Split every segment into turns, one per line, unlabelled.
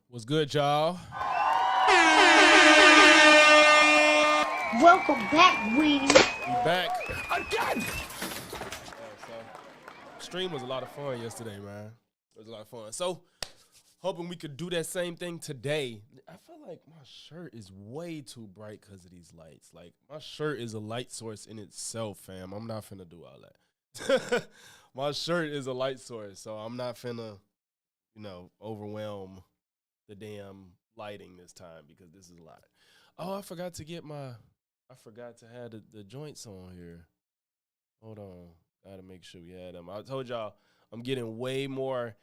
What's good, y'all?
Welcome back, Weenie.
We back.
Again!
Stream was a lot of fun yesterday, man. It was a lot of fun. So, hoping we could do that same thing today. I feel like my shirt is way too bright because of these lights. Like, my shirt is a light source in itself, fam. I'm not finna do all that. My shirt is a light source, so I'm not finna, overwhelm the damn lighting this time because this is a lot. Oh, I forgot to have the joints on here. Hold on. Gotta make sure we had them. I told y'all I'm getting way more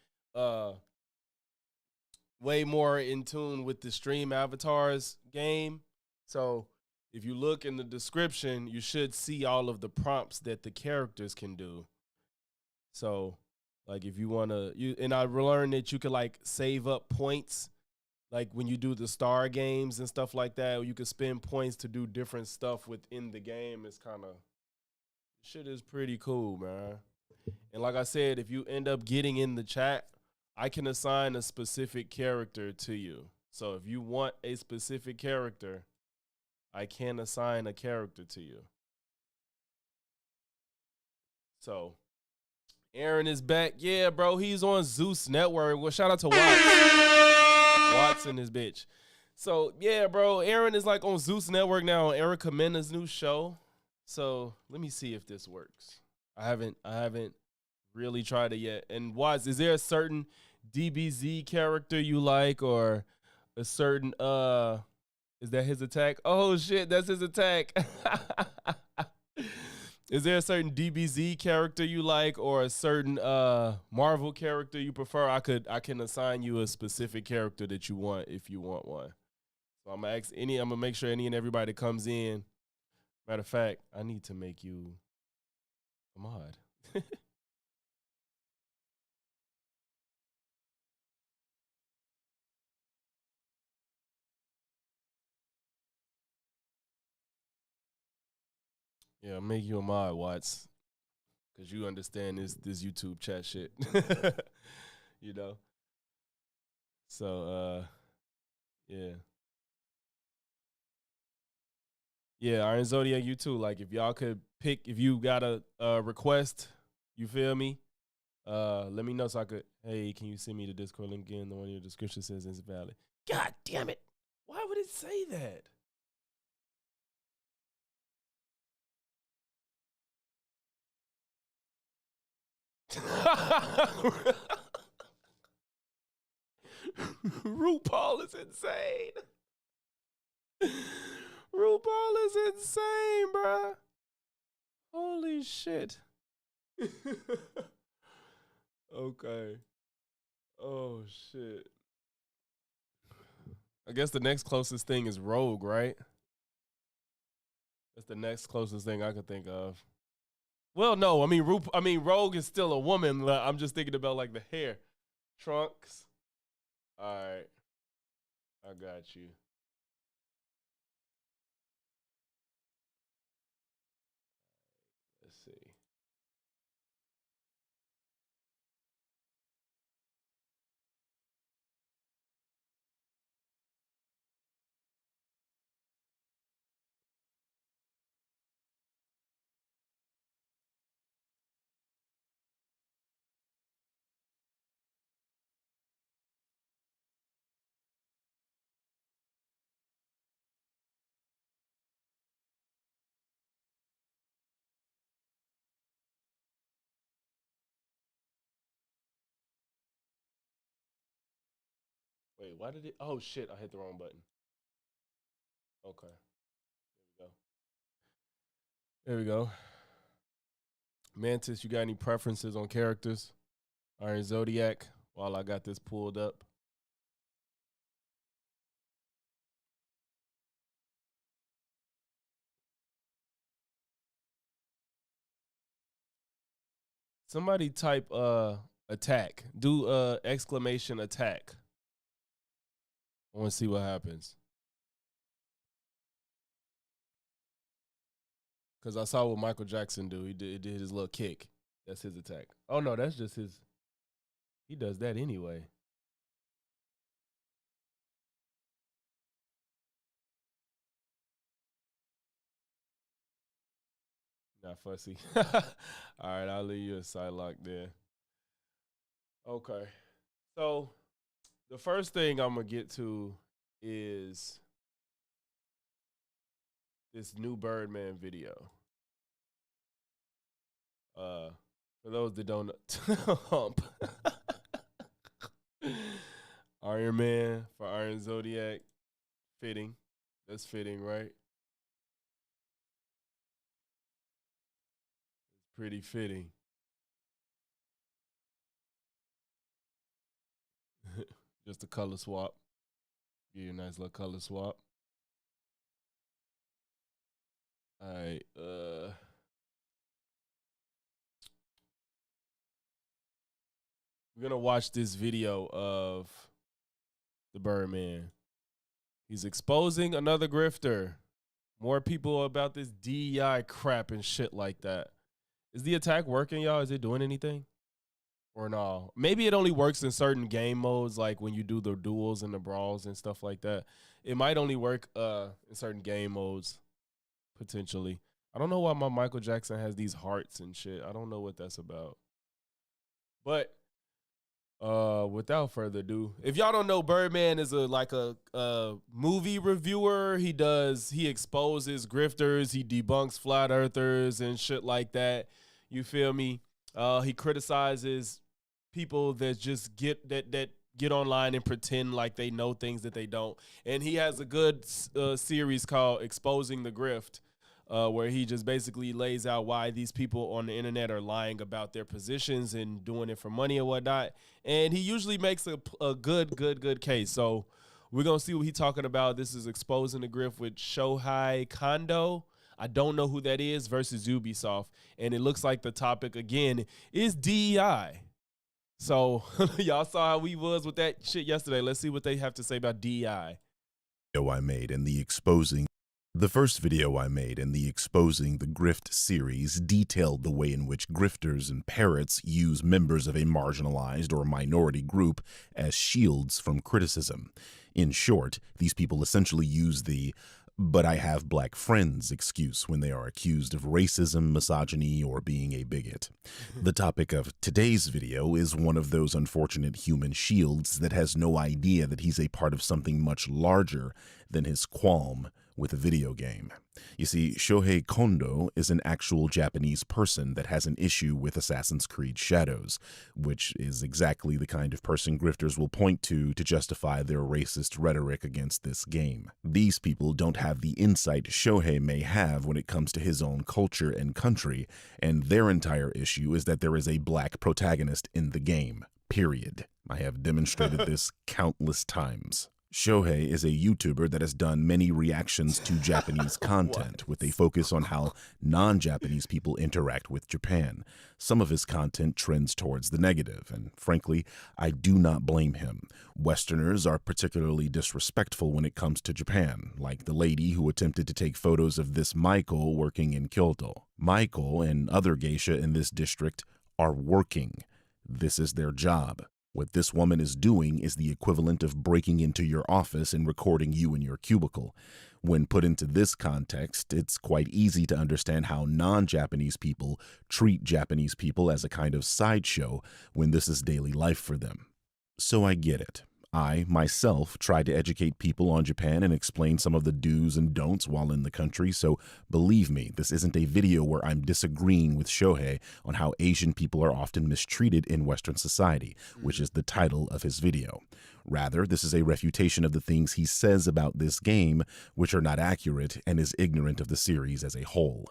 in tune with the stream avatars game. So if you look in the description, you should see all of the prompts that the characters can do. So Like if you wanna, and I learned that you could like save up points, like when you do the star games and stuff like that. You could spend points to do different stuff within the game. It's kind of shit is pretty cool, man. And like I said, if you end up getting in the chat, I can assign a specific character to you. So if you want a specific character, I can assign a character to you. So Aaron is back. Yeah, bro, he's on Zeus Network. Well, shout out to Watts and his bitch. So yeah, bro, Aaron is like on Zeus Network now on Erica Mena's new show. So let me see if this works. I haven't really tried it yet. And Watts, is there a certain DBZ character you like, or a certain is that his attack? Oh shit, that's his attack. Is there a certain DBZ character you like, or a certain Marvel character you prefer? I can assign you a specific character that you want if you want one. So I'm gonna make sure any and everybody that comes in. Matter of fact, I need to make you a mod. Yeah, I'll make you a mod, Watts. Cause you understand this YouTube chat shit. You know? So yeah. Yeah, Iron Zodiac, you too. Like if y'all could pick, if you got a request, you feel me? Let me know so I could, hey, can you send me the Discord link again? The one in your description says it's valid. God damn it. Why would it say that? RuPaul is insane. RuPaul is insane, bruh. Holy shit. Okay. Oh shit. I guess the next closest thing is Rogue, right? That's the next closest thing I could think of. Well, no, I mean, Rogue is still a woman. I'm just thinking about like the hair, Trunks. All right, I got you. Let's see. Wait, why did it? Oh shit, I hit the wrong button. Okay, there we go. Mantis, you got any preferences on characters? Iron Zodiac. While I got this pulled up. Somebody type attack. Do exclamation attack. I want to see what happens. Cause I saw what Michael Jackson do. He did his little kick. That's his attack. Oh no, that's just his. He does that anyway. Not fussy. All right, I'll leave you a side lock there. Okay. So the first thing I'm gonna get to is this new Birdman video. For those that don't hump. Iron Man for Iron Zodiac. Fitting. That's fitting, right? It's pretty fitting. Just a color swap. Give you a nice little color swap. All right. We're gonna watch this video of the Birdman. He's exposing another grifter. More people about this DEI crap and shit like that. Is the attack working, y'all? Is it doing anything? Or no? Maybe it only works in certain game modes, like when you do the duels and the brawls and stuff like that. It might only work in certain game modes, potentially. I don't know why my Michael Jackson has these hearts and shit. I don't know what that's about. But without further ado, if y'all don't know, Birdman is a movie reviewer. He exposes grifters, he debunks flat earthers and shit like that. You feel me? He criticizes people that just get online and pretend like they know things that they don't. And he has a good series called Exposing the Grift, where he just basically lays out why these people on the internet are lying about their positions and doing it for money or whatnot. And he usually makes a good case. So we're going to see what he's talking about. This is Exposing the Grift with Shohei Kondo. I don't know who that is, versus Ubisoft. And it looks like the topic, again, is DEI. So y'all saw how we was with that shit yesterday. Let's see what they have to say about DEI.
The first video I made in the Exposing the Grift series detailed the way in which grifters and parrots use members of a marginalized or minority group as shields from criticism. In short, these people essentially use the "but I have black friends" excuse when they are accused of racism, misogyny, or being a bigot. The topic of today's video is one of those unfortunate human shields that has no idea that he's a part of something much larger than his qualm with a video game. You see, Shohei Kondo is an actual Japanese person that has an issue with Assassin's Creed Shadows, which is exactly the kind of person grifters will point to justify their racist rhetoric against this game. These people don't have the insight Shohei may have when it comes to his own culture and country, and their entire issue is that there is a black protagonist in the game, period. I have demonstrated this countless times. Shohei is a YouTuber that has done many reactions to Japanese content with a focus on how non-Japanese people interact with Japan. Some of his content trends towards the negative, and frankly, I do not blame him. Westerners are particularly disrespectful when it comes to Japan, like the lady who attempted to take photos of this Maiko working in Kyoto. Maiko and other geisha in this district are working. This is their job. What this woman is doing is the equivalent of breaking into your office and recording you in your cubicle. When put into this context, it's quite easy to understand how non-Japanese people treat Japanese people as a kind of sideshow when this is daily life for them. So I get it. I, myself, try to educate people on Japan and explain some of the do's and don'ts while in the country, so believe me, this isn't a video where I'm disagreeing with Shohei on how Asian people are often mistreated in Western society, which is the title of his video. Rather, this is a refutation of the things he says about this game, which are not accurate, and is ignorant of the series as a whole.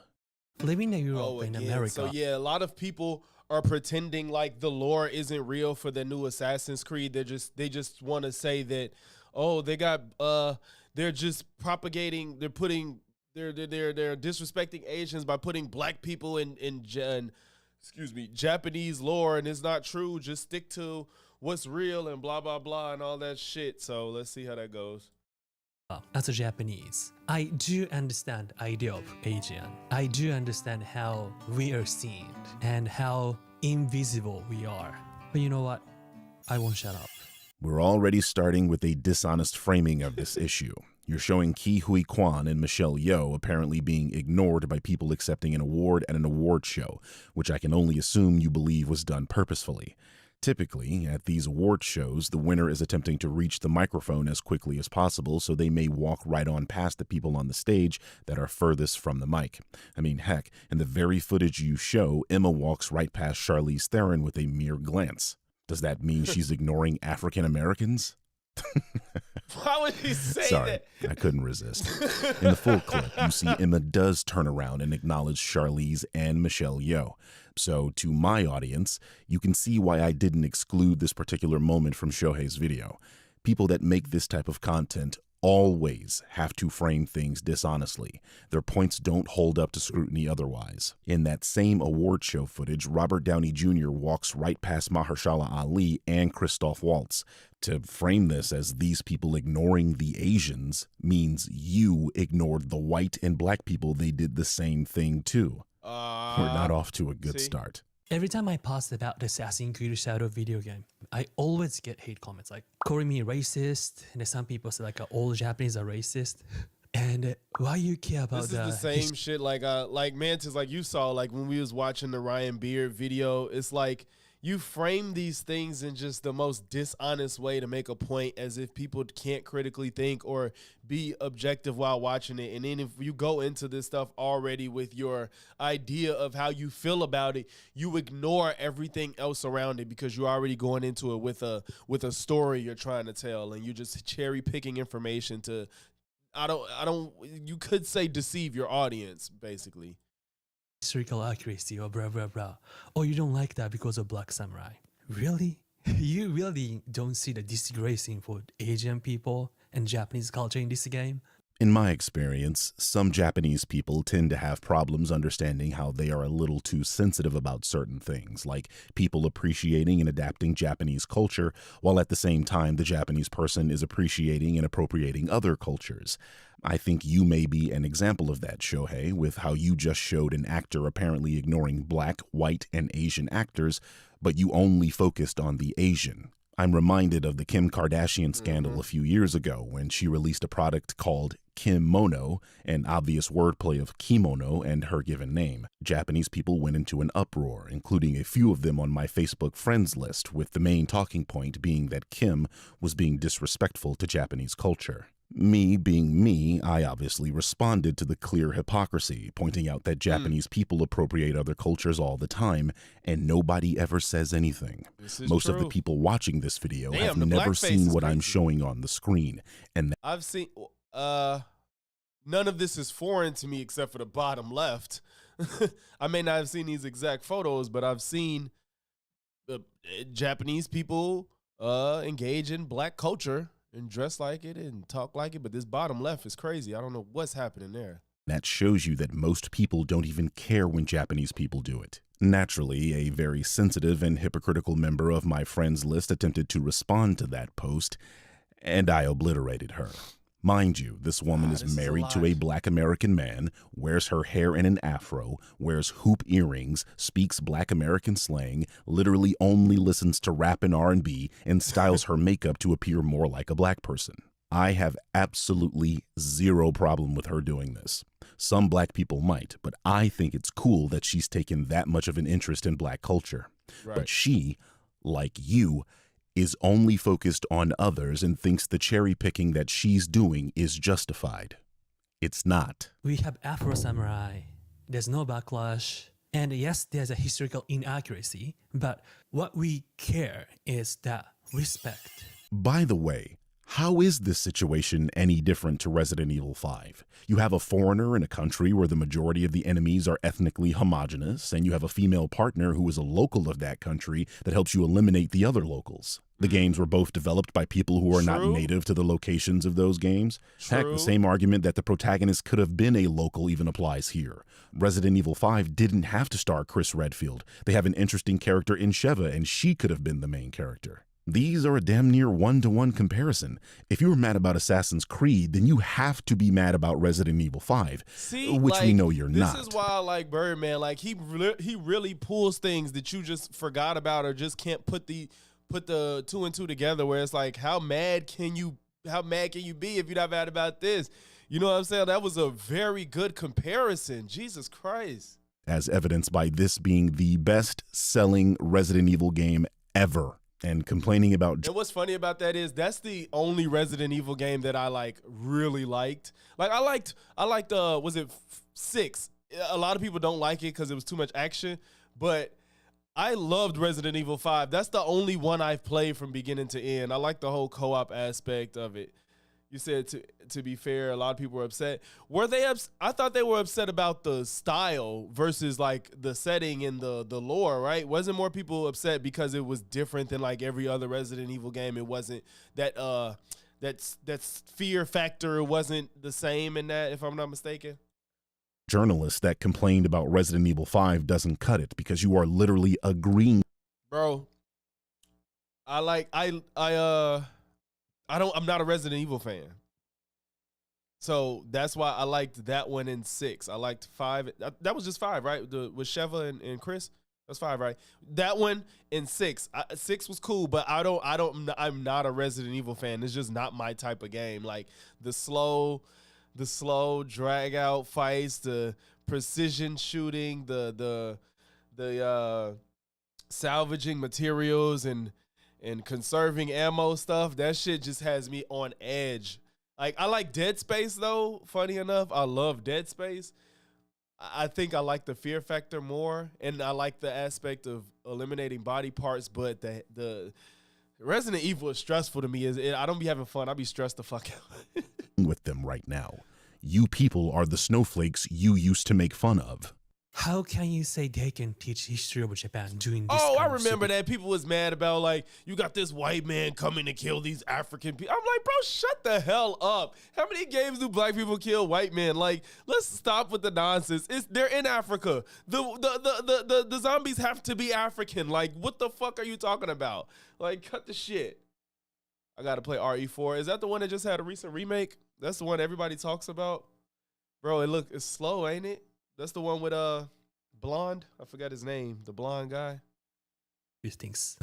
Living in Europe, in America.
So yeah, a lot of people are pretending like the lore isn't real for the new Assassin's Creed. They just want to say that, oh, they're just propagating, they're disrespecting Asians by putting black people in Japanese lore, and it's not true. Just stick to what's real and blah blah blah and all that shit. So let's see how that goes.
As a Japanese, I do understand the idea of Asian. I do understand how we are seen and how invisible we are. But you know what? I won't shut up.
We're already starting with a dishonest framing of this issue. You're showing Ki Hui Kwan and Michelle Yeoh apparently being ignored by people accepting an award at an award show, which I can only assume you believe was done purposefully. Typically, at these award shows, the winner is attempting to reach the microphone as quickly as possible, so they may walk right on past the people on the stage that are furthest from the mic. I mean, heck, in the very footage you show, Emma walks right past Charlize Theron with a mere glance. Does that mean she's ignoring African Americans?
Why would you say
Sorry,
that?
I couldn't resist. In the full clip, you see Emma does turn around and acknowledge Charlize and Michelle Yeoh. So to my audience, you can see why I didn't exclude this particular moment from Shohei's video. People that make this type of content always have to frame things dishonestly. Their points don't hold up to scrutiny otherwise. In that same award show footage, Robert Downey Jr. walks right past Mahershala Ali and Christoph Waltz. To frame this as these people ignoring the Asians means you ignored the white and black people they did the same thing to. We're not off to a good start.
Every time I post about the Assassin's Creed Shadow video game, I always get hate comments like calling me racist, and then some people say like all Japanese are racist. And why you care about
this? Is the same shit like Mantis, like you saw like when we was watching the Ryan Beard video. It's like you frame these things in just the most dishonest way to make a point, as if people can't critically think or be objective while watching it. And then if you go into this stuff already with your idea of how you feel about it, you ignore everything else around it because you're already going into it with a story you're trying to tell, and you're just cherry picking information to, you could say deceive your audience, basically.
Historical accuracy or blah blah blah. Oh, you don't like that because of Black Samurai. Really? You really don't see the disgracing for Asian people and Japanese culture in this game?
In my experience, some Japanese people tend to have problems understanding how they are a little too sensitive about certain things, like people appreciating and adapting Japanese culture, while at the same time the Japanese person is appreciating and appropriating other cultures. I think you may be an example of that, Shohei, with how you just showed an actor apparently ignoring black, white, and Asian actors, but you only focused on the Asian. I'm reminded of the Kim Kardashian scandal a few years ago when she released a product called Kimono, an obvious wordplay of kimono and her given name. Japanese people went into an uproar, including a few of them on my Facebook friends list, with the main talking point being that Kim was being disrespectful to Japanese culture. Me being me, I obviously responded to the clear hypocrisy, pointing out that Japanese people appropriate other cultures all the time, and nobody ever says anything. Most of the people watching this video have never seen what I'm showing on the screen, and
I've seen. None of this is foreign to me except for the bottom left. I may not have seen these exact photos, but I've seen Japanese people engage in black culture and dress like it and talk like it, but this bottom left is crazy. I don't know what's happening there.
That shows you that most people don't even care when Japanese people do it. Naturally, a very sensitive and hypocritical member of my friends list attempted to respond to that post, and I obliterated her. Mind you, this woman is married to a black American man, wears her hair in an afro, wears hoop earrings, speaks black American slang, literally only listens to rap and R&B, and styles her makeup to appear more like a black person. I have absolutely zero problem with her doing this. Some black people might, but I think it's cool that she's taken that much of an interest in black culture. Right. But she, like you, is only focused on others and thinks the cherry picking that she's doing is justified. It's not.
We have Afro Samurai. There's no backlash. And yes, there's a historical inaccuracy, but what we care is that respect.
By the way, how is this situation any different to Resident Evil 5? You have a foreigner in a country where the majority of the enemies are ethnically homogenous, and you have a female partner who is a local of that country that helps you eliminate the other locals. The games were both developed by people who are not native to the locations of those games. Heck, the same argument that the protagonist could have been a local even applies here. Resident Evil 5 didn't have to star Chris Redfield. They have an interesting character in Sheva, and she could have been the main character. These are a damn near one-to-one comparison. If you were mad about Assassin's Creed, then you have to be mad about Resident Evil 5, which we know you're not.
This is why I like Birdman. Like he really pulls things that you just forgot about or just can't put the two and two together. Where it's like, how mad can you be if you're not mad about this? You know what I'm saying? That was a very good comparison. Jesus Christ.
As evidenced by this being the best-selling Resident Evil game ever. And complaining about...
And what's funny about that is that's the only Resident Evil game that I really liked. Like I liked was it 6? A lot of people don't like it because it was too much action, but I loved Resident Evil 5. That's the only one I've played from beginning to end. I like the whole co-op aspect of it. You said, to be fair, a lot of people were upset. Were they I thought they were upset about the style versus like the setting and the lore, right? Wasn't more people upset because it was different than like every other Resident Evil game? It wasn't that that's fear factor wasn't the same in that, if I'm not mistaken.
Journalist that complained about Resident Evil 5 doesn't cut it because you are literally agreeing.
Bro, I'm not a Resident Evil fan. So that's why I liked that one in 6. I liked 5. That was just 5, right? With Sheva and Chris. That's 5, right? That one in 6. 6 was cool, but I'm not a Resident Evil fan. It's just not my type of game. Like the slow drag out fights, the precision shooting, the salvaging materials and conserving ammo stuff. That shit just has me on edge. Like, I like Dead Space, though. Funny enough, I love Dead Space. I think I like the fear factor more, and I like the aspect of eliminating body parts, but the Resident Evil is stressful to me. I don't be having fun. I be stressed the fuck out.
With them right now. You people are the snowflakes you used to make fun of.
How can you say they can teach history of Japan doing this?
Oh, I remember that. People was mad about, like, you got this white man coming to kill these African people. I'm like, bro, shut the hell up. How many games do black people kill white men? Like, let's stop with the nonsense. They're in Africa. The zombies have to be African. Like, what the fuck are you talking about? Like, cut the shit. I gotta play RE4. Is that the one that just had a recent remake? That's the one everybody talks about? Bro, it's slow, ain't it? That's the one with blonde. I forgot his name. The blonde guy.
These things.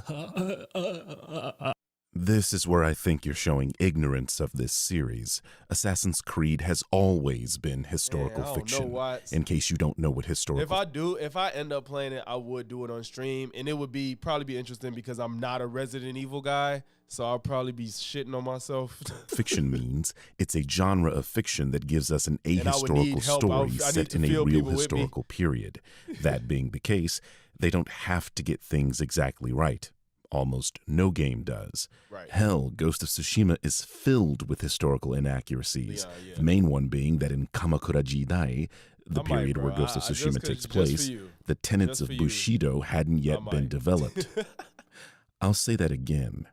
This is where I think you're showing ignorance of this series. Assassin's Creed has always been historical fiction. In case you don't know what historical...
If I end up playing it, I would do it on stream, and it would probably be interesting because I'm not a Resident Evil guy, so I'll probably be shitting on myself.
Fiction means it's a genre of fiction that gives us an ahistorical story set in a real historical period. That being the case, they don't have to get things exactly right. Almost no game does.
Right.
Hell, Ghost of Tsushima is filled with historical inaccuracies.
Yeah.
The main one being that in Kamakura Jidai, the period where Ghost of Tsushima takes place, the tenets of Bushido hadn't yet been developed. I'll say that again.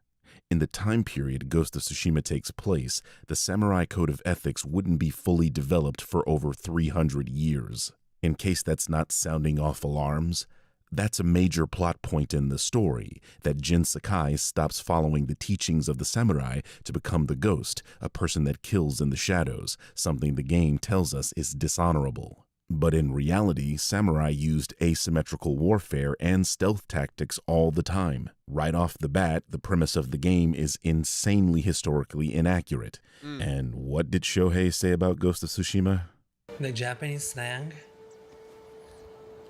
In the time period Ghost of Tsushima takes place, the samurai code of ethics wouldn't be fully developed for over 300 years. In case that's not sounding off alarms, that's a major plot point in the story, that Jin Sakai stops following the teachings of the samurai to become the ghost, a person that kills in the shadows, something the game tells us is dishonorable. But in reality, samurai used asymmetrical warfare and stealth tactics all the time. Right off the bat, the premise of the game is insanely historically inaccurate. And what did Shohei say about Ghost of Tsushima?
The Japanese slang,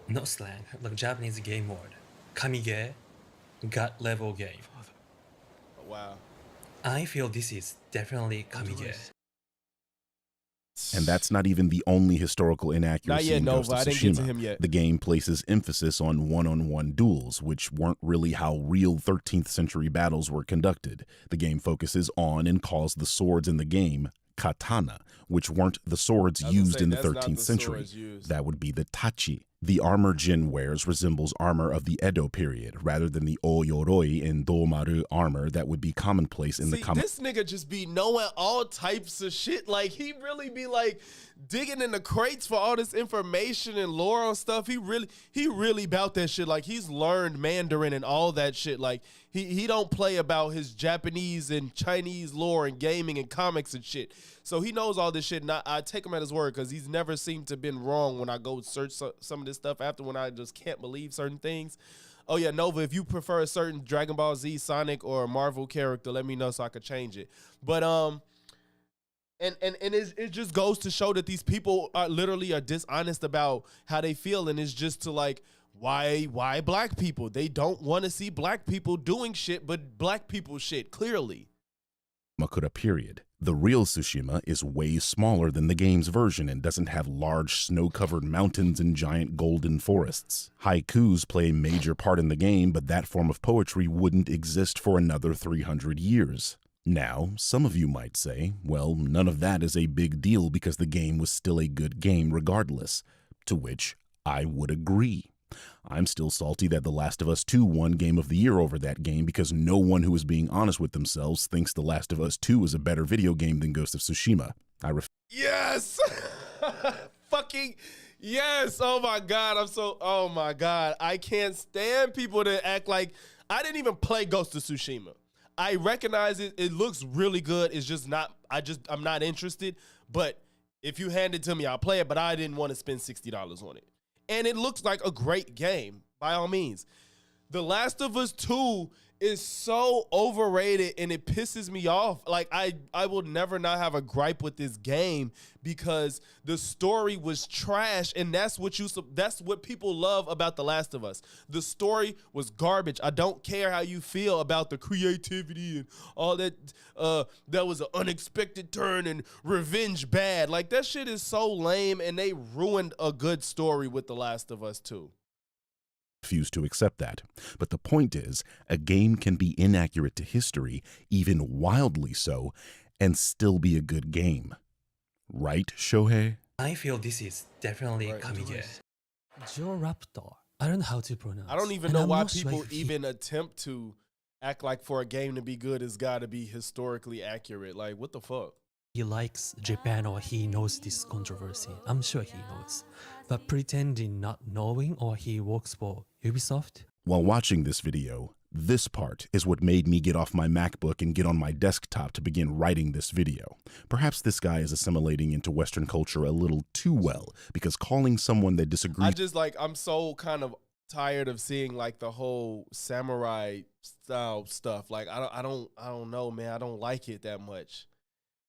not slang, like Japanese game word, kamige, gut level game.
Wow.
I feel this is definitely kamige.
And that's not even the only historical inaccuracy in Ghost of Tsushima.
I didn't get to him yet.
The game places emphasis on one-on-one duels, which weren't really how real 13th century battles were conducted. The game focuses on and calls the swords in the game katana, which weren't the swords used in the 13th century. That would be the tachi. The armor Jin wears resembles armor of the Edo period, rather than the oyoroi and domaru armor that would be commonplace in the comic.
This nigga just be knowing all types of shit. Like, he really be like digging in the crates for all this information and lore on stuff. He really about that shit. Like, he's learned Mandarin and all that shit. Like, he don't play about his Japanese and Chinese lore and gaming and comics and shit. So he knows all this shit, and I take him at his word because he's never seemed to have been wrong when I go search some of this stuff after, when I just can't believe certain things. Oh yeah, Nova, if you prefer a certain Dragon Ball Z, Sonic, or Marvel character, let me know so I could change it. But it just goes to show that these people are literally dishonest about how they feel, and it's just to like, why black people? They don't want to see black people doing shit, but black people shit, clearly.
Makura period. The real Tsushima is way smaller than the game's version and doesn't have large snow-covered mountains and giant golden forests. Haikus play a major part in the game, but that form of poetry wouldn't exist for another 300 years. Now, some of you might say, well, none of that is a big deal because the game was still a good game regardless. To which I would agree. I'm still salty that The Last of Us 2 won Game of the Year over that game because no one who is being honest with themselves thinks The Last of Us 2 is a better video game than Ghost of Tsushima.
Yes! Fucking yes! Oh my God, oh my God. I can't stand people that act like, I didn't even play Ghost of Tsushima. I recognize it. It looks really good. It's just not, I'm not interested. But if you hand it to me, I'll play it. But I didn't want to spend $60 on it. And it looks like a great game, by all means. The Last of Us 2 is so overrated and it pisses me off. Like I will never not have a gripe with this game because the story was trash, and that's what people love about The Last of Us. The story was garbage. I don't care how you feel about the creativity and all that. That was an unexpected turn and revenge bad. Like that shit is so lame, and they ruined a good story with The Last of Us 2.
Refuse to accept that. But the point is, a game can be inaccurate to history, even wildly so, and still be a good game. Right, Shohei?
I feel this is definitely
Right.
Kamige. Joe Raptor. I don't know how to pronounce.
I don't even
And
know
I'm
why
not sure
people
if he-
even attempt to act like for a game to be good, it's got to be historically accurate. Like, what the fuck?
He likes Japan or he knows this controversy. I'm sure he knows. But pretending not knowing or he works for Ubisoft?
While watching this video, this part is what made me get off my MacBook and get on my desktop to begin writing this video. Perhaps this guy is assimilating into Western culture a little too well, because calling someone that disagrees
I'm so kind of tired of seeing like the whole samurai style stuff. Like, I don't know, man. I don't like it that much.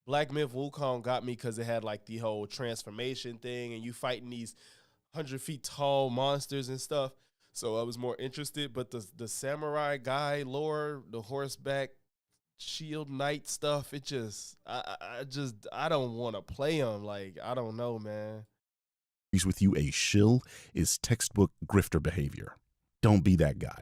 Black Myth Wukong got me because it had like the whole transformation thing and you fighting these 100 feet tall monsters and stuff. So I was more interested, but the samurai guy lore, the horseback shield knight stuff, it just, I don't want to play them. Like, I don't know, man.
with you a shill is textbook grifter behavior. Don't be that guy.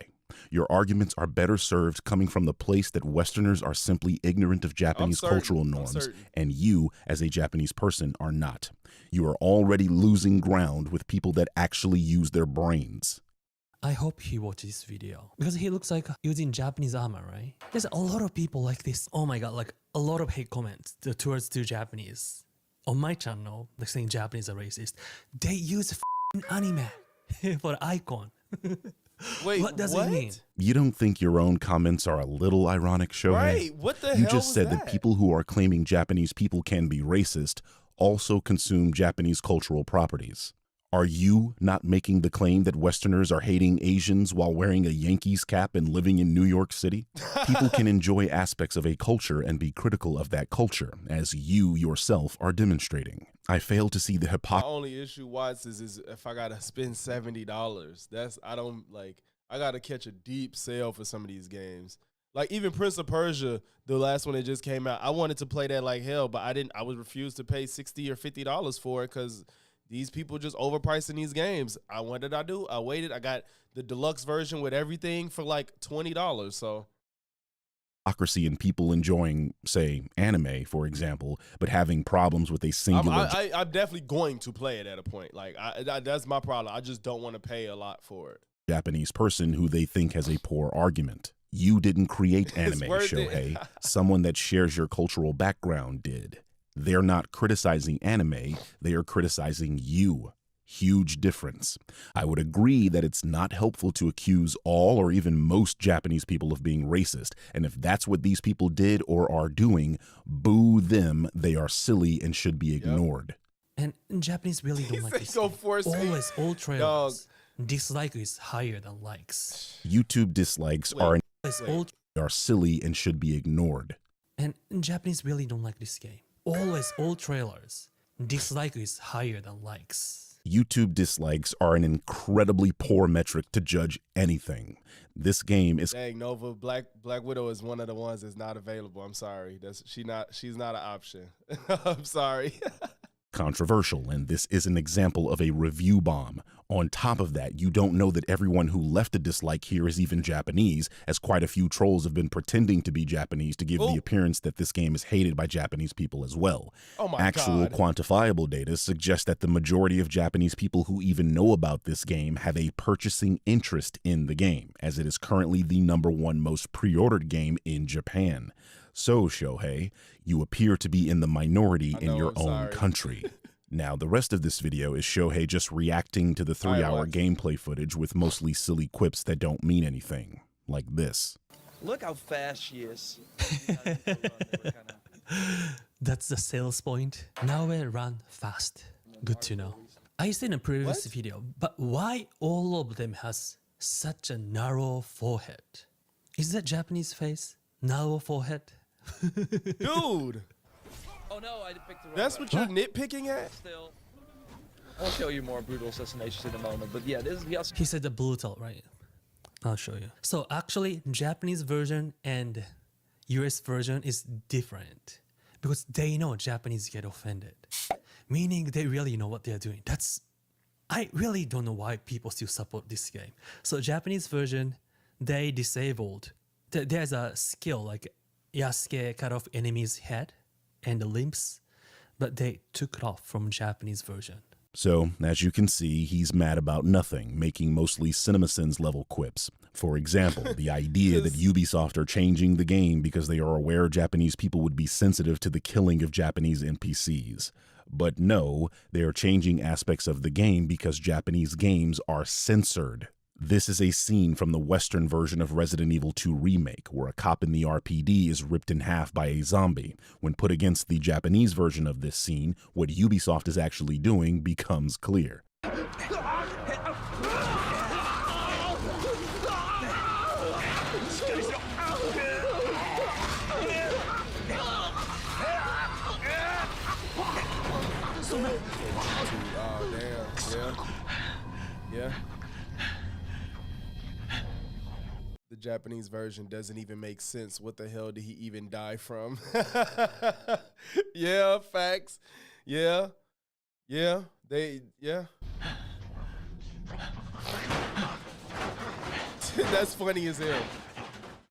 Your arguments are better served coming from the place that Westerners are simply ignorant of Japanese cultural norms, and you, as a Japanese person, are not. You are already losing ground with people that actually use their brains.
I hope he watches this video because he looks like using Japanese armor, right? There's a lot of people like this. Oh my god, like a lot of hate comments towards the Japanese. On my channel, like saying Japanese are racist. They use anime for icon.
Wait,
what does it mean?
You don't think your own comments are a little ironic, Shohei?
Right, what the hell
You just
was
said that people who are claiming Japanese people can be racist also consume Japanese cultural properties. Are you not making the claim that Westerners are hating Asians while wearing a Yankees cap and living in New York City? People can enjoy aspects of a culture and be critical of that culture, as you yourself are demonstrating. I fail to see the
My
hypocrisy.
only issue, Watts, is if I gotta spend $70. I gotta catch a deep sale for some of these games. Like even Prince of Persia, the last one that just came out, I wanted to play that like hell, but I was refused to pay $60 or $50 for it because these people just overpricing these games. What did I do? I waited. I got the deluxe version with everything for like $20. So
Hypocrisy in people enjoying, say, anime, for example, but having problems with a singular.
I'm definitely going to play it at a point. Like that's my problem. I just don't want to pay a lot for it.
Japanese person who they think has a poor argument. You didn't create anime,
worth it.
Shohei. Someone that shares your cultural background did. They're not criticizing anime, they are criticizing you. Huge difference. I would agree that it's not helpful to accuse all or even most Japanese people of being racist, and if that's what these people did or are doing, boo them. They are silly and should be ignored.
And Japanese really don't like this. Always all trailers. Dislike is higher than likes.
YouTube dislikes are silly and should be ignored.
And Japanese really don't like this game. Always all trailers. Dislike is higher than likes.
YouTube dislikes are an incredibly poor metric to judge anything. This game is
Dang, Nova, Black Widow is one of the ones that's not available. I'm sorry. She's not an option. I'm sorry.
controversial, and this is an example of a review bomb. On top of that, you don't know that everyone who left a dislike here is even Japanese, as quite a few trolls have been pretending to be Japanese to give the appearance that this game is hated by Japanese people as well.
Oh my
Actual
God.
quantifiable data suggests that the majority of Japanese people who even know about this game have a purchasing interest in the game, as it is currently the #1 most pre-ordered game in Japan. So, Shohei, you appear to be in the minority in your own country. Now, the rest of this video is Shohei just reacting to the 3-hour gameplay footage with mostly silly quips that don't mean anything, like this.
Look how fast she is.
That's the sales point. Now we run fast. Good to know. I said in a previous video, but why all of them has such a narrow forehead? Is that Japanese face? Narrow forehead?
Dude,
Oh no, I picked the wrong
that's
one.
what you're nitpicking at?
Still. I'll show you more brutal assassinations in a moment, but yeah, this is yes.
He said the brutal, right? I'll show you. So actually, Japanese version and US version is different because they know Japanese get offended, meaning they really know what they're doing. I really don't know why people still support this game. So Japanese version, they disabled. There's a skill like Yasuke cut off enemy's head and the limbs, but they took it off from Japanese version.
So, as you can see, he's mad about nothing, making mostly CinemaSins level quips. For example, the idea that Ubisoft are changing the game because they are aware Japanese people would be sensitive to the killing of Japanese NPCs. But no, they are changing aspects of the game because Japanese games are censored. This is a scene from the Western version of Resident Evil 2 Remake, where a cop in the RPD is ripped in half by a zombie. When put against the Japanese version of this scene, what Ubisoft is actually doing becomes clear.
Oh, damn. Yeah. The Japanese version doesn't even make sense. What the hell did he even die from? Yeah, facts. Yeah. That's funny as hell.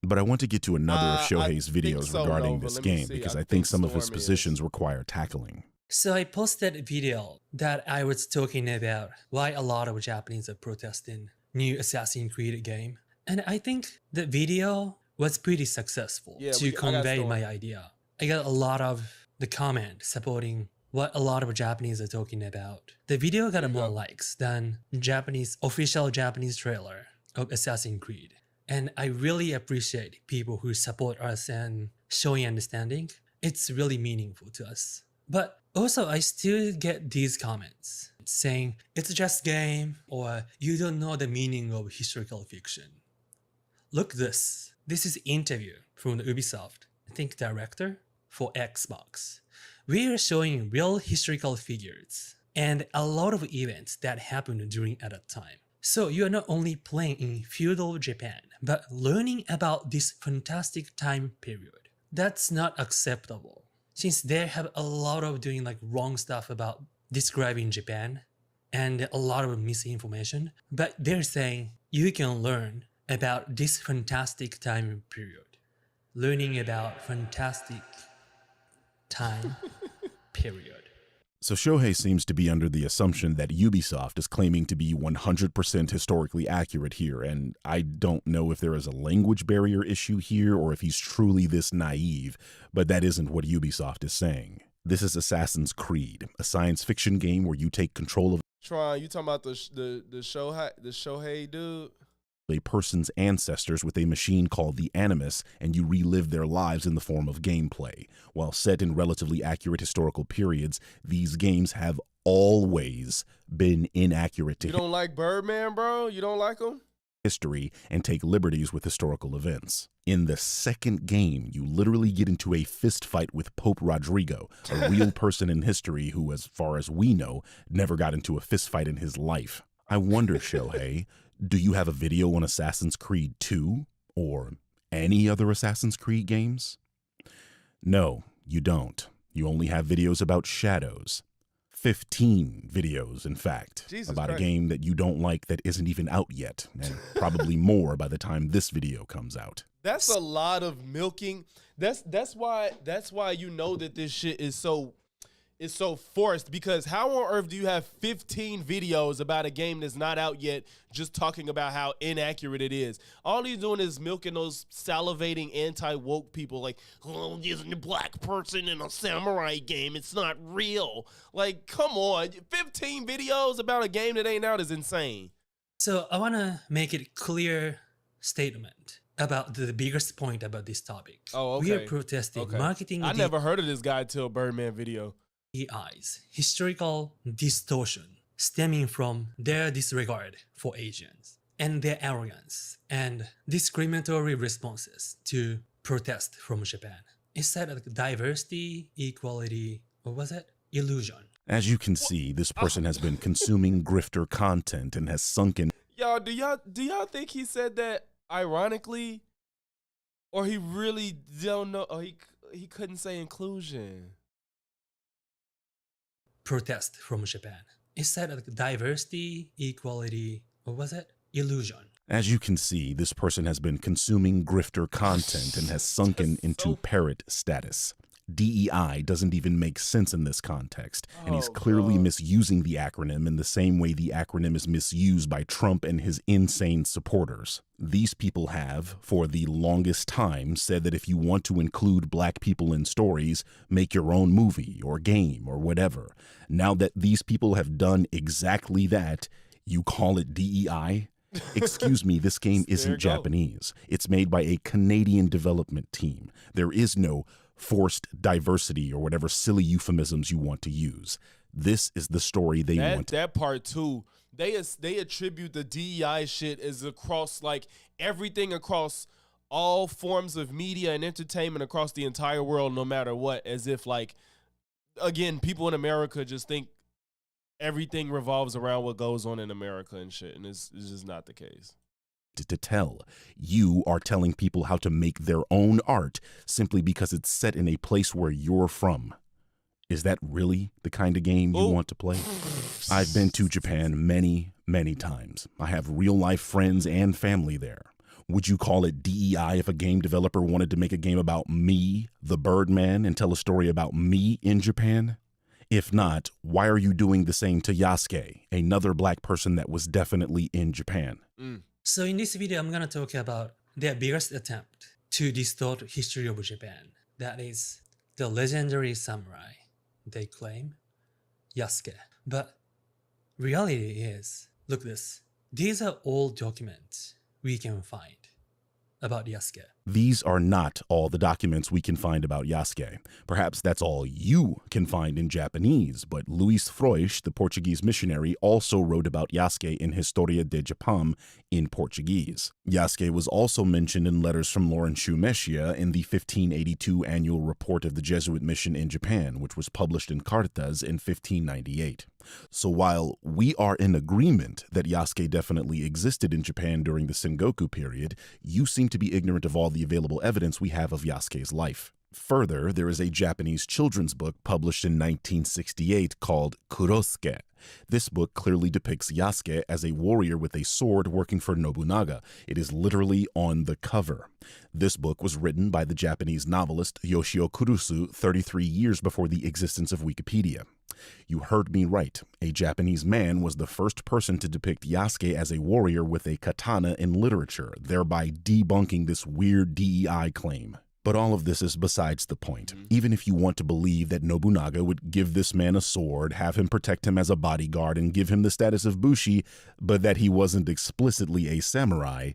But I want to get to another of Shohei's
I think
videos
so,
regarding
Nova.
this
Let me
game
see.
because
I
I think
think
some of his
Storm is.
positions require tackling.
So I posted a video that I was talking about why a lot of Japanese are protesting new Assassin's Creed game. And I think the video was pretty successful
Yeah,
to
I got
convey
Storm.
my idea. I got a lot of the comment supporting what a lot of Japanese are talking about. The video got more likes than official Japanese trailer of Assassin's Creed. And I really appreciate people who support us and showing understanding. It's really meaningful to us. But also, I still get these comments saying it's just game or you don't know the meaning of historical fiction. Look this. This is interview from the Ubisoft, I think director for Xbox. We are showing real historical figures and a lot of events that happened during at that time. So you are not only playing in feudal Japan, but learning about this fantastic time period. That's not acceptable, since they have a lot of doing like wrong stuff about describing Japan and a lot of misinformation. But they're saying you can learn about this fantastic time period. Learning about fantastic time period.
So Shohei seems to be under the assumption that Ubisoft is claiming to be 100% historically accurate here, and I don't know if there is a language barrier issue here or if he's truly this naive, but that isn't what Ubisoft is saying. This is Assassin's Creed, a science fiction game where you take control of
Tron, you talking about the Shohei dude?
a person's ancestors with a machine called the Animus, and you relive their lives in the form of gameplay. While set in relatively accurate historical periods, these games have always been inaccurate to
You don't like Birdman, bro? You don't like him?
history and take liberties with historical events. In the second game, you literally get into a fist fight with Pope Rodrigo, a real person in history who, as far as we know, never got into a fist fight in his life. I wonder, Shohei, do you have a video on Assassin's Creed 2 or any other Assassin's Creed games? No, you don't. You only have videos about shadows. 15 videos, in fact,
Jesus
about
Christ.
a game that you don't like that isn't even out yet, and probably more by the time this video comes out.
That's a lot of milking. That's why you know that this shit is so forced, because how on earth do you have 15 videos about a game that's not out yet just talking about how inaccurate it is? All he's doing is milking those salivating anti-woke people like, oh, isn't a black person in a samurai game, it's not real. Like, come on. 15 videos about a game that ain't out is insane.
So I want to make it clear statement about the biggest point about this topic.
Oh, okay.
We are protesting marketing
I never heard of this guy till Birdman video.
DEI's historical distortion stemming from their disregard for Asians and their arrogance and discriminatory responses to protest from Japan. It said like diversity, equality, what was it? Illusion.
As you can see, this person has been consuming grifter content and has sunk in.
Y'all, do y'all think he said that ironically, or he really don't know? Or he couldn't say inclusion.
Protest from Japan. It said like diversity, equality, what was it? Illusion.
As you can see, this person has been consuming grifter content and has sunken into parrot status. DEI doesn't even make sense in this context, and he's clearly misusing the acronym in the same way the acronym is misused by Trump and his insane supporters. These people have, for the longest time, said that if you want to include black people in stories, make your own movie or game or whatever. Now that these people have done exactly that, you call it DEI? Excuse me, this game isn't Japanese. It's made by a Canadian development team. There is no forced diversity or whatever silly euphemisms you want to use. This is the story they want.
That part too. They attribute the DEI shit as across like everything across all forms of media and entertainment across the entire world, no matter what, as if like, again, people in America just think everything revolves around what goes on in America and shit, and it's just not the case.
To tell. You are telling people how to make their own art simply because it's set in a place where you're from. Is that really the kind of game you want to play? I've been to Japan many, many times. I have real-life friends and family there. Would you call it DEI if a game developer wanted to make a game about me, the Birdman, and tell a story about me in Japan? If not, why are you doing the same to Yasuke, another black person that was definitely in Japan?
So in this video, I'm going to talk about their biggest attempt to distort history of Japan. That is the legendary samurai, they claim, Yasuke. But reality is, look this, these are all documents we can find about Yasuke.
These are not all the documents we can find about Yasuke. Perhaps that's all you can find in Japanese, but Luis Frois, the Portuguese missionary, also wrote about Yasuke in Historia de Japam in Portuguese. Yasuke was also mentioned in letters from Laurentiu Mexia in the 1582 annual report of the Jesuit mission in Japan, which was published in Cartas in 1598. So while we are in agreement that Yasuke definitely existed in Japan during the Sengoku period, you seem to be ignorant of all the available evidence we have of Yasuke's life. Further, there is a Japanese children's book published in 1968 called Kurosuke. This book clearly depicts Yasuke as a warrior with a sword working for Nobunaga. It is literally on the cover. This book was written by the Japanese novelist Yoshio Kurusu 33 years before the existence of Wikipedia. You heard me right. A Japanese man was the first person to depict Yasuke as a warrior with a katana in literature, thereby debunking this weird DEI claim. But all of this is besides the point. Even if you want to believe that Nobunaga would give this man a sword, have him protect him as a bodyguard, and give him the status of Bushi, but that he wasn't explicitly a samurai,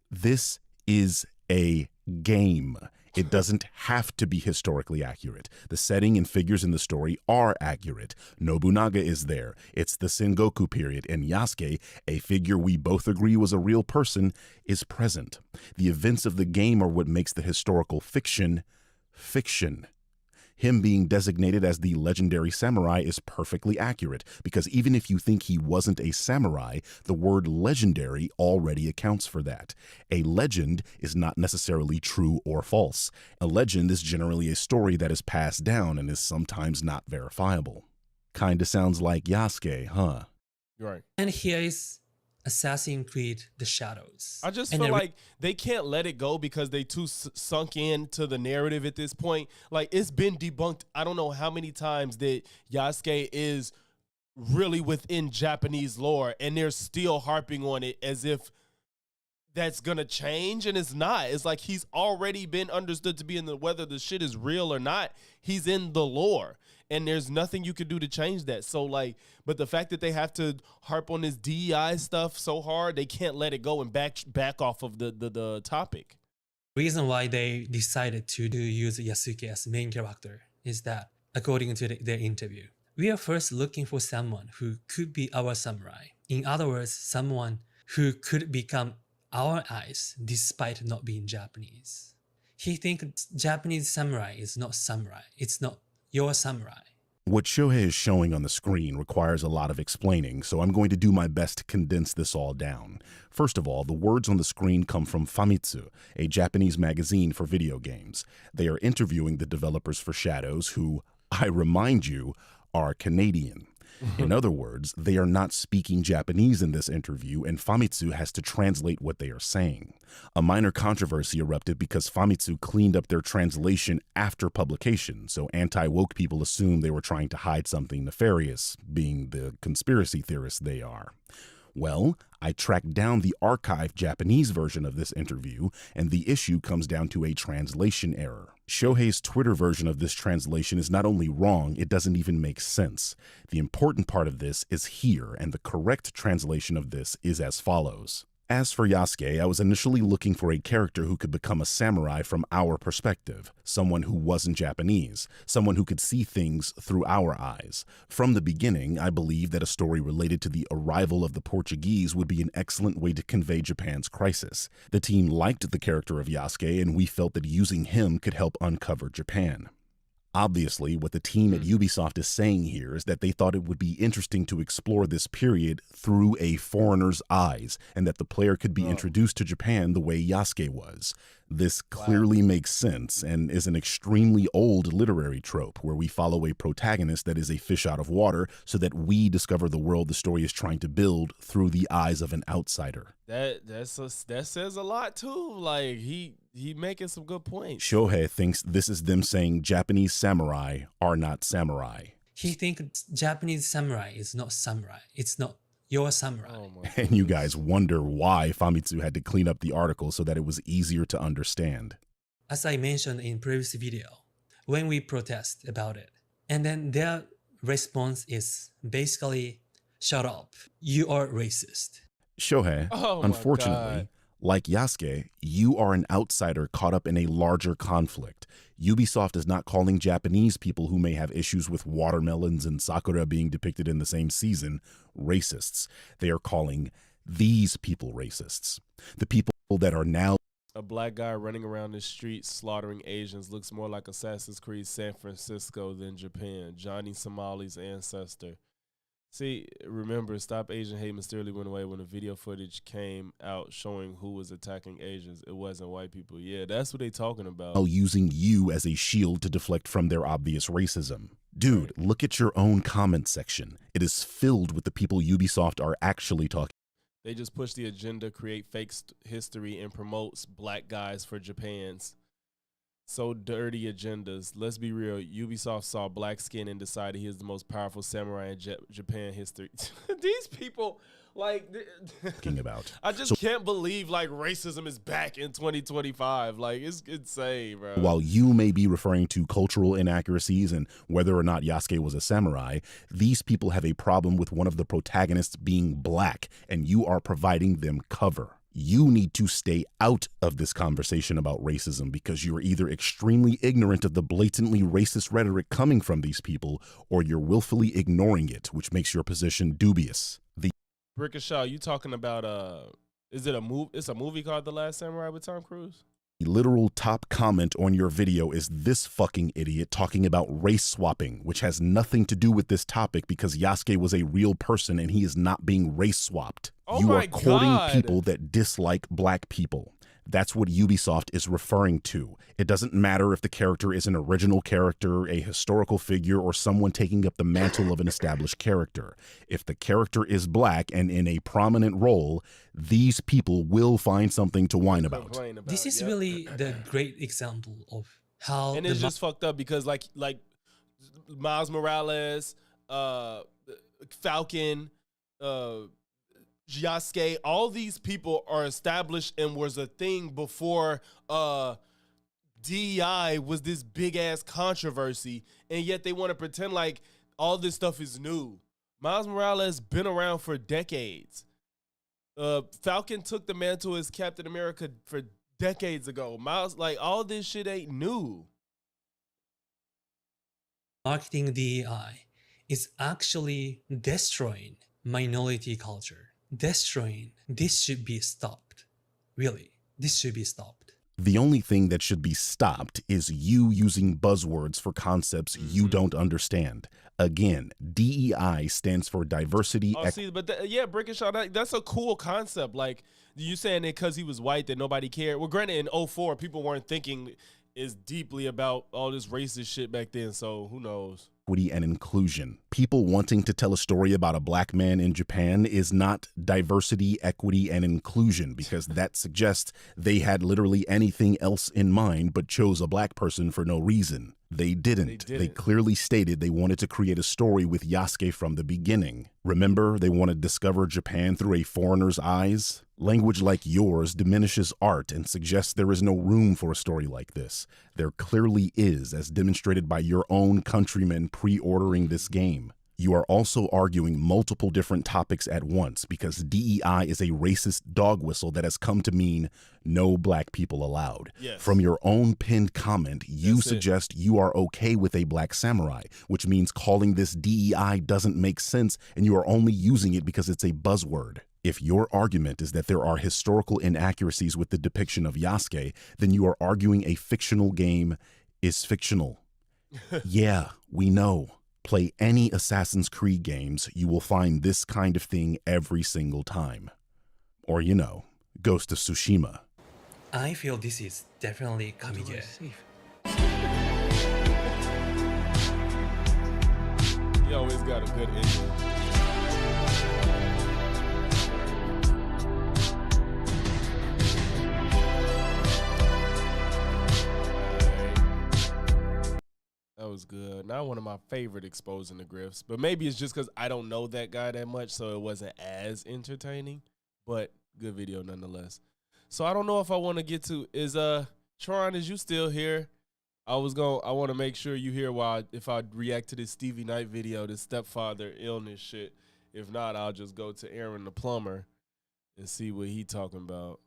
this is a game. It doesn't have to be historically accurate. The setting and figures in the story are accurate. Nobunaga is there. It's the Sengoku period, and Yasuke, a figure we both agree was a real person, is present. The events of the game are what makes the historical fiction fiction. Him being designated as the legendary samurai is perfectly accurate, because even if you think he wasn't a samurai, the word legendary already accounts for that. A legend is not necessarily true or false. A legend is generally a story that is passed down and is sometimes not verifiable. Kinda sounds like Yasuke, huh?
Right.
And here is Assassin's Creed The Shadows.
I just
And
feel
the
like they can't let it go because they too sunk into the narrative at this point. Like, it's been debunked I don't know how many times that Yasuke is really within Japanese lore, and they're still harping on it as if that's gonna change, and it's not. It's like he's already been understood to be in the, whether the shit is real or not, he's in the lore, and there's nothing you could do to change that. So like, but the fact that they have to harp on this DEI stuff so hard, they can't let it go and back off of the topic.
reason why they decided to use Yasuke as main character is that, according to their interview, we are first looking for someone who could be our samurai. In other words, someone who could become our eyes despite not being Japanese. He thinks Japanese samurai is not samurai. It's not your samurai.
What Shohei is showing on the screen requires a lot of explaining, so I'm going to do my best to condense this all down. First of all, the words on the screen come from Famitsu, a Japanese magazine for video games. They are interviewing the developers for Shadows, who, I remind you, are Canadian. In other words, they are not speaking Japanese in this interview, and Famitsu has to translate what they are saying. A minor controversy erupted because Famitsu cleaned up their translation after publication, so anti-woke people assumed they were trying to hide something nefarious, being the conspiracy theorists they are. Well, I tracked down the archived Japanese version of this interview, and the issue comes down to a translation error. Shohei's Twitter version of this translation is not only wrong, it doesn't even make sense. The important part of this is here, and the correct translation of this is as follows. As for Yasuke, I was initially looking for a character who could become a samurai from our perspective, someone who wasn't Japanese, someone who could see things through our eyes. From the beginning, I believed that a story related to the arrival of the Portuguese would be an excellent way to convey Japan's crisis. The team liked the character of Yasuke, and we felt that using him could help uncover Japan. Obviously, what the team at Ubisoft is saying here is that they thought it would be interesting to explore this period through a foreigner's eyes, and that the player could be introduced to Japan the way Yasuke was. This clearly makes sense and is an extremely old literary trope where we follow a protagonist that is a fish out of water so that we discover the world the story is trying to build through the eyes of an outsider.
That says a lot too. Like he making some good points.
Shohei thinks this is them saying Japanese samurai are not samurai.
He thinks Japanese samurai is not samurai. It's not your samurai.
Oh my
And you guys wonder why Famitsu had to clean up the article so that it was easier to understand.
As I mentioned in previous video, when we protest about it, and then their response is basically, shut up, you are racist.
Shohei,
Oh my
unfortunately,
God.
like Yasuke, you are an outsider caught up in a larger conflict. Ubisoft is not calling Japanese people who may have issues with watermelons and sakura being depicted in the same season racists. They are calling these people racists. The people that are now
A black guy running around the streets slaughtering Asians looks more like Assassin's Creed San Francisco than Japan. Johnny Somali's ancestor. See, remember, Stop Asian Hate mysteriously went away when the video footage came out showing who was attacking Asians. It wasn't white people. Yeah, that's what they talking about.
using you as a shield to deflect from their obvious racism. Dude, look at your own comment section. It is filled with the people Ubisoft are actually talking.
They just push the agenda, create fake history, and promotes black guys for Japan's. So dirty agendas. Let's be real. Ubisoft saw black skin and decided he is the most powerful samurai in Japan history. These people, like,
about.
I just can't believe like racism is back in 2025. Like, it's insane, bro.
While you may be referring to cultural inaccuracies and whether or not Yasuke was a samurai, these people have a problem with one of the protagonists being black, and you are providing them cover. You need to stay out of this conversation about racism because you're either extremely ignorant of the blatantly racist rhetoric coming from these people, or you're willfully ignoring it, which makes your position dubious. The
Brickashaw, you talking about is it a movie? It's a movie called The Last Samurai with Tom Cruise.
literal top comment on your video is this fucking idiot talking about race swapping, which has nothing to do with this topic because Yasuke was a real person and he is not being race swapped.
Oh
You
my
are courting
God.
people that dislike black people. That's what Ubisoft is referring to. It doesn't matter if the character is an original character, a historical figure, or someone taking up the mantle of an established character. If the character is black and in a prominent role, these people will find something to whine about.
This is really the great example of how
and it's just fucked up because like Miles Morales, Falcon, Yasuke, all these people are established and was a thing before DEI was this big ass controversy, and yet they want to pretend like all this stuff is new. Miles Morales been around for decades. Falcon took the mantle as Captain America for decades ago. Miles, like, all this shit ain't new.
marketing DEI is actually destroying minority culture. Destroying. This should be stopped. Really, this should be stopped.
The only thing that should be stopped is you using buzzwords for concepts you don't understand. Again, DEI stands for diversity.
Brickenshaw, that's a cool concept. Like, you saying it because he was white that nobody cared. Well, granted, in 2004, people weren't thinking as deeply about all this racist shit back then, so who knows?
Equity and inclusion. People wanting to tell a story about a black man in Japan is not diversity, equity, and inclusion, because that suggests they had literally anything else in mind but chose a black person for no reason. They didn't. They clearly stated they wanted to create a story with Yasuke from the beginning. Remember, they want to discover Japan through a foreigner's eyes? Language like yours diminishes art and suggests there is no room for a story like this. There clearly is, as demonstrated by your own countrymen pre-ordering this game. You are also arguing multiple different topics at once because DEI is a racist dog whistle that has come to mean no black people allowed.
Yes.
From your own pinned comment, you suggest you are okay with a black samurai, which means calling this DEI doesn't make sense and you are only using it because it's a buzzword. If your argument is that there are historical inaccuracies with the depiction of Yasuke, then you are arguing a fictional game is fictional. Yeah, we know. Play any Assassin's Creed games, you will find this kind of thing every single time. Or, you know, Ghost of Tsushima.
I feel this is definitely Kamige.
He always got a good ending. That was good. Not one of my favorite exposing the grifts, but maybe it's just because I don't know that guy that much, so it wasn't as entertaining, but good video nonetheless. So I don't know if I want to get to, Tron, is you still here? I want to make sure you hear if I react to this Stevie Knight video, this stepfather illness shit. If not, I'll just go to Aaron the Plumber and see what he talking about.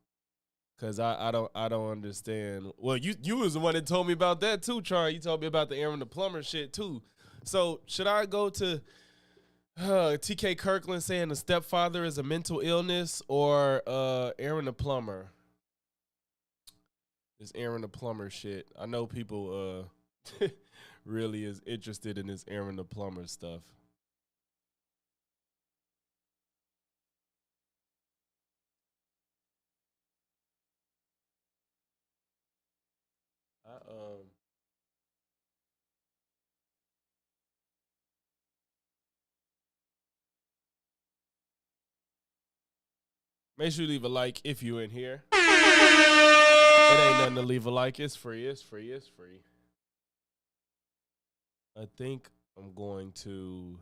Cause I don't understand. Well, you was the one that told me about that too, Charlie. You told me about the Aaron the Plumber shit too. So should I go to TK Kirkland saying the stepfather is a mental illness, or Aaron the Plumber? This Aaron the Plumber shit. I know people really is interested in this Aaron the Plumber stuff. Make sure you leave a like if you in here. It ain't nothing to leave a like. It's free. It's free. It's free. I think I'm going to.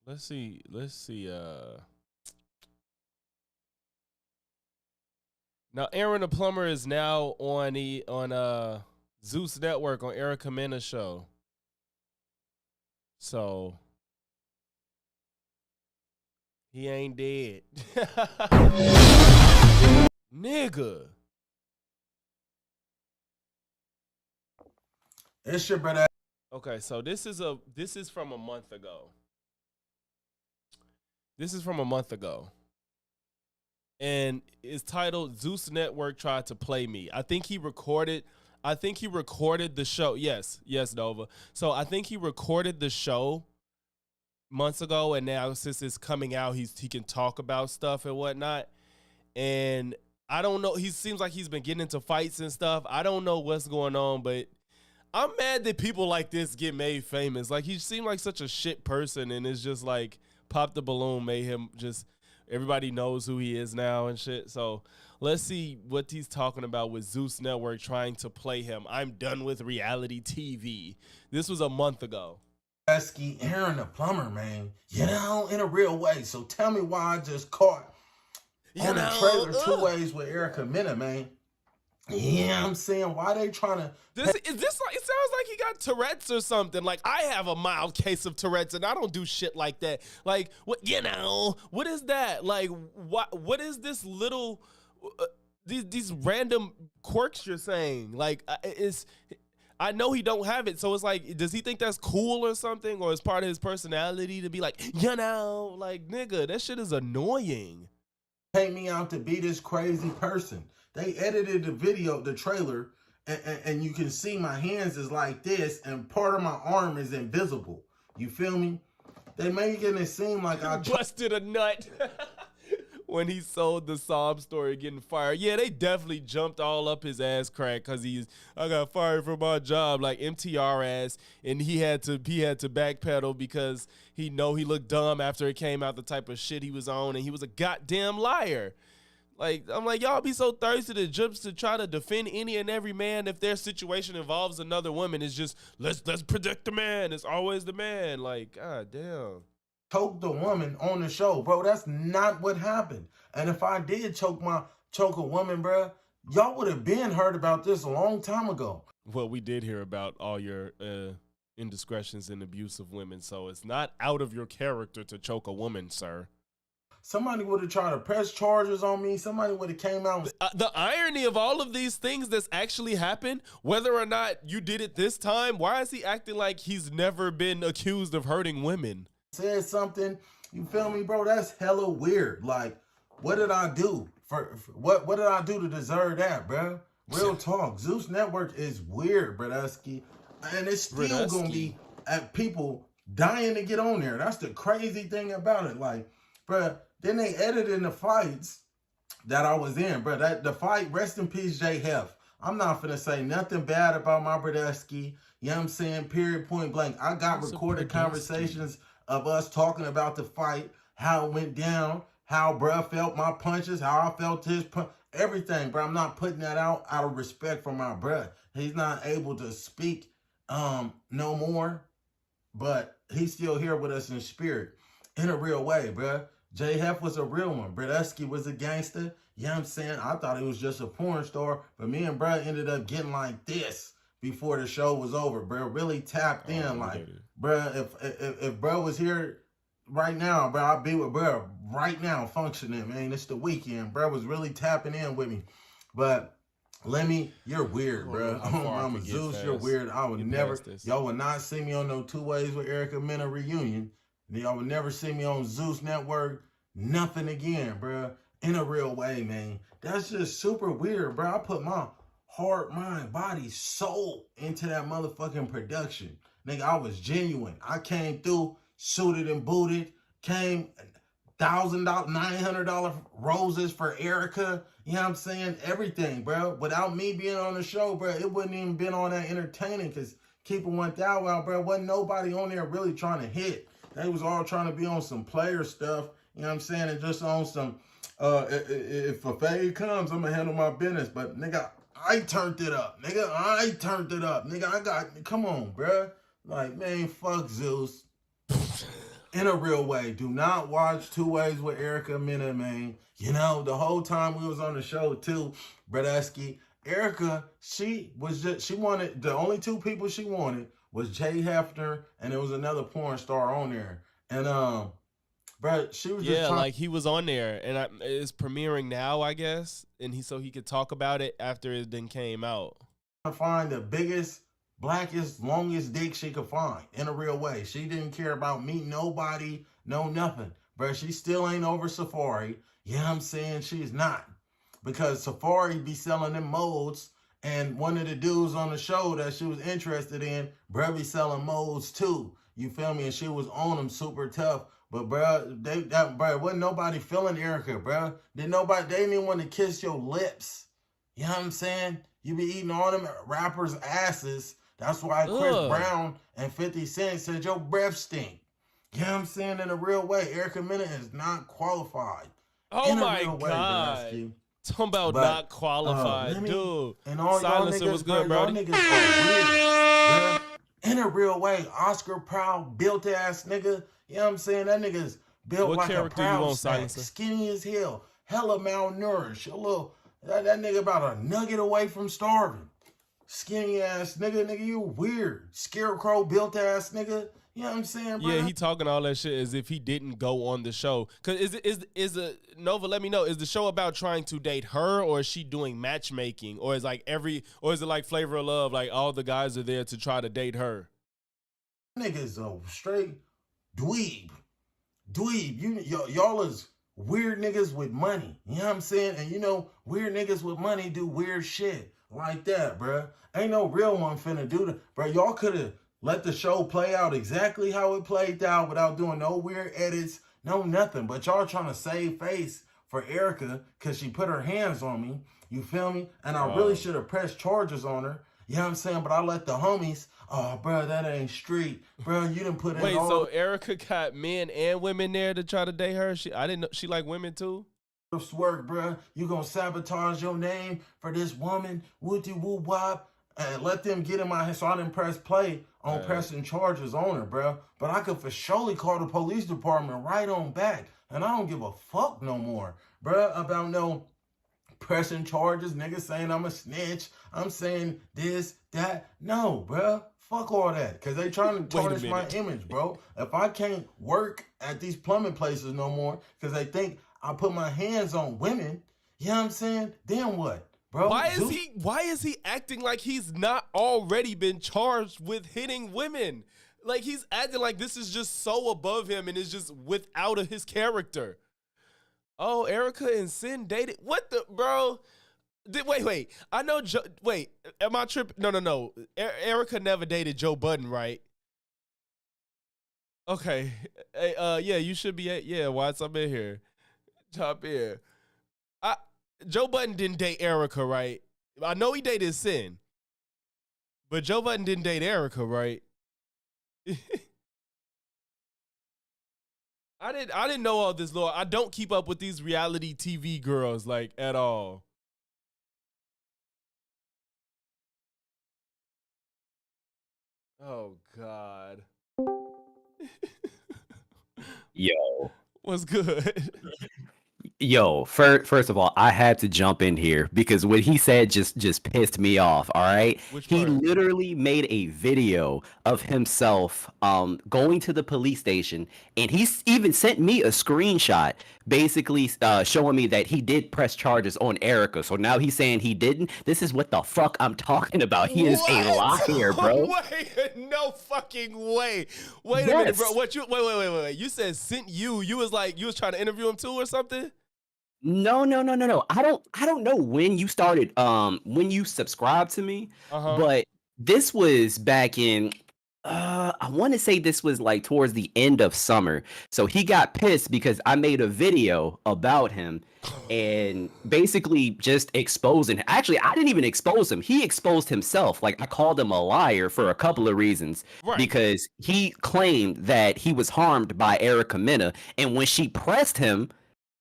Let's see. Now Aaron the Plumber is now on Zeus Network on Erica Mena's show. So he ain't dead. Nigga.
It's your better.
Okay, so this is from a month ago. This is from a month ago. And it's titled Zeus Network Tried to Play Me. I think he recorded the show. Yes, Nova. So I think he recorded the show months ago, and now since it's coming out, he can talk about stuff and whatnot. And I don't know. He seems like he's been getting into fights and stuff. I don't know what's going on, but I'm mad that people like this get made famous. Like, he seemed like such a shit person, and it's just like Pop the Balloon made him just, everybody knows who he is now and shit. So let's see what he's talking about with Zeus Network trying to play him. I'm done with reality TV. This was a month ago.
Aaron the Plumber, man, you know, in a real way. So tell me why I just caught on the trailer 2 Ways with Erica Mena, man. Yeah, I'm saying, why they trying to...
Is this like, it sounds like he got Tourette's or something. Like, I have a mild case of Tourette's, and I don't do shit like that. Like, what, you know, what is that? Like, what is this little, these random quirks you're saying? Like, I know he don't have it, so it's like, does he think that's cool or something? Or is part of his personality to be like, you know, like, nigga, that shit is annoying.
Paint me out to be this crazy person. They edited the video, the trailer, and you can see my hands is like this, and part of my arm is invisible. You feel me? They making it seem like I
busted a nut when he sold the sob story getting fired. Yeah, they definitely jumped all up his ass crack because I got fired from my job, like MTR ass, and he had to backpedal because he looked dumb after it came out the type of shit he was on, and he was a goddamn liar. Like, I'm like, y'all be so thirsty to jump to try to defend any and every man if their situation involves another woman. It's just, let's protect the man. It's always the man. Like, god damn.
Choke the woman on the show, bro. That's not what happened. And if I did choke a woman, bro, y'all would have been heard about this a long time ago.
Well, we did hear about all your indiscretions and abuse of women, so it's not out of your character to choke a woman, sir.
Somebody would have tried to press charges on me. Somebody would have came out.
The irony of all of these things that's actually happened, whether or not you did it this time, why is he acting like he's never been accused of hurting women?
Said something, you feel me, bro? That's hella weird. Like, what did I do? What did I do to deserve that, bro? Real talk. Zeus Network is weird, Brodusky. And it's still going to be people dying to get on there. That's the crazy thing about it. Like, bro, then they edited the fights that I was in, bro. The fight, rest in peace, J Hef. I'm not finna say nothing bad about my Brodusky. You know what I'm saying? Period, point blank. I got recorded conversations of us talking about the fight, how it went down, how bruh felt my punches, how I felt his punch, everything, bro. I'm not putting that out of respect for my bruh. He's not able to speak no more, but he's still here with us in spirit, in a real way, bruh. J Hef was a real one. Brodusky was a gangster. You know what I'm saying? I thought he was just a porn star, but me and bruh ended up getting like this before the show was over, bruh. Really tapped in, like, bruh, if bruh was here right now, bruh, I'd be with bruh right now functioning, man. It's the weekend. Bruh was really tapping in with me. But you're weird, bruh. I'm a Zeus, you're weird. I would never, y'all would not see me on no 2 Ways with Erica Mena reunion. Y'all would never see me on Zeus Network, nothing again, bruh. In a real way, man. That's just super weird, bruh. I put my heart, mind, body, soul into that motherfucking production. Nigga, I was genuine. I came through, suited and booted, came $1,000, $900 roses for Erica. You know what I'm saying? Everything, bro. Without me being on the show, bro, it wouldn't even been all that entertaining because keep it 1,000 out, bro. Wasn't nobody on there really trying to hit. They was all trying to be on some player stuff. You know what I'm saying? And just on some, if a fade comes, I'm going to handle my business. But, nigga, I turned it up. Nigga, I turned it up. Nigga, come on, bruh. Like, man, fuck Zeus. In a real way. Do not watch 2 Ways with Erica Mena, man. You know, the whole time we was on the show, too, Brodusky, Erica, she wanted, the only 2 people she wanted was Jay Hefner, and there was another porn star on there. And, bro, she was just
like he was on there, and it's premiering now, I guess, and so he could talk about it after it then came out.
To find the biggest, blackest, longest dick she could find in a real way. She didn't care about me, nobody, no nothing. Bro, she still ain't over Safari. You know what I'm saying? She's not. Because Safari be selling them molds, and one of the dudes on the show that she was interested in, bro, be selling molds too. You feel me? And she was on them super tough But bro, wasn't nobody feeling Erica, bro. They didn't even want to kiss your lips. You know what I'm saying? You be eating all them rappers' asses. That's why Chris
Ugh.
Brown and 50 Cent said your breath stink. You know what I'm saying? In a real way, Erica Mena is not qualified.
Oh
In a
my
real way,
God.
Baraski.
Talking about
But,
not qualified,
let me-
dude.
And all
Silencer
y'all
was
niggas,
good,
bro, y'all
Brody.
niggas are weird, bro. In a real way, Oscar proud, built ass nigga. You know what I'm saying? That nigga's built
What
like a
character you
proud
want,
snack,
Silencer?
skinny as hell, hella malnourished. A little that nigga about a nugget away from starving. Skinny ass nigga, you weird. Scarecrow built ass nigga. You know what I'm saying, bro?
Yeah, he talking all that shit as if he didn't go on the show. Cause is Nova? Let me know. Is the show about trying to date her, or is she doing matchmaking, or is it like Flavor of Love? Like all the guys are there to try to date her.
Niggas a straight dweeb. Y'all is weird niggas with money. You know what I'm saying? And you know, weird niggas with money do weird shit like that, bruh. Ain't no real one finna do that. Bruh, y'all could have let the show play out exactly how it played out without doing no weird edits, no nothing. But y'all trying to save face for Erica because she put her hands on me. You feel me? And I really should have pressed charges on her. You know what I'm saying? But I let the homies, oh, bro, that ain't street. Bro, you didn't put in
Wait,
all
so Erica got men and women there to try to date her? I didn't know she like women too.
this work, bro. You gonna sabotage your name for this woman, woody woo wop, and let them get in my head. So I didn't press play on pressing charges on her, bro. But I could for surely call the police department right on back, and I don't give a fuck no more, bro, about no pressing charges. Niggas saying I'm a snitch. I'm saying this, that. No, bro. Fuck all that. Because they trying to tarnish my image, bro. If I can't work at these plumbing places no more because they think I put my hands on women, you know what I'm saying? Then what, bro?
Why is he acting like he's not already been charged with hitting women? Like he's acting like this is just so above him and it's just without his character. Oh, Erica and Sin dated. What the bro? Wait. I know. Wait, am I tripping? No. Erica never dated Joe Budden, right? Okay. Hey, yeah, you should be. Yeah, Watts, I'm in here. Top here. Joe Budden didn't date Erica, right? I know he dated Sin, but Joe Budden didn't date Erica, right? I didn't know all this, Lord. I don't keep up with these reality TV girls like at all. Oh God.
Yo.
What's good?
Yo, first of all, I had to jump in here because what he said just pissed me off, all right?
Which
He
part?
literally made a video of himself going to the police station, and even sent me a screenshot basically showing me that he did press charges on Erica. So now he's saying he didn't. This is what the fuck I'm talking about. He is a liar, bro.
Wait, no fucking way. Wait a minute, bro.
Yes.
What you wait. You said sent you. You was trying to interview him too or something?
No. I don't know when you started when you subscribed to me, but this was back in I want to say this was like towards the end of summer. So he got pissed because I made a video about him and basically just exposing him. Actually, I didn't even expose him. He exposed himself. Like I called him a liar for a couple of reasons.
Right.
Because he claimed that he was harmed by Erica Mena, and when she pressed him,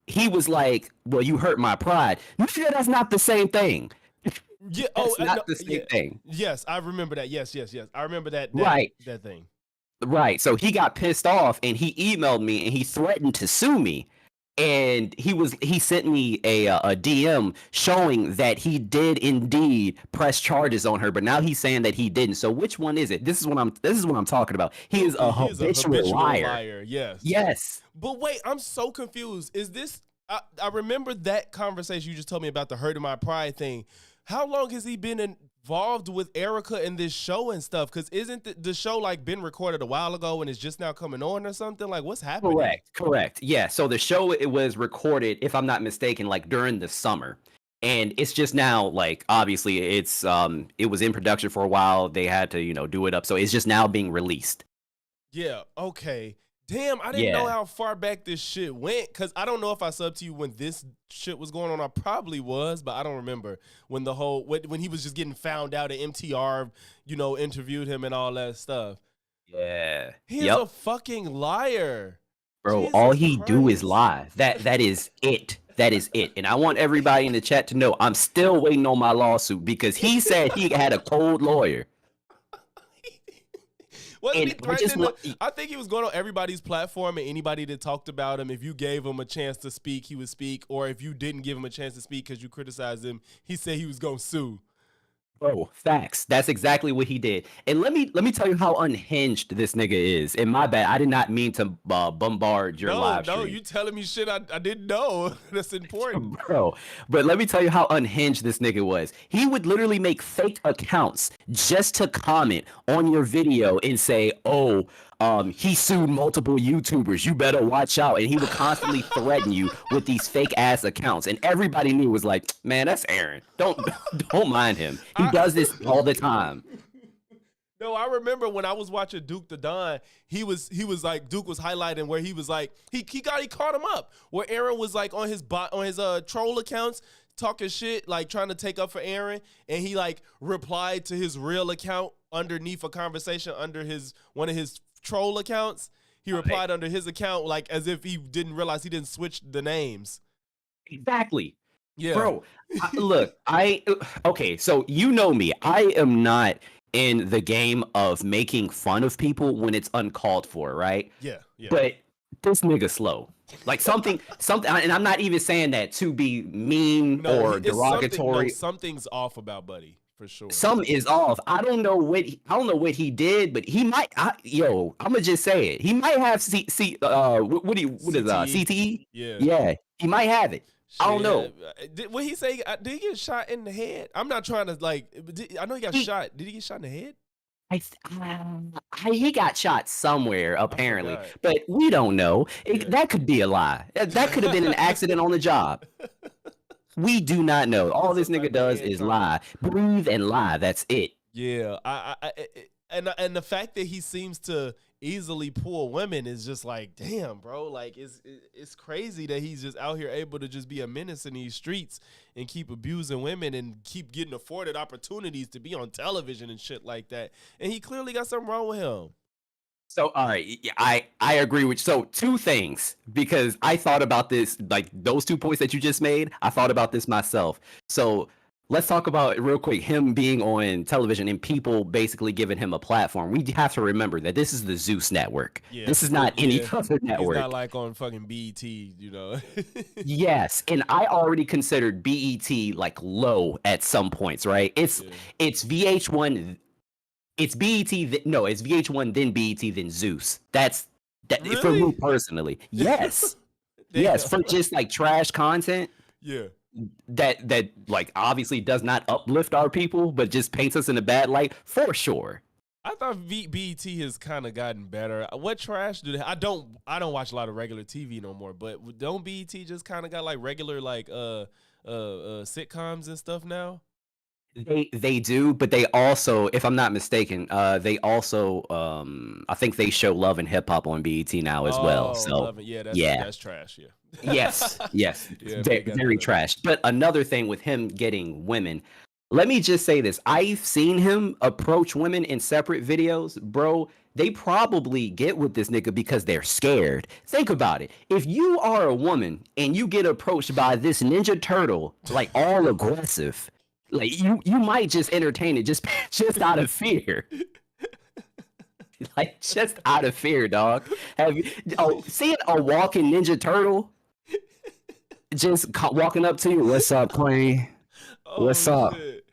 he was like, well, you hurt my pride. Nigga, that's not the same thing.
Yeah.
That's not the same thing.
Yes, I remember that. Yes. I remember that.
Right.
That thing.
Right. So he got pissed off and he emailed me and he threatened to sue me. And he sent me a DM showing that he did indeed press charges on her, but now he's saying that he didn't. So which one is it? This is what I'm talking about. He is a habitual liar.
Yes.
Yes.
But wait, I'm so confused. Is this? I remember that conversation you just told me about the hurting my pride thing. How long has he been involved with Erica in this show and stuff? Because isn't the show like been recorded a while ago and it's just now coming on or something? Like what's happening?
Correct. Yeah. So the show, it was recorded, if I'm not mistaken, like during the summer. And it's just now, like, obviously it's it was in production for a while. They had to, do it up. So it's just now being released.
Yeah. Okay. Damn, I didn't know
Yeah.
how far back this shit went, because I don't know if I subbed to you when this shit was going on. I probably was, but I don't remember when when he was just getting found out and MTR, interviewed him and all that stuff.
Yeah.
He is
Yep.
a fucking liar.
Bro,
Jesus
all he do is
Christ.
lie. That is it. That is it. And I want everybody in the chat to know I'm still waiting on my lawsuit because he said he had a cold lawyer.
Wasn't he
And I just
threatening
want,
I think he was going on everybody's platform, and anybody that talked about him, if you gave him a chance to speak, he would speak. Or if you didn't give him a chance to speak because you criticized him, he said he was going to sue.
bro, facts. That's exactly what he did. And let me tell you how unhinged this nigga is. And my bad, I did not mean to bombard your live stream.
No, you telling me shit I didn't know. That's important.
Bro, but let me tell you how unhinged this nigga was. He would literally make fake accounts just to comment on your video and say, oh, he sued multiple YouTubers. You better watch out. And he would constantly threaten you with these fake ass accounts. And everybody knew was like, man, that's Aaron. Don't mind him. He does this all the time.
No, I remember when I was watching Duke the Don, he was like, Duke was highlighting where he was like, he caught him up where Aaron was like on his troll accounts talking shit, like trying to take up for Aaron, and he like replied to his real account underneath a conversation under one of his troll accounts. He replied under his account like as if he didn't realize he didn't switch the names.
Exactly.
Yeah.
Bro, look, okay, so you know me. I am not in the game of making fun of people when it's uncalled for, right?
Yeah.
But this nigga slow. Like something, and I'm not even saying that to be mean or derogatory.
Something's off about Buddy for sure.
Some is off. I don't know what he did, but he might. I'm gonna just say it. He might have CTE? Yeah, he might have it.
Shit.
I don't know.
What he say? Did he get shot in the head? I'm not trying to I know he got shot. Did he get shot in the head?
He got shot somewhere apparently, but we don't know. That could be a lie. That could have been an accident on the job. We do not know. All this nigga does is lie, breathe and lie. That's it.
Yeah, and the fact that he seems to easily pull women is just like, damn, bro. Like it's crazy that he's just out here able to just be a menace in these streets and keep abusing women and keep getting afforded opportunities to be on television and shit like that. And he clearly got something wrong with him.
So, all right, I agree with you. So, two things, because I thought about this, like those 2 points that you just made, I thought about this myself. So, let's talk about real quick him being on television and people basically giving him a platform. We have to remember that this is the Zeus network. Yeah, this is not any other network.
He's not like on fucking BET,
Yes, and I already considered BET like low at some points, right? It's VH1. It's BET. It's VH1, then BET, then Zeus. That's
really?
For me personally. Yes, yes, for just like trash content.
Yeah.
That like obviously does not uplift our people, but just paints us in a bad light for sure.
I thought BET has kind of gotten better. What trash do they? I don't watch a lot of regular TV no more. But don't BET just kind of got like regular like sitcoms and stuff now?
They do, but they also, if I'm not mistaken, they also I think they show Love and Hip Hop on BET now as well. So
that's trash. Yeah.
Yes.
Yeah,
very trash. But another thing with him getting women, let me just say this. I've seen him approach women in separate videos, bro. They probably get with this nigga because they're scared. Think about it. If you are a woman and you get approached by this Ninja Turtle, like all aggressive, like you might just entertain it just out of fear. Like just out of fear, dog. Have you seeing a walking Ninja Turtle just walking up to you? What's up, Queen? What's up?
Shit.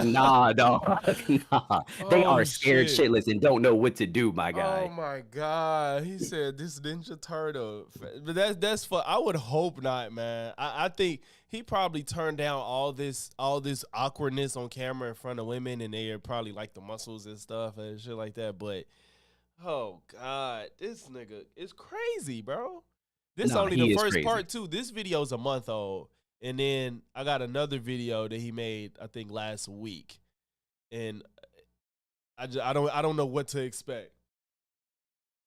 Nah, dog. Nah. They are scared shitless and don't know what to do, my guy.
Oh my God. He said this Ninja Turtle. But that's for, I would hope not, man. I think he probably turned down all this awkwardness on camera in front of women, and they probably like the muscles and stuff and shit like that. But oh God, this nigga is crazy, bro. This only the first part too. This video is a month old. And then I got another video that he made, I think last week, and I don't know what to expect.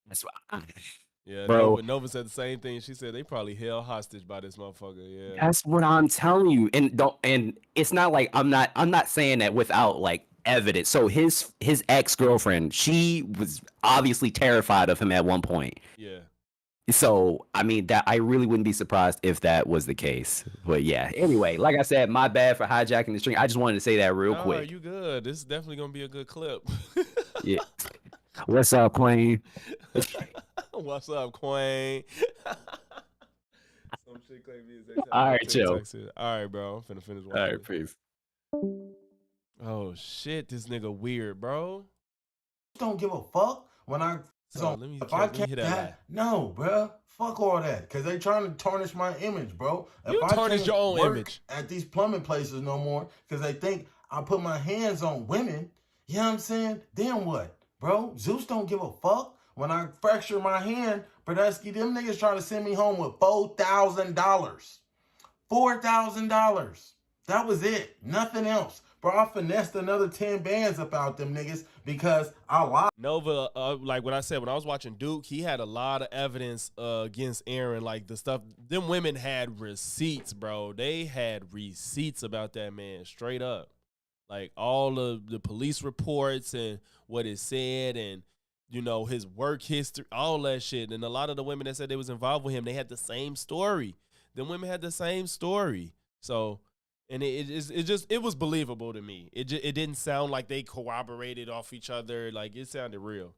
That's why
Yeah,
bro.
Nova said the same thing. She said they probably held hostage by this motherfucker. Yeah.
That's what I'm telling you. And it's not like I'm not saying that without like evidence. So his ex-girlfriend, she was obviously terrified of him at one point.
Yeah.
So I mean that I really wouldn't be surprised if that was the case. But yeah, anyway, like I said, my bad for hijacking the string. I just wanted to say that real quick.
You good. This is definitely gonna be a good clip.
Yeah. What's up, Queen?
What's up, Queen? Some shit claim me as
All right, chill.
All right, bro. I'm finna finish watching.
All right, peace.
Oh shit, this nigga weird, bro.
Don't give a fuck when I.
So let me
hear that. No, bro. Fuck all that. Cause they trying to tarnish my image, bro.
You tarnish your own image
at these plumbing places no more. Cause they think I put my hands on women. You know what I'm saying? Then what, bro? Zeus don't give a fuck. When I fracture my hand, Brodesky, them niggas try to send me home with $4,000. $4,000. That was it. Nothing else. Bro, I finessed another 10 bands about them niggas because I lied.
Nova, like when I was watching Duke, he had a lot of evidence against Aaron. Like the stuff, them women had receipts, bro. They had receipts about that man, straight up. Like all of the police reports and what it said and, you know, his work history, all that shit. And a lot of the women that said they was involved with him, they had the same story. Them women had the same story. So... And it was believable to me. It didn't sound like they corroborated off each other. Like it sounded real.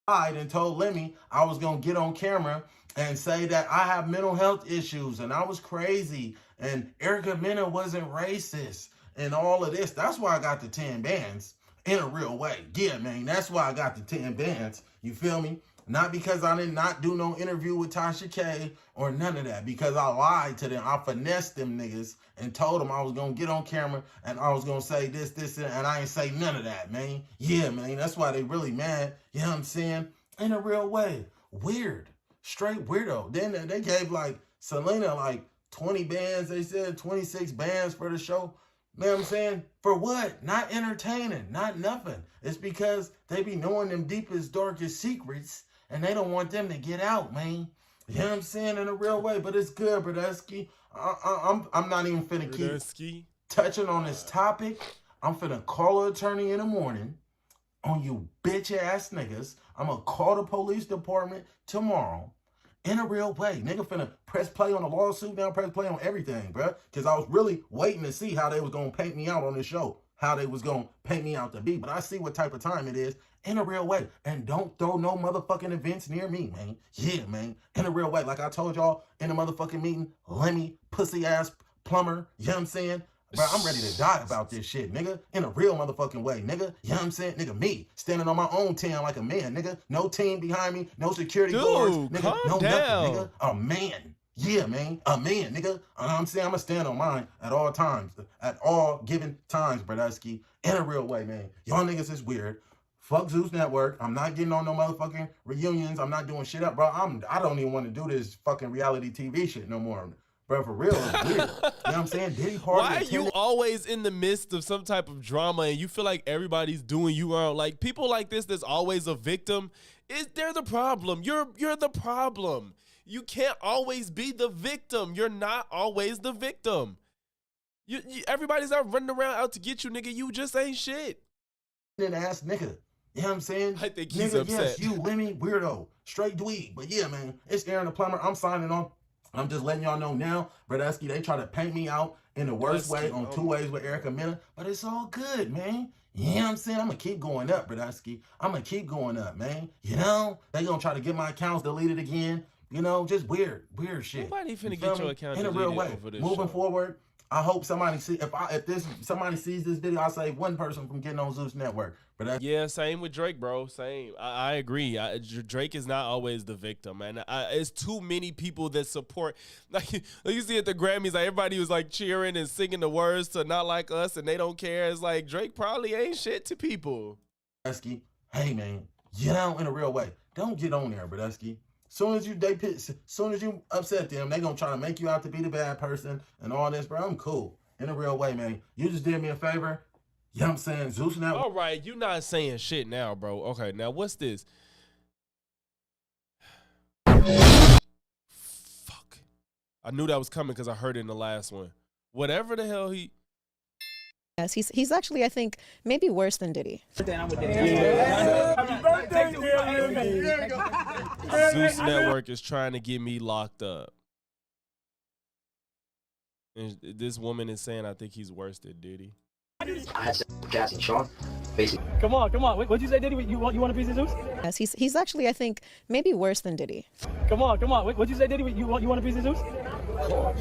I told Lemmy I was gonna get on camera and say that I have mental health issues and I was crazy and Erica Mena wasn't racist and all of this. That's why I got the 10 bands in a real way. Yeah, man. That's why I got the 10 bands. You feel me? Not because I did not do no interview with Tasha K or none of that. Because I lied to them. I finessed them niggas and told them I was going to get on camera and I was going to say this, and I ain't say none of that, man. Yeah, man. That's why they really mad. You know what I'm saying? In a real way. Weird. Straight weirdo. Then they gave like Selena like 20 bands. They said 26 bands for the show. You know what I'm saying? For what? Not entertaining. Not nothing. It's because they be knowing them deepest, darkest secrets. And they don't want them to get out, man. You know what I'm saying? In a real way. But it's good, Brodesky. I'm not even finna keep touching on this topic. I'm finna call an attorney in the morning on you bitch-ass niggas. I'm gonna call the police department tomorrow. In a real way. Nigga finna press play on the lawsuit now, press play on everything, bro. Because I was really waiting to see how they was gonna paint me out on this show. How they was gonna paint me out to be. But I see what type of time it is. In a real way. And don't throw no motherfucking events near me, man. Yeah, man. In a real way. Like I told y'all in the motherfucking meeting, Lemmy, pussy ass plumber, you know what I'm saying? Bro, I'm ready to die about this shit, nigga. In a real motherfucking way, nigga. You know what I'm saying? Nigga, me, standing on my own 10 like a man, nigga. No team behind me, no security guards, nigga. No nothing, nigga. A man. Yeah, man. A man, nigga. I'm saying I'm gonna stand on mine at all times. At all given times, Brodesky. In a real way, man. Y'all niggas is weird. Fuck Zeus Network. I'm not getting on no motherfucking reunions. I'm not doing shit up, bro. I don't even want to do this fucking reality TV shit no more. Bro, for real, it's weird. You know what I'm saying? Diddy Party.
Why are you always in the midst of some type of drama and you feel like everybody's doing you wrong? Like people like this that's always a victim, they're the problem. You're the problem. You can't always be the victim. You're not always the victim. Everybody's not running around out to get you, nigga. You just ain't shit.
Ass nigga. You know what I'm saying?
I think he's
nigga,
upset.
Yes, you, Lemmy, weirdo. Straight dweeb. But yeah, man, it's Aaron the Plumber. I'm signing on. I'm just letting y'all know now, Brodesky, they try to paint me out in the worst way on 2 ways with Erica Mena, but it's all good, man. You know what I'm saying? I'm going to keep going up, Brodesky. I'm going to keep going up, man. You know? They going to try to get my accounts deleted again. You know, just weird shit.
Nobody finna get your account
in a real way.
Over this
Moving
show.
Forward, I hope somebody see somebody sees this video, I'll save one person from getting on Zeus Network. But
yeah, same with Drake, bro. Same. I agree. Drake is not always the victim, man. It's too many people that support. Like you see at the Grammys, like everybody was like cheering and singing the words to "Not Like Us" and they don't care. It's like Drake probably ain't shit to people.
Brodesky, hey man, you know, in a real way, don't get on there, Brodesky. Soon as you upset them, they gonna try to make you out to be the bad person and all this, bro. I'm cool. In a real way, man. You just did me a favor. You know what I'm saying? Zeus now.
All right, you not saying shit now, bro. Okay, now what's this? Fuck. I knew that was coming because I heard it in the last one. Whatever the hell he...
Yes, he's actually, I think, maybe worse than Diddy.
Zeus Network is trying to get me locked up. And this woman is saying I think he's worse than Diddy.
I had Jazzy and Sean. Basically.
Come on. What'd you say, Diddy? You want a piece of Zeus?
Yes, he's actually, I think, maybe worse than Diddy.
Come on. What'd you say, Diddy? You want a piece of Zeus?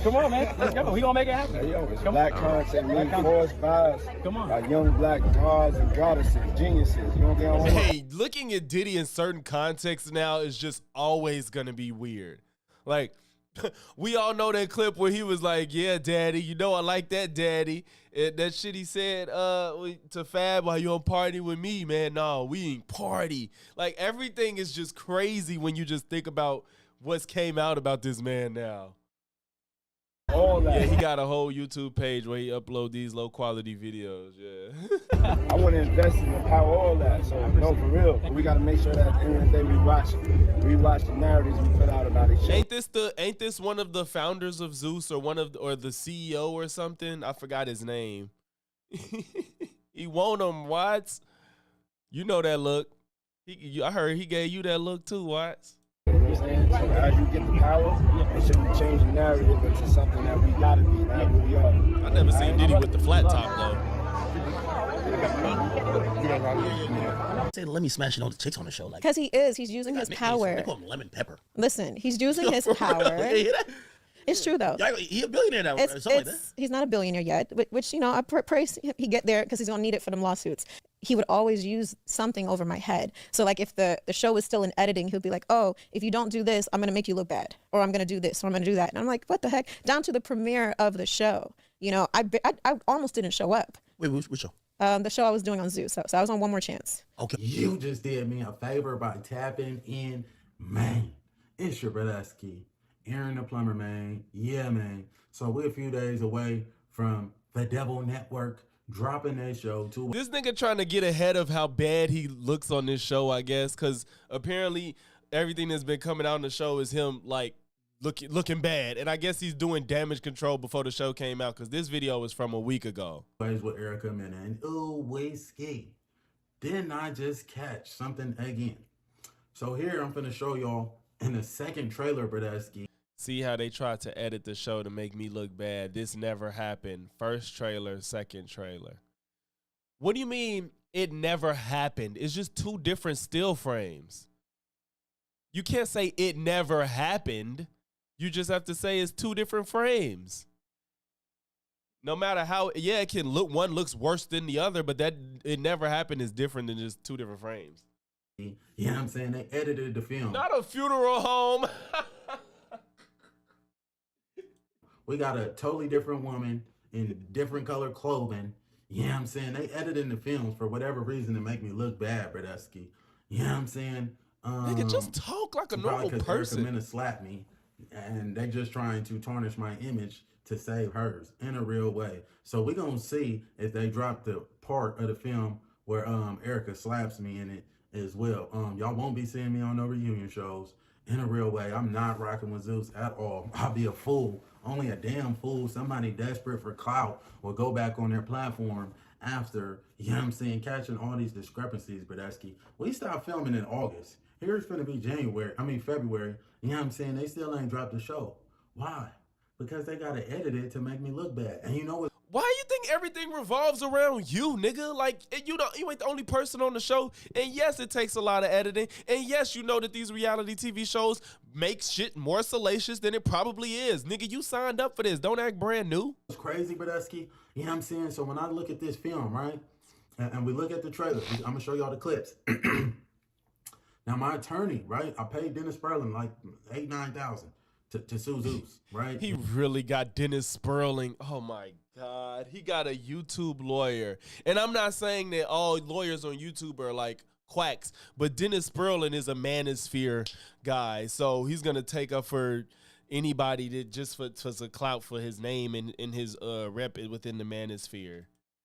Come on, man. Let's go. We gonna make it happen.
Hey, yo, it's black content, mean force vibes.
Come on.
By young black gods and goddesses, geniuses. You know what I'm saying?
Hey, looking at Diddy in certain contexts now is just always gonna be weird. Like, we all know that clip where he was like, "Yeah, daddy, you know I like that, daddy." And that shit he said to Fab while you on party with me, man. No, we ain't party. Like, everything is just crazy when you just think about what's came out about this man now.
All that.
Yeah, he got a whole YouTube page where he upload these low quality videos. Yeah.
I want to invest in the power, all that. So, no, for real. But we got to make sure that at the end of the day we watch the narratives we put out about each other.
Ain't this one of the founders of Zeus or or the CEO or something? I forgot his name. He want him, Watts. You know that look. I heard he gave you that look too, Watts.
You know what I'm saying? So as you get the power, it shouldn't change the narrative into something that we gotta be, not who we are.
I never seen Diddy with the flat top though.
Say, let me smash it on the chicks on the show, like
Because he's using his power.
They call him Lemon Pepper.
Listen, he's using his power. It's true though.
Yeah, he a billionaire now. Something like that.
He's not a billionaire yet, which, you know, I praise he get there because he's gonna need it for them lawsuits. He would always use something over my head. So like if the show is still in editing, he'll be like, "Oh, if you don't do this, I'm gonna make you look bad, or I'm gonna do this, or I'm gonna do that." And I'm like, "What the heck?" Down to the premiere of the show. You know, I almost didn't show up.
Wait, which show?
The show I was doing on Zeus. So I was on One More Chance.
Okay.
You just did me a favor by tapping in, man. It's your brother Aaron the Plumber, man. Yeah, man. So we're a few days away from the Devil Network dropping their show too.
This nigga trying to get ahead of how bad he looks on this show, I guess, because apparently everything that's been coming out on the show is him like looking bad, and I guess he's doing damage control before the show came out because this video was from a week ago.
With Erica Mena and ooh, whiskey. Didn't I just catch something again? So here I'm finna show y'all in the second trailer, Bradesky.
See how they tried to edit the show to make me look bad. This never happened. First trailer, second trailer. What do you mean it never happened? It's just two different still frames. You can't say it never happened. You just have to say it's two different frames. No matter how, yeah, it can look, one looks worse than the other, but that it never happened is different than just two different frames.
You know what I'm saying? They edited the film.
Not a funeral home.
We got a totally different woman in different color clothing. You know what I'm saying? They edited the films for whatever reason to make me look bad, Bradesky. You know what I'm saying?
Nigga, just talk like a normal person.
Erica Mena slapped me, and they just trying to tarnish my image to save hers in a real way. So we're going to see if they drop the part of the film where Erica slaps me in it as well. Y'all won't be seeing me on no reunion shows in a real way. I'm not rocking with Zeus at all. I'll be a fool. Only a damn fool. Somebody desperate for clout will go back on their platform after, you know what I'm saying, catching all these discrepancies, Bradesky. We stopped filming in August. Here's going to be February. You know what I'm saying? They still ain't dropped the show. Why? Because they got to edit it to make me look bad. And you know what?
Why you think everything revolves around you, nigga? Like, you ain't the only person on the show. And yes, it takes a lot of editing. And yes, you know that these reality TV shows make shit more salacious than it probably is. Nigga, you signed up for this. Don't act brand new.
It's crazy, Bradesky. You know what I'm saying? So when I look at this film, right, and we look at the trailer, I'm going to show y'all the clips. Now, my attorney, right, I paid Dennis Sperling like $8,000-9,000 to sue Zeus, right?
He really got Dennis Sperling. Oh, my God. He got a YouTube lawyer. And I'm not saying that all lawyers on YouTube are like quacks, but Dennis Sperling is a manosphere guy. So he's going to take up for anybody that just for a clout for his name and his rep within the manosphere.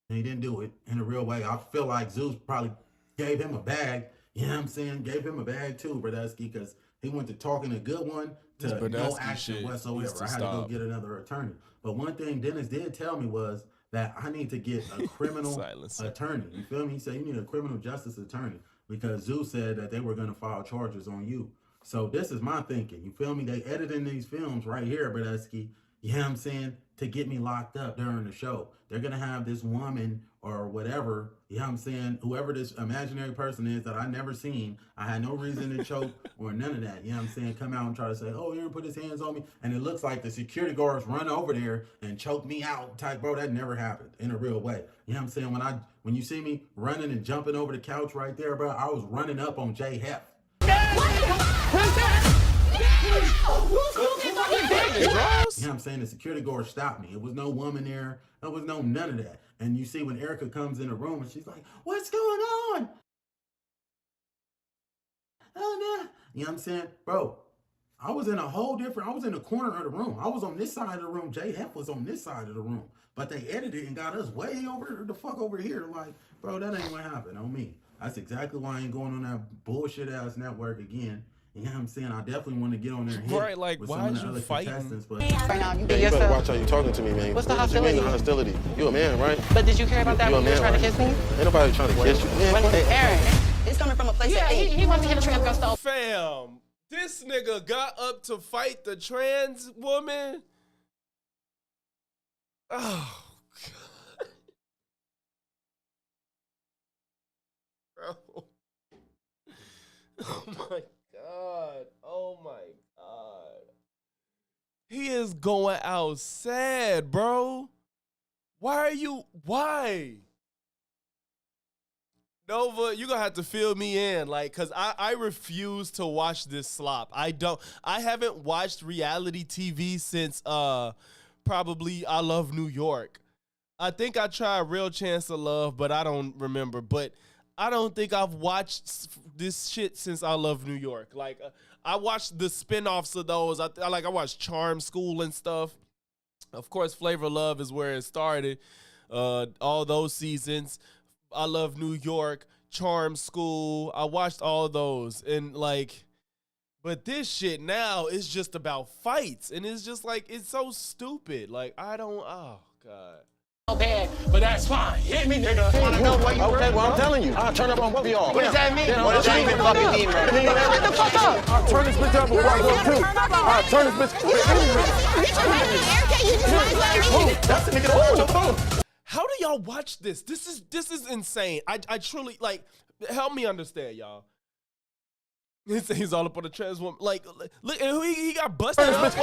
He didn't do it in a real way. I feel like Zeus probably gave him a bag. You know what I'm saying? Gave him a bag too, Bradesky, because He went to talking a good one to no
Bernasky
action
shit
whatsoever.
needs to
I had to go
stop.
get another attorney. But one thing Dennis did tell me was that I need to get a criminal attorney. You feel me? He said you need a criminal justice attorney because Zeus said that they were going to file charges on you. So this is my thinking. You feel me? They editing these films right here, Bradesky. You know what I'm saying? To get me locked up during the show. They're going to have this woman or whatever, you know what I'm saying? Whoever this imaginary person is that I never seen. I had no reason to choke or none of that. You know what I'm saying? Come out and try to say, oh, Aaron put his hands on me. And it looks like the security guards run over there and choke me out type, bro. That never happened in a real way. You know what I'm saying? When you see me running and jumping over the couch right there, bro, I was running up on Jay Hef. You know what I'm saying? The security guard stopped me. It was no woman there. There was none of that. And you see when Erica comes in the room and she's like, what's going on? Oh, no. You know what I'm saying? Bro, I was in a whole different, I was in the corner of the room. I was on this side of the room. Jay Hef was on this side of the room. But they edited and got us way over the fuck over here. Like, bro, that ain't what happened on me. That's exactly why I ain't going on that bullshit ass network again. You know what I'm saying? I definitely want to get on there and hit
right, like,
with
why
some of
is
the
you
other
fighting?
contestants. But
Right now, you be
You
yourself.
better watch how you talking to me, man.
What's the
What you
hostility?
mean the hostility? You a man, right?
But did you care about that
You
when
a
you were
man,
trying to
right?
kiss me?
Ain't nobody trying to kiss you. Man,
Aaron, it's coming from a place of hate. He wants to hit a trans girl so.
Fam, this nigga got up to fight the trans woman. Oh, God. Bro. Oh, my God. Oh, my God. He is going out sad, bro. Why? Nova, you're gonna have to fill me in, like, cause I refuse to watch this slop. I haven't watched reality TV since probably I Love New York. I think I tried Real Chance of Love, but I don't remember. But I don't think I've watched this shit since I Love New York. Like, I watched the spinoffs of those. I watched Charm School and stuff. Of course, Flavor Love is where it started. All those seasons. I Love New York, Charm School. I watched all those. And, like, but this shit now is just about fights. And it's just, like, it's so stupid. Like, oh, God.
Bad, but that's fine. Hit me, nigga. I wanna know what you
okay, well, I'm telling you. I'll turn up on both of y'all.
What does that mean?
What does that even fucking mean, man?
Shut the fuck up.
I'll turn this bitch up before I go too. I'll turn this bitch. That's the nigga on the phone.
How do y'all watch this? This is insane. I truly, like, help me understand, y'all. He's all up on the trans woman. Like, look, and he got busted up.
That's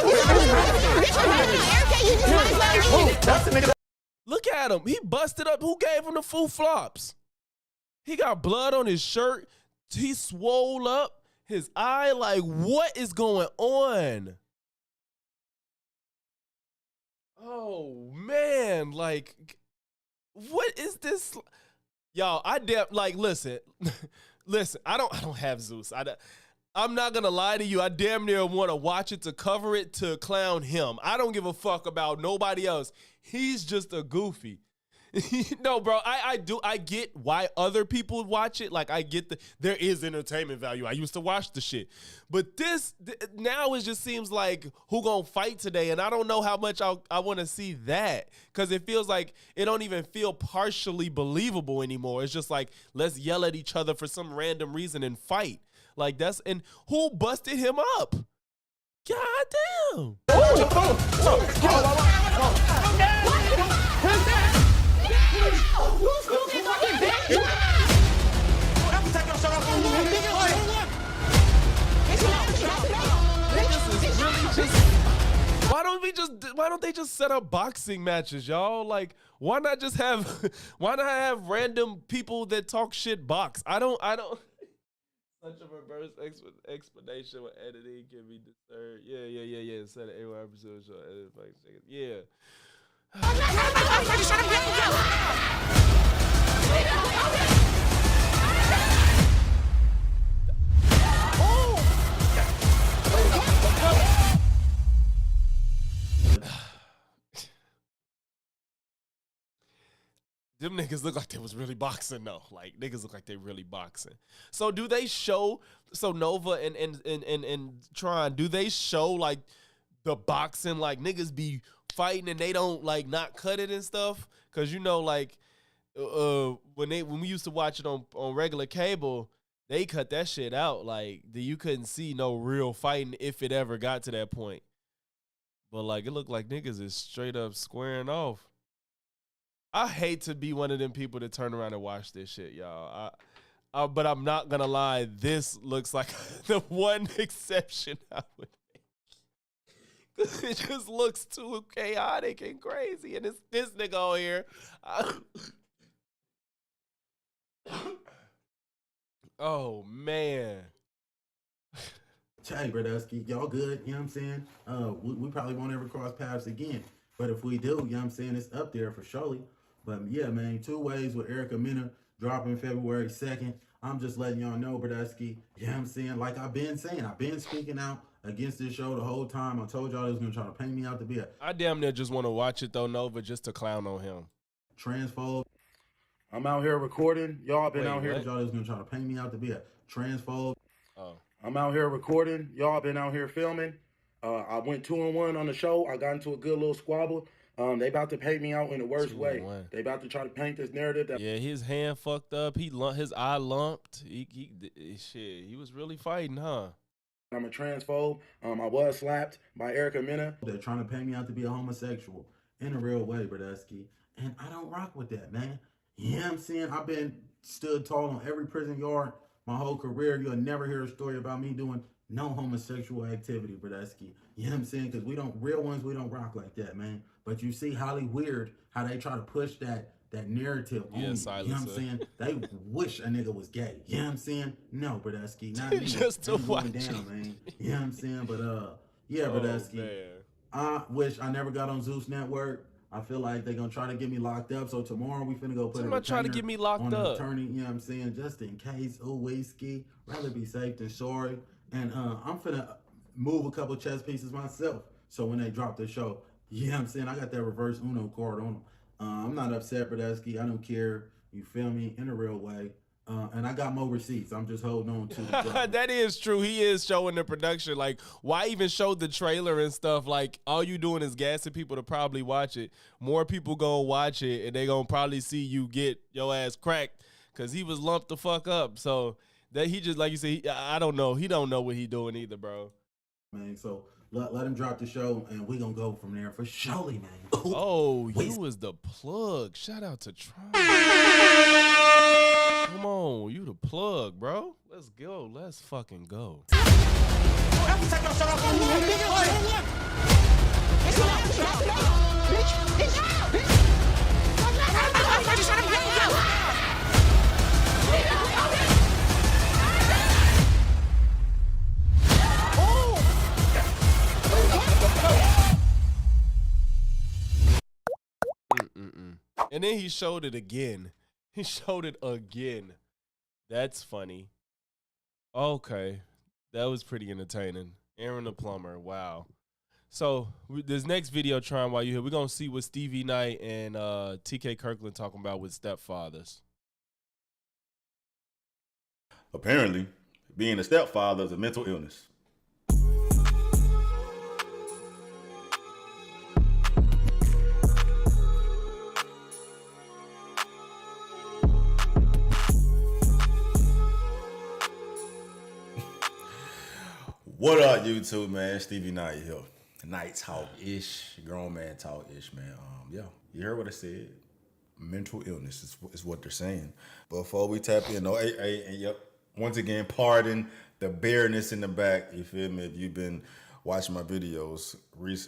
the nigga.
Look at him. He busted up. Who gave him the full flops? He got blood on his shirt. He swole up. His eye. Like, what is going on? Oh, man. Like, what is this? Y'all, listen. Listen, I don't have Zeus. I'm not going to lie to you. I damn near want to watch it to cover it to clown him. I don't give a fuck about nobody else. He's just a goofy. No, bro, I get why other people watch it. Like, I get there is entertainment value. I used to watch the shit. But now it just seems like who gonna fight today? And I don't know how much I want to see that. Because it feels like it don't even feel partially believable anymore. It's just like, let's yell at each other for some random reason and fight. Like, and who busted him up? God damn. Why don't they just set up boxing matches, y'all? Like, why not have random people that talk shit box? I don't such a reverse explanation with editing can be disturbed. Yeah. Set an 8 episode show. Edit 5 seconds. Yeah. them niggas look like they was really boxing though. Like niggas look like they really boxing. So do they show? So Nova and Tron, do they show like the boxing? Like niggas be fighting and they don't like not cut it and stuff? Cause you know like when we used to watch it on regular cable, they cut that shit out. Like you couldn't see no real fighting if it ever got to that point. But like it looked like niggas is straight up squaring off. I hate to be one of them people that turn around and watch this shit, y'all. But I'm not gonna lie, this looks like the one exception I would make. It just looks too chaotic and crazy, and it's this nigga on here. Oh man.
Hey, Brodusky, y'all good? You know what I'm saying? We probably won't ever cross paths again. But if we do, you know what I'm saying, it's up there for surely. But yeah, man, 2 Ways with Erica Mena dropping February 2nd. I'm just letting y'all know, Brodusky, you know what I'm saying? Like I've been saying, I've been speaking out against this show the whole time. I told y'all they was going to try to paint me out to be a...
I damn near just want to watch it though, Nova, just to clown on him.
Transphobe. I'm out here recording. Y'all been out here. Y'all was going to try to paint me out to be a transphobe.
Oh.
I'm out here recording. Y'all been out here filming. I went 2-on-1 on the show. I got into a good little squabble. They about to paint me out in the worst way. They about to try to paint this narrative. That
yeah, his hand fucked up. His eye lumped. He was really fighting, huh?
I'm a transphobe. I was slapped by Erica Mena. They're trying to paint me out to be a homosexual in a real way, Brodusky. And I don't rock with that, man. You know what I'm saying? I've been stood tall on every prison yard my whole career. You'll never hear a story about me doing no homosexual activity, Brodusky. You know what I'm saying? Because real ones, we don't rock like that, man. But you see highly weird how they try to push that narrative on me. You know what I'm saying? They wish a nigga was gay. You know what I'm saying? No, Brodusky, not me.
Just to watch
down, man. You know what I'm saying? But yeah, Brodusky.
Man.
I wish I never got on Zeus Network. I feel like they're gonna try to get me locked up. So tomorrow we finna go put
Somebody trying to get me locked
on
up.
Attorney, you know what I'm saying? Just in case. Ooh, whiskey. Rather be safe than sorry. And I'm finna move a couple chess pieces myself. So when they drop the show, you know what I'm saying? I got that reverse Uno card on them. I'm not upset, Brodusky. I don't care. You feel me? In a real way. And I got more receipts. I'm just holding on to the
That is true. He is showing the production. Like, why even show the trailer and stuff? Like, all you doing is gassing people to probably watch it. More people gonna watch it, and they gonna probably see you get your ass cracked because he was lumped the fuck up. So that he just, like you said, I don't know. He don't know what he doing either, bro.
Man, so let him drop the show, and we gonna go from there for surely, man.
Oh, you was the plug. Shout out to Tron. Come on, you the plug, bro. Let's go. Let's fucking go. And then he showed it again. He showed it again. That's funny. Okay. That was pretty entertaining. Aaron the Plumber. Wow. So this next video, Tron, while you're here, we're going to see what Stevie Knight and TK Kirkland talking about with stepfathers.
Apparently, being a stepfather is a mental illness. What up, YouTube, man? Stevie Knight here. Night talk-ish, grown man talk-ish, man. Yeah, you heard what I said. Mental illness is what they're saying. But before we tap in, yep. Once again, pardon the bareness in the back. You feel me? If you've been watching my videos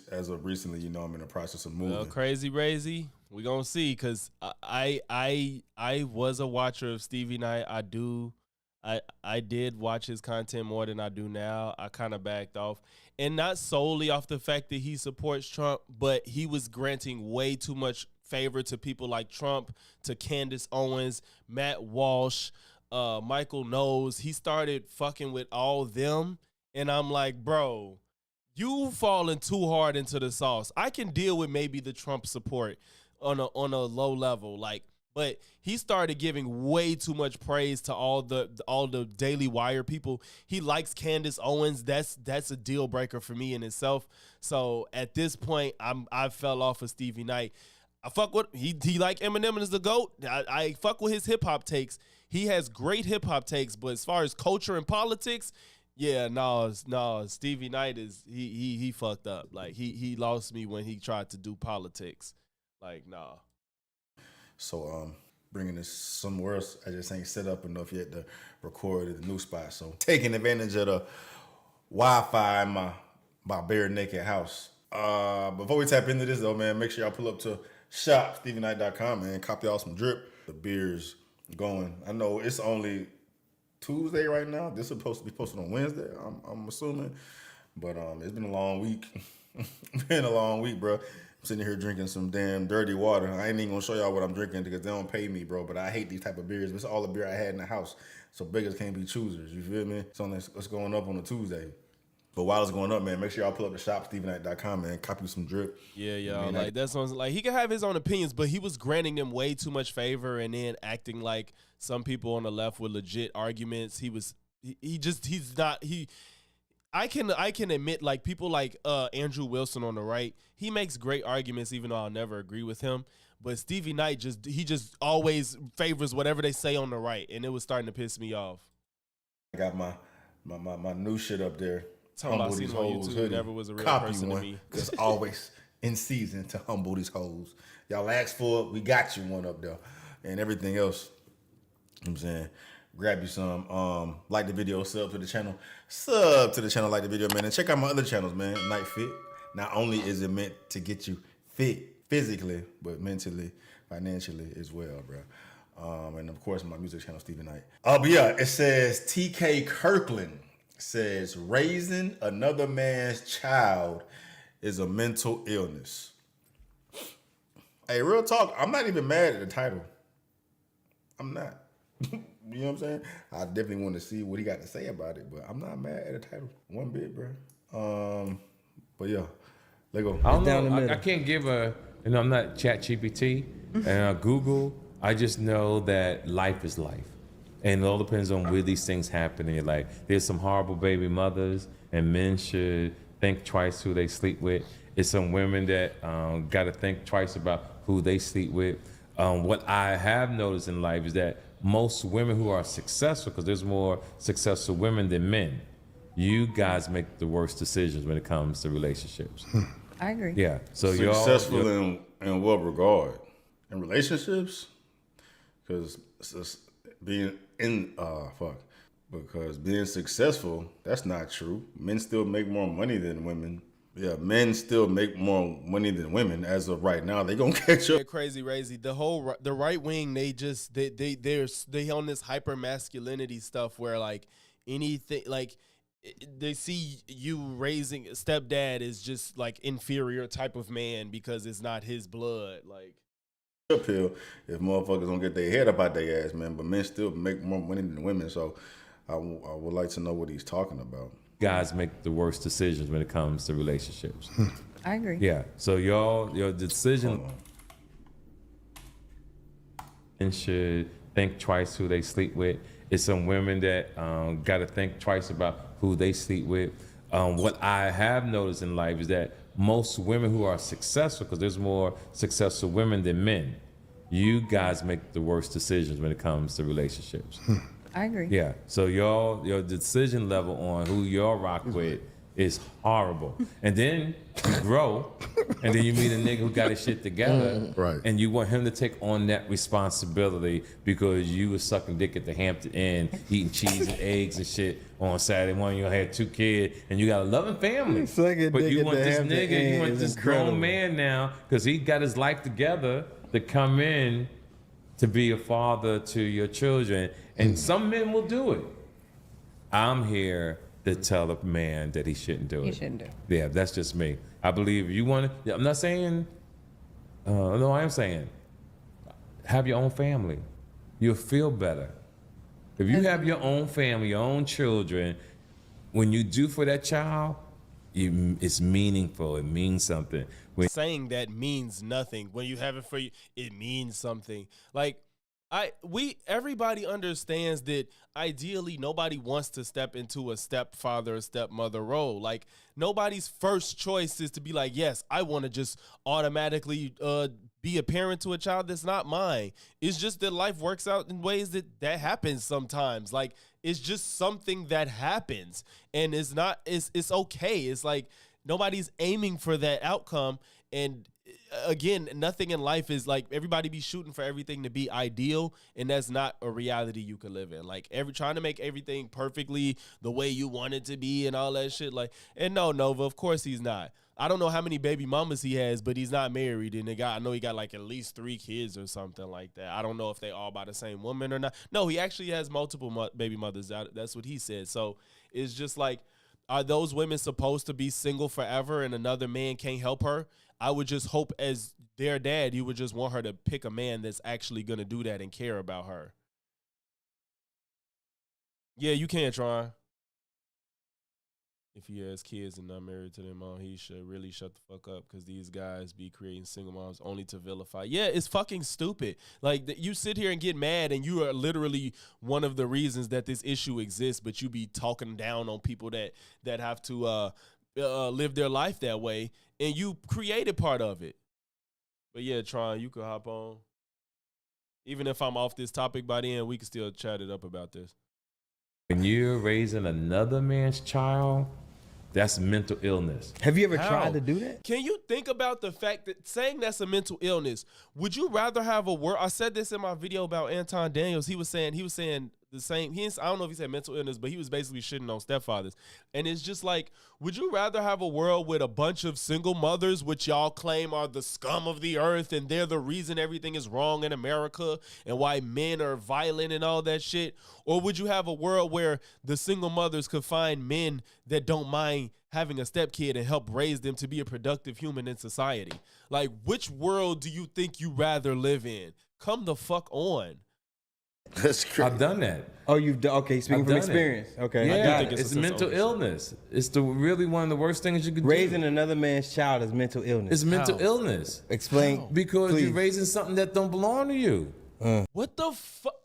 as of recently, you know I'm in the process of moving.
Well, crazy Razy, we gonna see, cause I was a watcher of Stevie Knight. I did watch his content more than I do now. I kind of backed off. And not solely off the fact that he supports Trump, but he was granting way too much favor to people like Trump, to Candace Owens, Matt Walsh, Michael Knowles. He started fucking with all them. And I'm like, bro, you falling too hard into the sauce. I can deal with maybe the Trump support on a low level. Like, But he started giving way too much praise to all the Daily Wire people. He likes Candace Owens. That's a deal breaker for me in itself. So at this point, I fell off of Stevie Knight. I fuck with he like Eminem is the GOAT. I fuck with his hip hop takes. He has great hip hop takes, but as far as culture and politics, yeah, no, Stevie Knight is he fucked up. Like he lost me when he tried to do politics. Like nah.
So bringing this somewhere else, I just ain't set up enough yet to record at the new spot. So taking advantage of the Wi-Fi in my bare naked house. Before we tap into this though, man, make sure y'all pull up to shop.stevieknight.com, man. Copy y'all some drip. The beer's going. I know it's only Tuesday right now. This is supposed to be posted on Wednesday, I'm assuming. But it's been a long week. Been a long week, bro. I'm sitting here drinking some damn dirty water. I ain't even gonna show y'all what I'm drinking because they don't pay me, bro. But I hate these type of beers. It's all the beer I had in the house. So beggars can't be choosers. You feel me? So it's going up on a Tuesday. But while it's going up, man, make sure y'all pull up the shop, stevieknight.com, man. Copy some drip.
Yeah, y'all. Like that's what like he can have his own opinions, but he was granting them way too much favor and then acting like some people on the left with legit arguments. I can admit, like, people like Andrew Wilson on the right, he makes great arguments, even though I'll never agree with him. But Stevie Knight just always favors whatever they say on the right, and it was starting to piss me off.
I got my new shit up there.
Talking about seeing on YouTube, hoodie. Never was a real
Copy
person
one,
to me.
because always in season to humble these hoes. Y'all asked for it, we got you one up there, and everything else. You know what I'm saying, grab you some. Like the video, sub to the channel, like the video, man, and check out my other channels, man. Night Fit. Not only is it meant to get you fit physically, but mentally, financially as well, bro. And of course, my music channel, Stevie Knight. But yeah, it says TK Kirkland says raising another man's child is a mental illness. Hey, real talk, I'm not even mad at the title. I'm not. You know what I'm saying? I definitely want to see what he got to say about it, but I'm not mad at the title one bit, bro. But yeah, let go.
I don't know. I can't give I'm not ChatGPT and Google. I just know that life is life. And it all depends on where these things happen in your life. There's some horrible baby mothers, and men should think twice who they sleep with. It's some women that got to think twice about who they sleep with. What I have noticed in life is that most women who are successful, because there's more successful women than men, you guys make the worst decisions when it comes to relationships.
I agree.
Yeah. So
successful in what regard? In relationships? Because because being successful, that's not true. Men still make more money than women. Yeah, men still make more money than women as of right now. They gonna catch up.
Yeah, crazy. The right wing, they on this hyper masculinity stuff where like anything like they see you raising stepdad is just like inferior type of man because it's not his blood. Like
uphill if motherfuckers don't get their head up out their ass, man. But men still make more money than women. So I would like to know what he's talking about.
Guys make the worst decisions when it comes to relationships.
I agree.
Yeah. So your decision and should think twice who they sleep with. It's some women that got to think twice about who they sleep with. What I have noticed in life is that most women who are successful, because there's more successful women than men, you guys make the worst decisions when it comes to relationships.
I agree.
Yeah. So your decision level on who y'all rock with is horrible. And then you grow, and then you meet a nigga who got his shit together,
right?
And you want him to take on that responsibility because you was sucking dick at the Hampton Inn, eating cheese and eggs and shit on Saturday morning. You had 2 kids, and you got a loving family. But you want this nigga, you want this grown man now, because he got his life together to come in to be a father to your children. And some men will do it. I'm here to tell a man that he shouldn't do it.
You shouldn't do it.
Yeah, that's just me. I believe you want to, I'm not saying, no, I am saying, have your own family. You'll feel better. If you have your own family, your own children, when you do for that child, it's meaningful. It means something.
Saying that means nothing. When you have it for you, it means something. Like, everybody understands that ideally nobody wants to step into a stepfather or stepmother role. Like nobody's first choice is to be like, yes, I want to just automatically be a parent to a child that's not mine. It's just that life works out in ways that happens sometimes. Like it's just something that happens, and it's okay. It's like nobody's aiming for that outcome. And again, nothing in life is like everybody be shooting for everything to be ideal, and that's not a reality you can live in. Like trying to make everything perfectly the way you want it to be and all that shit. Like, and no, Nova, of course he's not. I don't know how many baby mamas he has, but he's not married, and I know he got like at least 3 kids or something like that. I don't know if they all by the same woman or not. No, he actually has multiple baby mothers. That's what he said. So it's just like, are those women supposed to be single forever and another man can't help her? I would just hope as their dad, you would just want her to pick a man that's actually going to do that and care about her. Yeah, you can, Tron. If he has kids and not married to their mom, he should really shut the fuck up, because these guys be creating single moms only to vilify. Yeah, it's fucking stupid. Like, you sit here and get mad, and you are literally one of the reasons that this issue exists, but you be talking down on people that have to live their life that way, and you created part of it. But yeah, Tron, you could hop on. Even if I'm off this topic by then, we can still chat it up about this.
When you're raising another man's child, that's mental illness.
Have you ever tried to do that?
Can you think about the fact that saying that's a mental illness? Would you rather have a world? I said this in my video about Anton Daniels. He was saying the same. I don't know if he said mental illness, but he was basically shitting on stepfathers. And it's just like, would you rather have a world with a bunch of single mothers, which y'all claim are the scum of the earth, and they're the reason everything is wrong in America and why men are violent and all that shit? Or would you have a world where the single mothers could find men that don't mind having a stepkid and help raise them to be a productive human in society? Like, which world do you think you rather live in? Come the fuck on.
That's crazy.
I've done that.
Oh, you've done? Okay, speaking from experience. Okay.
Yeah, it's mental illness. It's really one of the worst things you could do.
Raising another man's child is mental illness.
It's mental illness.
Explain.
Because
please.
you're raising something that don't belong to you.
What the fuck?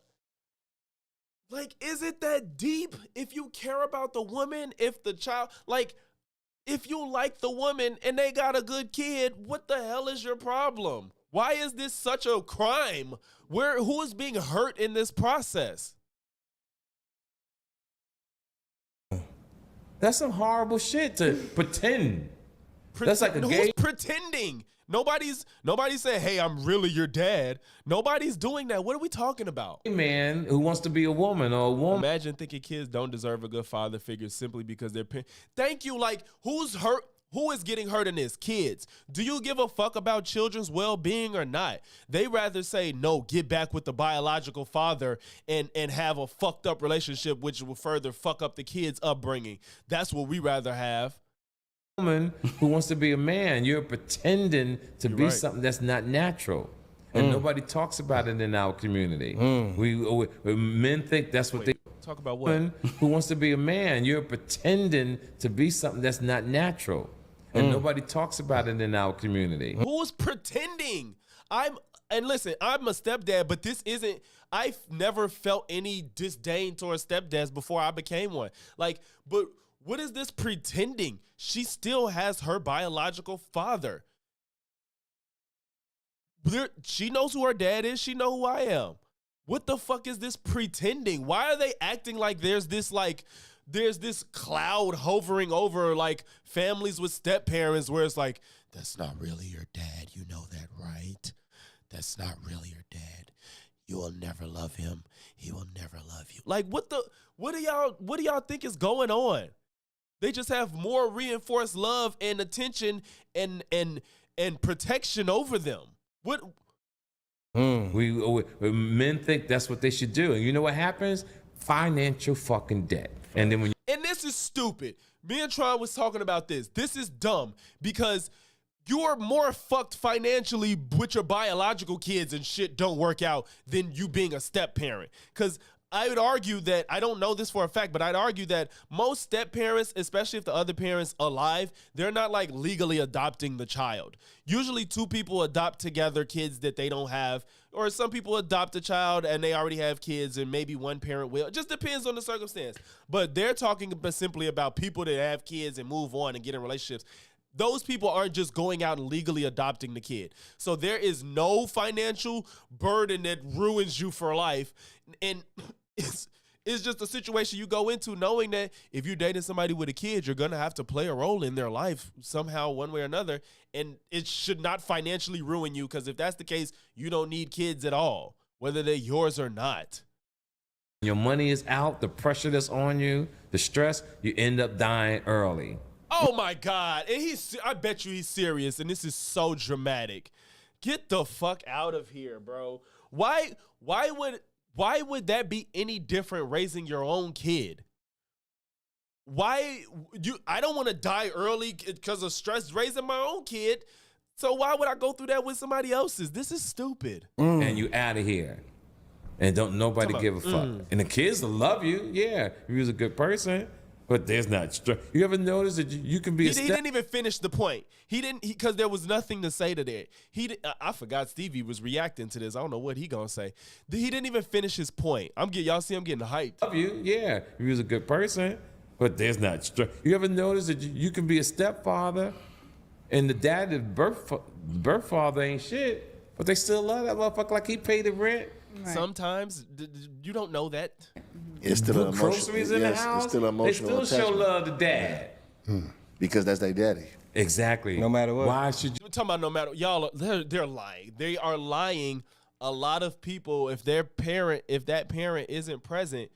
Like, is it that deep? If you care about the woman, if the child, like, if you like the woman and they got a good kid, what the hell is your problem? Why is this such a crime? Who is being hurt in this process?
That's some horrible shit to pretend. That's like a
Who's
gay.
pretending? Nobody's saying, hey, I'm really your dad. Nobody's doing that. What are we talking about?
Man who wants to be a woman or a woman.
Imagine thinking kids don't deserve a good father figure simply because they're Thank you. Like, who's hurt? Who is getting hurt in this? Kids. Do you give a fuck about children's well-being or not? They rather say, no, get back with the biological father and have a fucked up relationship, which will further fuck up the kid's upbringing. That's what we rather have.
Woman who wants to be a man, you're pretending to be something that's not natural. And nobody talks about it in our community. We men think that's what they
talk about. What?
Who wants to be a man, you're pretending to be something that's not natural. And nobody talks about it in our community.
Who's pretending? And listen, I'm a stepdad, but this isn't, I've never felt any disdain towards stepdads before I became one. Like, but what is this pretending? She still has her biological father. She knows who her dad is. She knows who I am. What the fuck is this pretending? Why are they acting like there's this cloud hovering over like families with step parents where it's like, that's not really your dad. You know that, right? That's not really your dad. You will never love him. He will never love you. Like, what do y'all think is going on? They just have more reinforced love and attention and protection over them. What?
Men think that's what they should do. And you know what happens? Financial fucking debt. And then
and this is stupid. Me and Tron was talking about this. This is dumb because you're more fucked financially with your biological kids and shit don't work out than you being a step parent. Because I would argue that, I don't know this for a fact, but I'd argue that most step parents, especially if the other parent's alive, they're not like legally adopting the child. Usually two people adopt together kids that they don't have, or some people adopt a child and they already have kids and maybe one parent will. It just depends on the circumstance. But they're talking simply about people that have kids and move on and get in relationships. Those people aren't just going out and legally adopting the kid. So there is no financial burden that ruins you for life. And it's just a situation you go into knowing that if you're dating somebody with a kid, you're going to have to play a role in their life somehow, one way or another. And it should not financially ruin you, because if that's the case, you don't need kids at all, whether they're yours or not.
Your money is out, the pressure that's on you, the stress, you end up dying early.
Oh my God. And I bet you he's serious. And this is so dramatic. Get the fuck out of here, bro. Why would that be any different raising your own kid? I don't want to die early because of stress raising my own kid. So why would I go through that with somebody else's? This is stupid.
And you out of here. And don't nobody give a fuck. And the kids will love you. Yeah, if you was a good person. But there's not stress. You ever notice that you can be
he didn't even finish the point. Because there was nothing to say to that. I forgot Stevie was reacting to this. I don't know what he gonna say. He didn't even finish his point. Y'all see I'm getting hyped.
Love you, yeah, if you was a good person. But there's not stress. You ever notice that you can be a stepfather, and the dad, the birth father ain't shit, but they still love that motherfucker like he paid the rent.
Right. Sometimes you don't know that.
It's still an
groceries in the house.
It's still emotional.
They still show love to dad.
Because that's their daddy.
Exactly.
No matter what.
Why should you?
We're talking about no matter. Y'all, they're lying. They are lying. A lot of people, if that parent isn't present,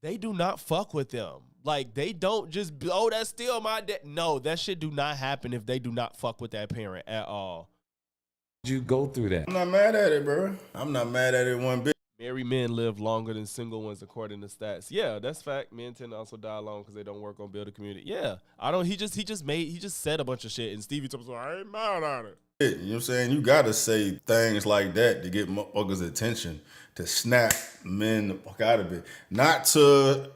they do not fuck with them. Like, they don't just, oh, that's still my dad. No, that shit do not happen if they do not fuck with that parent at all.
You go through that.
I'm not mad at it, bro. I'm not mad at it one bit.
Married men live longer than single ones, according to stats. Yeah, that's fact. Men tend to also die alone because they don't work on building community. Yeah, he just said a bunch of shit, and Stevie told me, I ain't mad at it.
You know what I'm saying? You gotta say things like that to get motherfuckers' attention, to snap men the fuck out of it, not to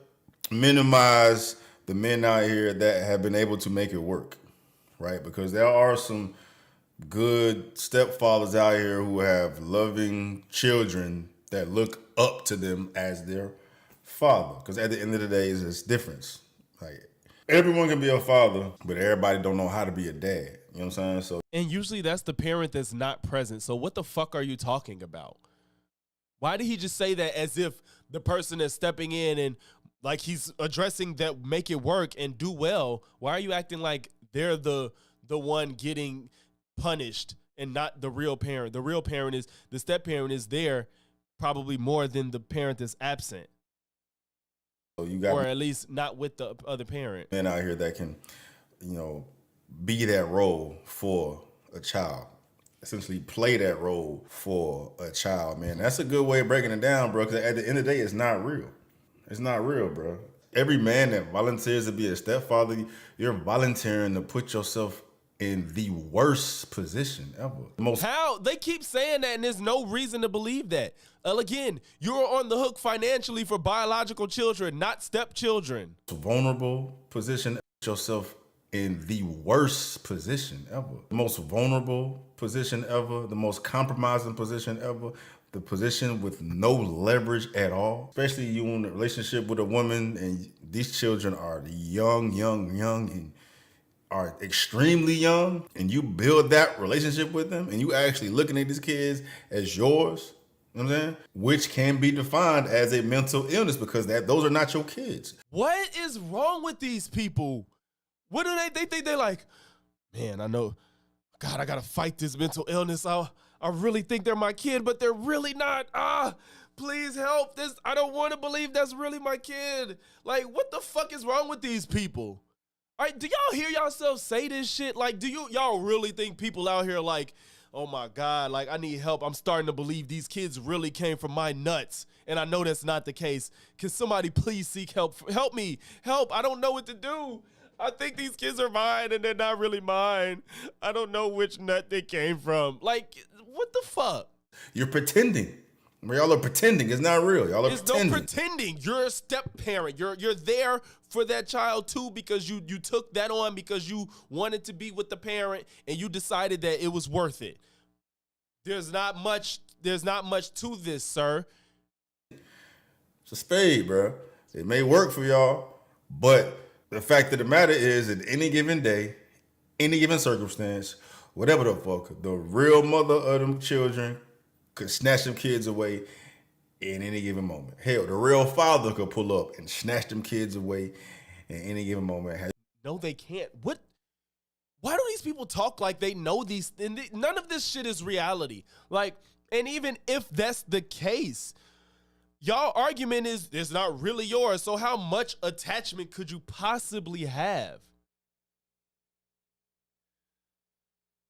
minimize the men out here that have been able to make it work, right? Because there are some good stepfathers out here who have loving children that look up to them as their father. Because at the end of the day, it's difference. Like, everyone can be a father, but everybody don't know how to be a dad. You know what I'm saying?
And usually that's the parent that's not present. So what the fuck are you talking about? Why did he just say that as if the person that's stepping in and like he's addressing that make it work and do well? Why are you acting like they're the one getting punished and not the real parent? The real parent is, the step parent is there probably more than the parent that's absent.
So you got,
or at least not with the other parent.
Men out here that can, be that role for a child. Essentially play that role for a child, man. That's a good way of breaking it down, bro, because at the end of the day, it's not real. It's not real, bro. Every man that volunteers to be a stepfather, you're volunteering to put yourself in the worst position ever.
How? They keep saying that, and there's no reason to believe that. Again, you're on the hook financially for biological children, not stepchildren.
Vulnerable position, yourself in the worst position ever. The most vulnerable position ever, the most compromising position ever, the position with no leverage at all. Especially you in a relationship with a woman and these children are young, and are extremely young, and you build that relationship with them, and you actually looking at these kids as yours, you know what I'm saying? Which can be defined as a mental illness because those are not your kids.
What is wrong with these people? What do they think? They're like, man, I know, God, I gotta fight this mental illness. I really think they're my kid, but they're really not. Please help this. I don't want to believe that's really my kid. Like, what the fuck is wrong with these people? All right, do y'all hear yourselves say this shit? Like, do y'all really think people out here like, oh my God, like I need help. I'm starting to believe these kids really came from my nuts. And I know that's not the case. Can somebody please seek help? Help me, help. I don't know what to do. I think these kids are mine and they're not really mine. I don't know which nut they came from. Like, what the fuck?
You're pretending. Y'all are pretending. It's not real. Y'all are
There's
pretending.
no pretending. You're a step parent. You're there for that child too because you took that on because you wanted to be with the parent and you decided that it was worth it. There's not much to this, sir.
It's a spade, bro. It may work for y'all, but the fact of the matter is, at any given day, any given circumstance, whatever the fuck, the real mother of them children could snatch them kids away in any given moment. Hell, the real father could pull up and snatch them kids away in any given moment.
No, they can't. What? Why do these people talk like they know these? None of this shit is reality. Like, and even if that's the case, y'all argument is it's not really yours. So how much attachment could you possibly have?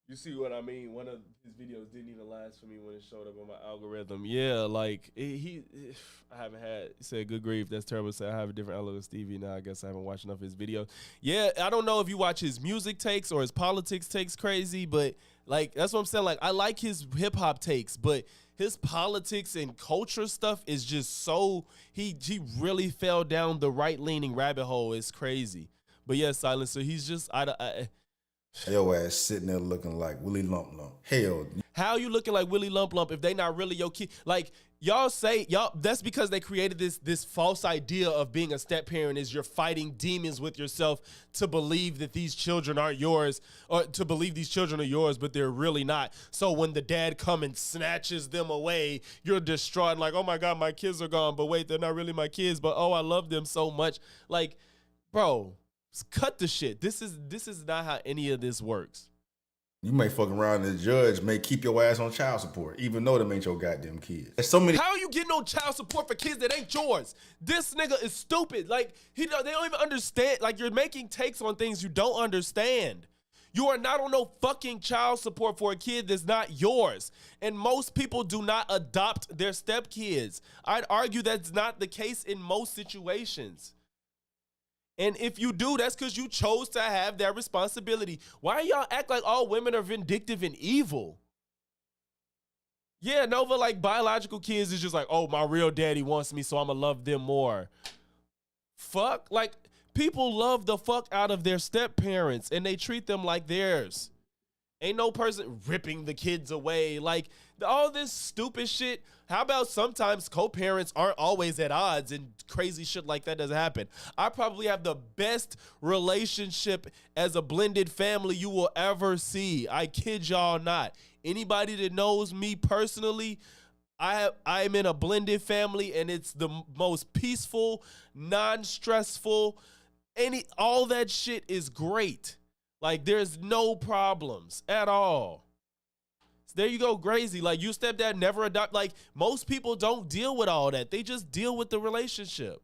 You see what I mean? One of his videos didn't even last for me when it showed up on my algorithm. Yeah, like I haven't had. He said, "Good grief, that's terrible." Said I have a different outlook with Stevie now. I guess I haven't watched enough of his videos. Yeah, I don't know if you watch his music takes or his politics takes crazy, but like that's what I'm saying. Like I like his hip hop takes, but his politics and culture stuff is just so he really fell down the right leaning rabbit hole. It's crazy. But yeah, Silencer, he's just
Your ass sitting there looking like Willie Lump Lump. Hell.
How you looking like Willie Lump Lump if they not really your kid? Like y'all say, that's because they created this false idea of being a step parent is you're fighting demons with yourself to believe that these children aren't yours or to believe these children are yours, but they're really not. So when the dad come and snatches them away, you're distraught like, oh my God, my kids are gone. But wait, they're not really my kids, but oh, I love them so much. Like, bro, cut the shit. This is not how any of this works.
You may fuck around and the judge may keep your ass on child support, even though them ain't your goddamn kids. There's so many.
How you getting on child support for kids that ain't yours? This nigga is stupid. Like they don't even understand. Like you're making takes on things you don't understand. You are not on no fucking child support for a kid that's not yours. And most people do not adopt their stepkids. I'd argue that's not the case in most situations. And if you do, that's because you chose to have that responsibility. Why y'all act like all women are vindictive and evil? Yeah, Nova, like biological kids is just like, oh, my real daddy wants me, so I'm going to love them more. Fuck. Like, people love the fuck out of their step parents and they treat them like theirs. Ain't no person ripping the kids away. Like, all this stupid shit. How about sometimes co-parents aren't always at odds and crazy shit like that doesn't happen? I probably have the best relationship as a blended family you will ever see. I kid y'all not. Anybody that knows me personally, I'm in a blended family and it's the most peaceful, non-stressful. All that shit is great. Like, there's no problems at all. So there you go, Grazy. Like, you stepdad never adopt. Like, most people don't deal with all that. They just deal with the relationship.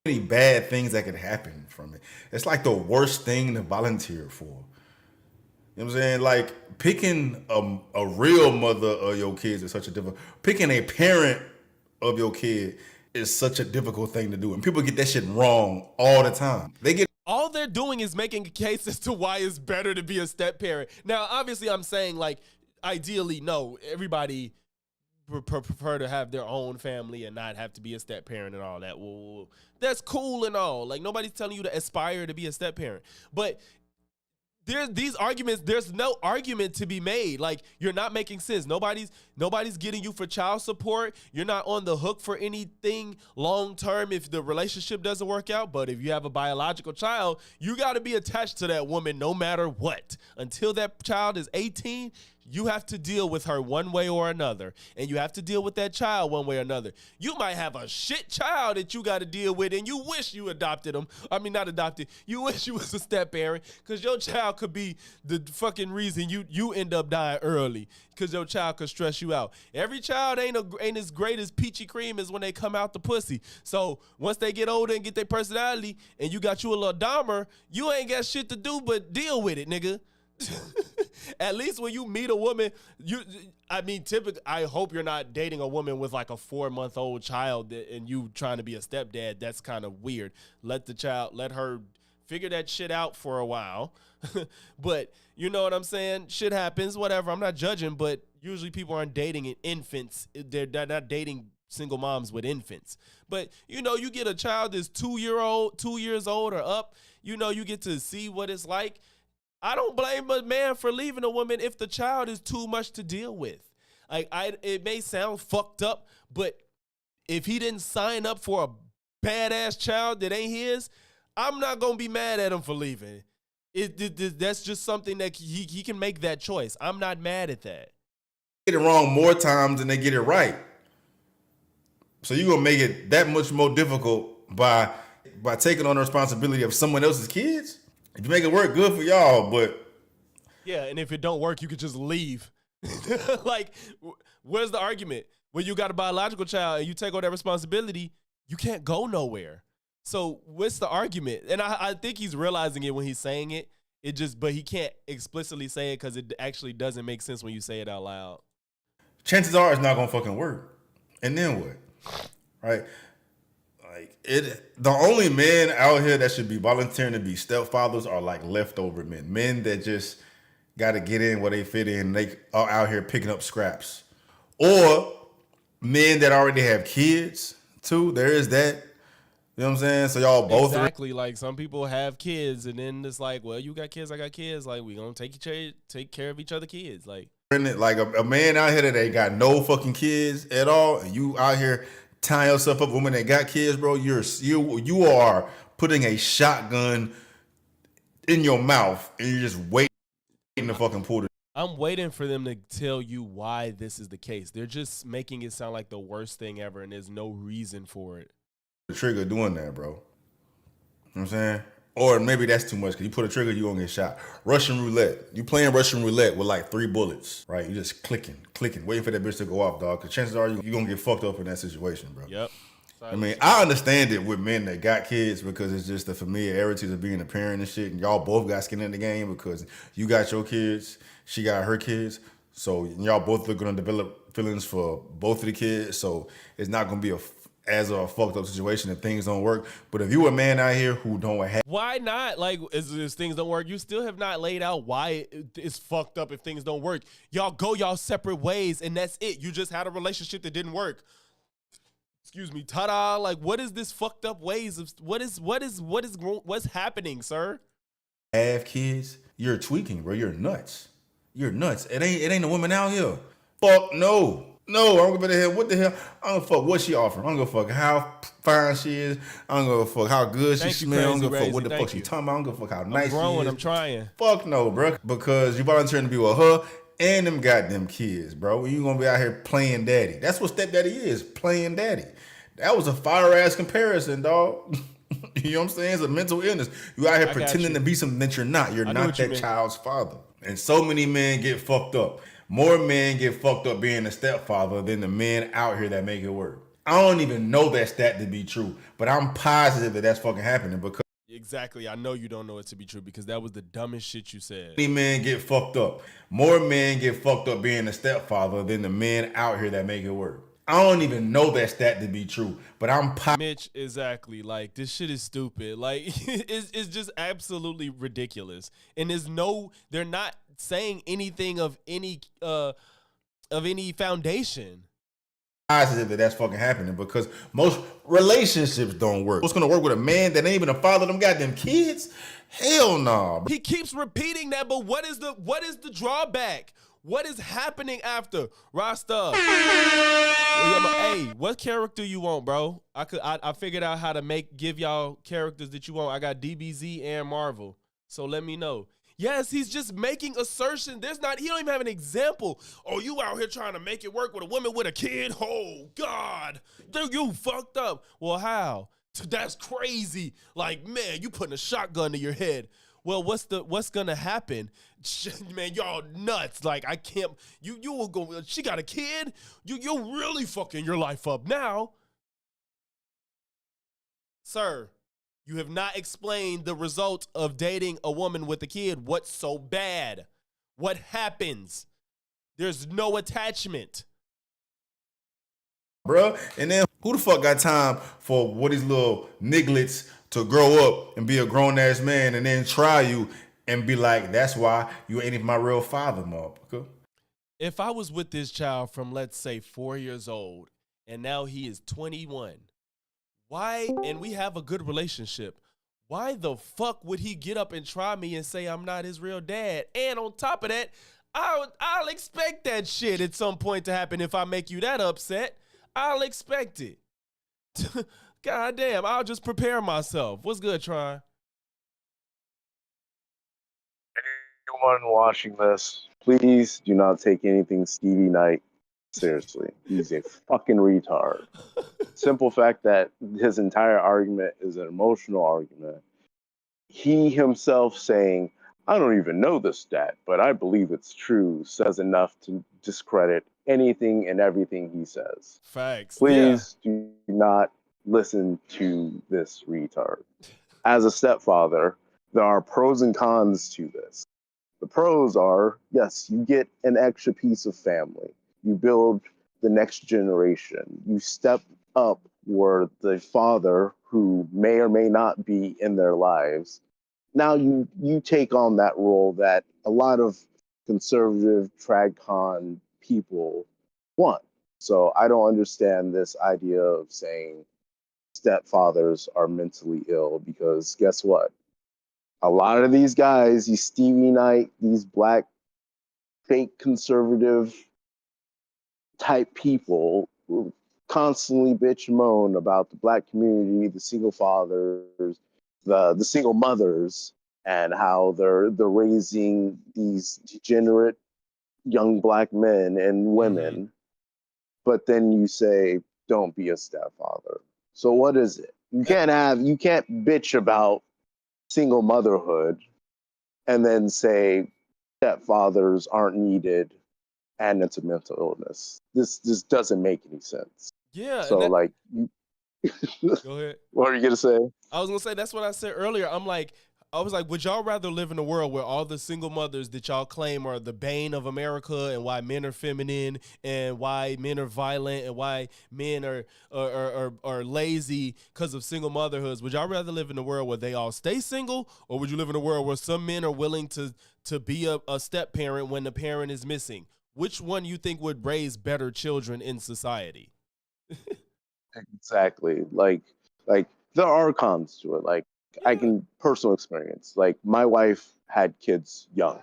Many bad things that could happen from it. It's like the worst thing to volunteer for. You know what I'm saying? Like, picking a real mother of your kids is such a difficult. Picking a parent of your kid is such a difficult thing to do. And people get that shit wrong all the time.
All they're doing is making a case as to why it's better to be a step parent. Now, obviously, I'm saying, like, ideally, no, everybody prefer to have their own family and not have to be a step parent and all that. Well, that's cool and all. Like, nobody's telling you to aspire to be a step parent. But these arguments, there's no argument to be made. Like, you're not making sense. Nobody's getting you for child support. You're not on the hook for anything long term if the relationship doesn't work out. But if you have a biological child, you got to be attached to that woman no matter what. Until that child is 18, you have to deal with her one way or another. And you have to deal with that child one way or another. You might have a shit child that you got to deal with and you wish you adopted him. I mean, not adopted. You wish you was a step parent because your child could be the fucking reason you end up dying early because your child could stress you out. Every child ain't as great as peachy cream as when they come out the pussy. So once they get older and get their personality and you got you a little Dahmer, you ain't got shit to do but deal with it, nigga. At least when you meet a woman, typically, I hope you're not dating a woman with like a 4-month-old child and you trying to be a stepdad. That's kind of weird. Let her figure that shit out for a while. But you know what I'm saying? Shit happens, whatever. I'm not judging, but usually people aren't dating infants. They're not dating single moms with infants. But, you know, you get a child that's 2 years old or up, you know, you get to see what it's like. I don't blame a man for leaving a woman if the child is too much to deal with. Like, it may sound fucked up, but if he didn't sign up for a badass child that ain't his, I'm not going to be mad at him for leaving. That's just something that he can make that choice. I'm not mad at that.
Get it wrong more times than they get it right. So you're going to make it that much more difficult by taking on the responsibility of someone else's kids? If you make it work, good for y'all, but...
Yeah, and if it don't work, you could just leave. Like, where's the argument? When you got a biological child and you take on that responsibility, you can't go nowhere. So what's the argument? And I think he's realizing it when he's saying it. But he can't explicitly say it because it actually doesn't make sense when you say it out loud.
Chances are it's not going to fucking work. And then what? Right? Like, the only men out here that should be volunteering to be stepfathers are like leftover men. Men that just got to get in where they fit in. And they are out here picking up scraps. Or men that already have kids, too. There is that. You know what I'm saying? So y'all both
exactly like some people have kids, and then it's like, well, you got kids, I got kids. Like, we gonna take care of each other kids. Like
a man out here that ain't got no fucking kids at all, and you out here tying yourself up with women that got kids, bro. You are putting a shotgun in your mouth, and you're just waiting to fucking pull it.
I'm waiting for them to tell you why this is the case. They're just making it sound like the worst thing ever, and there's no reason for it.
The trigger doing that, bro. You know what I'm saying? Or maybe that's too much, because you put a trigger, you gonna get shot. Russian roulette. You playing Russian roulette with like 3 bullets, right? You just clicking, waiting for that bitch to go off, dog. Because chances are you gonna get fucked up in that situation, bro.
Yep.
I mean, I understand it with men that got kids because it's just the familiarities of being a parent and shit. And y'all both got skin in the game because you got your kids, she got her kids. So y'all both are gonna develop feelings for both of the kids. So it's not gonna be as a fucked up situation if things don't work. But if you a man out here who don't have...
Why not? Like, as things don't work, you still have not laid out why it's fucked up if things don't work. Y'all go y'all separate ways, and that's it. You just had a relationship that didn't work. Excuse me, ta-da. Like, what is this fucked up ways of... What's happening, sir?
Have kids? You're tweaking, bro. You're nuts. You're nuts. It ain't a woman out here. Fuck no. No, I don't give a hell. What the hell? I don't fuck what she offering. I don't give a fuck how fine she is. I don't give a fuck how good she smells. I don't give a fuck what the fuck she talking about. I don't give a fuck how nice she is.
I'm trying.
Fuck no, bro. Because you volunteering to be with her and them goddamn kids, bro. You gonna be out here playing daddy. That's what stepdaddy is, playing daddy. That was a fire-ass comparison, dog. You know what I'm saying? It's a mental illness. You out here pretending to be something that you're not. You're not that child's father. And so many men get fucked up. More men get fucked up being a stepfather than the men out here that make it work. I don't even know that stat to be true, but I'm positive that that's fucking happening because...
Exactly. I know you don't know it to be true because that was the dumbest shit you said.
Many men get fucked up. More men get fucked up being a stepfather than the men out here that make it work. I don't even know that stat to be true, but I'm
Mitch, exactly. Like, this shit is stupid. Like, it's just absolutely ridiculous. And they're not saying anything of any foundation.
Positive that that's fucking happening because most relationships don't work. What's gonna work with a man that ain't even a father of them goddamn kids? Hell no. Nah.
He keeps repeating that, but what is the drawback? What is happening after Rasta? Hey, what character you want, bro? I figured out how to give y'all characters that you want. I got DBZ and Marvel, so let me know. Yes, he's just making assertions. He don't even have an example. Oh, you out here trying to make it work with a woman with a kid? Oh God, you fucked up. Well, how? That's crazy. Like, man, you putting a shotgun to your head. Well, what's gonna happen? Man, y'all nuts. Like, I can't. You will go. She got a kid. You're really fucking your life up now, sir. You have not explained the result of dating a woman with a kid. What's so bad? What happens? There's no attachment.
Bruh, and then who the fuck got time for what these little nigglets to grow up and be a grown ass man and then try you and be like, that's why you ain't even my real father, motherfucker.
If I was with this child from, let's say, 4 years old, and now he is 21, why, and we have a good relationship, why the fuck would he get up and try me and say I'm not his real dad? And on top of that, I'll expect that shit at some point to happen. If I make you that upset, I'll expect it. God damn, I'll just prepare myself. What's good, Try?
Anyone watching this, please do not take anything Stevie Knight seriously. He's a fucking retard. Simple fact that his entire argument is an emotional argument. He himself saying, I don't even know this stat, but I believe it's true, says enough to discredit anything and everything he says.
Facts.
Please do not listen to this retard. As a stepfather, there are pros and cons to this. The pros are, yes, you get an extra piece of family. You build the next generation. You step up where the father, who may or may not be in their lives, now you take on that role that a lot of conservative TradCon people want. So I don't understand this idea of saying stepfathers are mentally ill, because guess what? A lot of these guys, these Stevie Knight, these black fake conservative type people who constantly bitch and moan about the black community, the single fathers, the single mothers, and how they're raising these degenerate young black men and women. Mm-hmm. But then you say, don't be a stepfather. So what is it? You can't bitch about single motherhood and then say stepfathers aren't needed and it's a mental illness. This doesn't make any sense.
Yeah.
So like,
go ahead.
What are you gonna say?
I was gonna say that's what I said earlier. I was like, would y'all rather live in a world where all the single mothers that y'all claim are the bane of America, and why men are feminine, and why men are violent, and why men are lazy because of single motherhoods? Would y'all rather live in a world where they all stay single, or would you live in a world where some men are willing to be a step parent when the parent is missing? Which one you think would raise better children in society?
Exactly. Like there are cons to it. Like, I can personal experience. Like, my wife had kids young.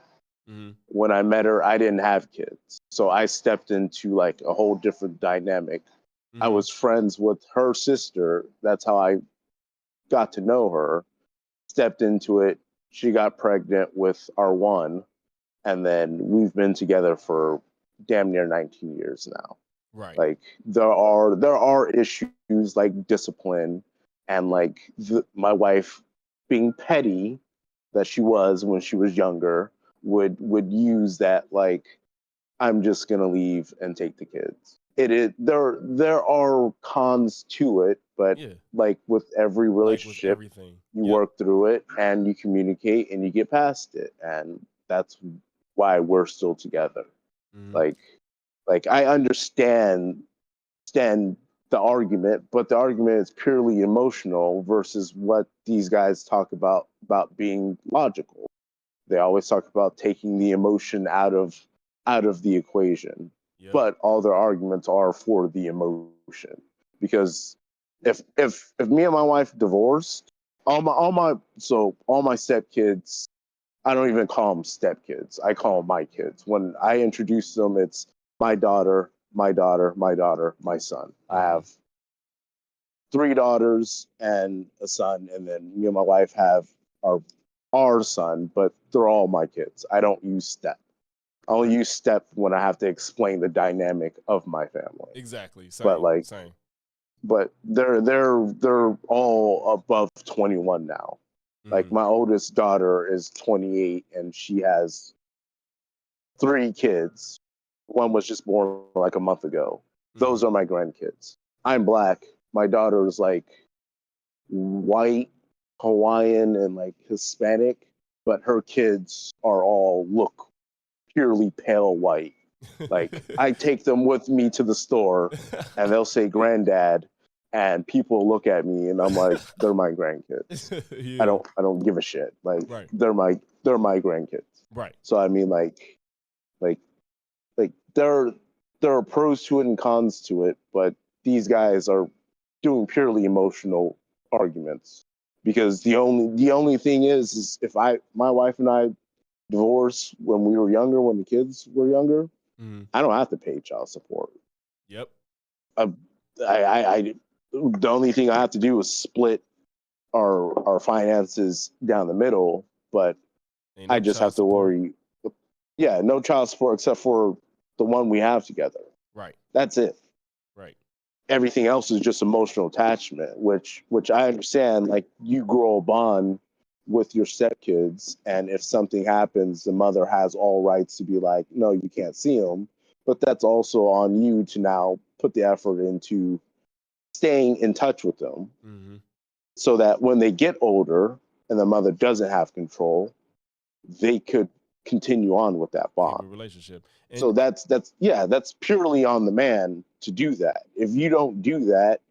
Mm-hmm. When I met her, I didn't have kids. So I stepped into like a whole different dynamic. Mm-hmm. I was friends with her sister. That's how I got to know her. Stepped into it. She got pregnant with our one. And then we've been together for damn near 19 years now.
Right.
Like, there are issues like discipline, and like my wife, being petty that she was when she was younger, would use that, like, I'm just gonna leave and take the kids. There are cons to it, but like with every relationship, you work through it and you communicate and you get past it, and that's why we're still together. Mm-hmm. Like I understand the argument, but the argument is purely emotional versus what these guys talk about being logical. They always talk about taking the emotion out of the equation. Yep. But all their arguments are for the emotion. Because if me and my wife divorced, all my stepkids, I don't even call them stepkids. I call them my kids. When I introduce them, it's my daughter, my daughter, my daughter, my son. I have 3 daughters and a son, and then me and my wife have our son, but they're all my kids. I don't use step. I only use step when I have to explain the dynamic of my family.
Exactly.
Same. But they're all above 21 now. Mm-hmm. Like, my oldest daughter is 28 and she has 3 kids. One was just born like a month ago. Mm-hmm. Those are my grandkids. I'm black. My daughter is like white, Hawaiian, and like Hispanic, but her kids look purely pale white. Like, I take them with me to the store and they'll say granddad, and people look at me and I'm like, they're my grandkids.
Yeah.
I don't give a shit. Like
Right.
they're my grandkids.
Right.
So I mean, like there are pros to it and cons to it, but these guys are doing purely emotional arguments because the only thing is if my wife and I divorced when we were younger, when the kids were younger, I don't have to pay child support.
Yep.
I the only thing I have to do is split our finances down the middle, but
Ain't no
I just
child
have to
support.
worry. Yeah, no child support except for the one we have together.
Right.
That's it.
Right.
Everything else is just emotional attachment, which I understand. Like you grow a bond with your stepkids, and if something happens, the mother has all rights to be like, no, you can't see them. But that's also on you to now put the effort into staying in touch with them, so that when they get older and the mother doesn't have control, they could continue on with that bond.
Relationship. And
so that's purely on the man to do that. If you don't do that,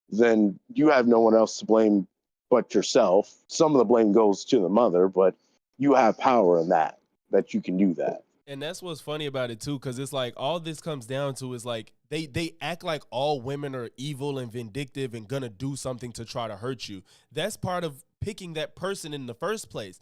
then you have no one else to blame but yourself. Some of the blame goes to the mother, but you have power in that you can do that.
And that's what's funny about it too, because it's like all this comes down to is like they act like all women are evil and vindictive and gonna do something to try to hurt you. That's part of picking that person in the first place.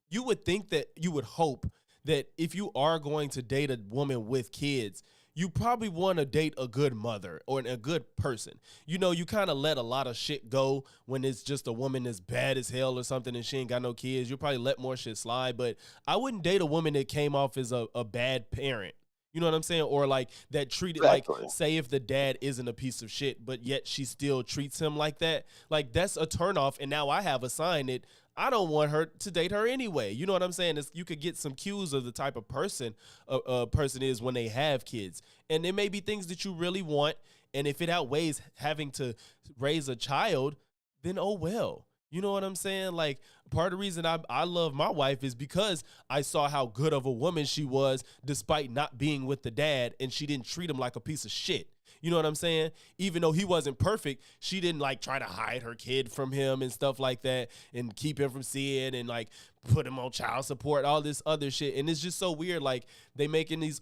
You would think that you would hope that if you are going to date a woman with kids, you probably want to date a good mother or a good person. You know, you kind of let a lot of shit go when it's just a woman that's bad as hell or something and she ain't got no kids. You probably let more shit slide, but I wouldn't date a woman that came off as a bad parent. You know what I'm saying? Or like that treated like, say if the dad isn't a piece of shit, but yet she still treats him like that. Like that's a turnoff. And now I have a sign that I don't want her to date her anyway. You know what I'm saying? You could get some cues of the type of person a person is when they have kids. And there may be things that you really want. And if it outweighs having to raise a child, then oh well. You know what I'm saying? Like part of the reason I love my wife is because I saw how good of a woman she was despite not being with the dad, and she didn't treat him like a piece of shit. You know what I'm saying? Even though he wasn't perfect, she didn't like try to hide her kid from him and stuff like that and keep him from seeing and like put him on child support, all this other shit. And it's just so weird. Like they making these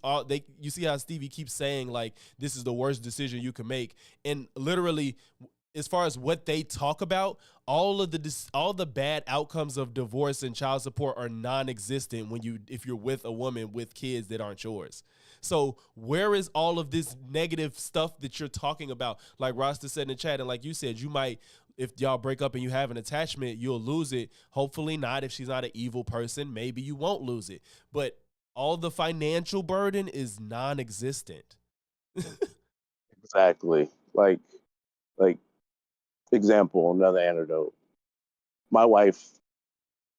you see how Stevie keeps saying like this is the worst decision you can make. And literally as far as what they talk about, all the bad outcomes of divorce and child support are non-existent if you're with a woman with kids that aren't yours. So where is all of this negative stuff that you're talking about? Like Rasta said in the chat, and like you said, you might, if y'all break up and you have an attachment, you'll lose it. Hopefully not. If she's not an evil person, maybe you won't lose it. But all the financial burden is non-existent.
Exactly. Like example, another anecdote. My wife,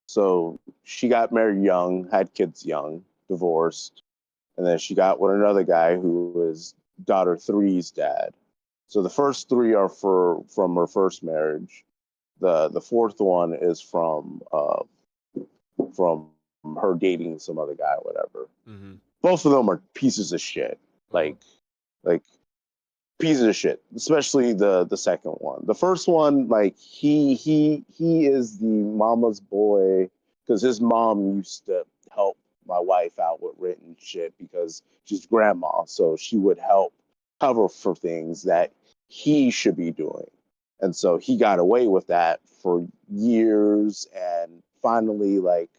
so she got married young, had kids young, divorced, and then she got with another guy who was daughter three's dad. So the first three are from her first marriage. The fourth one is from her dating some other guy, whatever.
Mm-hmm.
Both of them are pieces of shit. Like pieces of shit, especially the second one. The first one, like he is the mama's boy because his mom used to help my wife out with written shit because she's grandma, so she would help cover for things that he should be doing. And so he got away with that for years, and finally, like,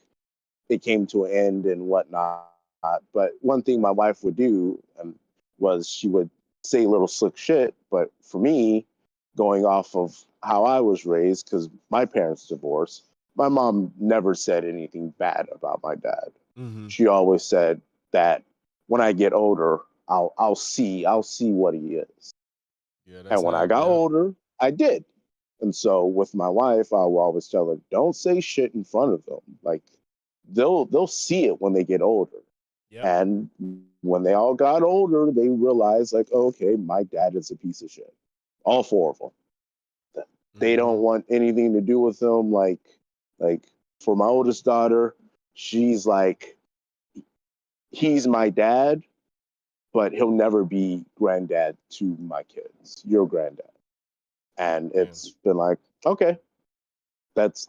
it came to an end and whatnot. But one thing my wife would do was she would say little slick shit. But for me, going off of how I was raised, because my parents divorced, my mom never said anything bad about my dad.
Mm-hmm.
She always said that when I get older, I'll see what he is.
Yeah,
and when I got older, I did. And so with my wife, I will always tell her, don't say shit in front of them. Like they'll see it when they get older.
Yep.
And when they all got older, they realized like, oh, okay, my dad is a piece of shit. All four of them. They don't want anything to do with them. Like for my oldest daughter, she's like, he's my dad, but he'll never be granddad to my kids. Your granddad. and it's been like, okay, that's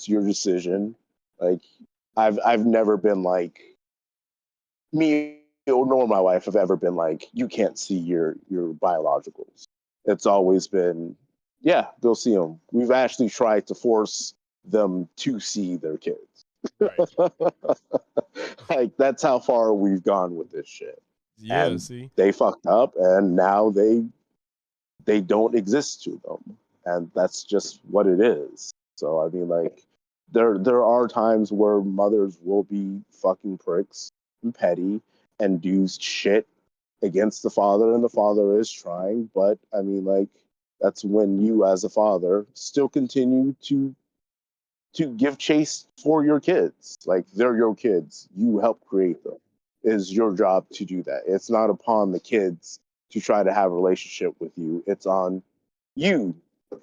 your decision. Like, I've never been like, me nor my wife have ever been like, you can't see your biologicals. It's always been, yeah, they'll see them. We've actually tried to force them to see their kids.
Right.
Like, that's how far we've gone with this shit.
Yeah,
and
see,
they fucked up, and now they don't exist to them, and that's just what it is. So I mean, like, there are times where mothers will be fucking pricks and petty and do shit against the father, and the father is trying, but I mean, like, that's when you as a father still continue to give chase for your kids. Like, they're your kids, you help create them. It is your job to do that. It's not upon the kids to try to have a relationship with you. It's on you,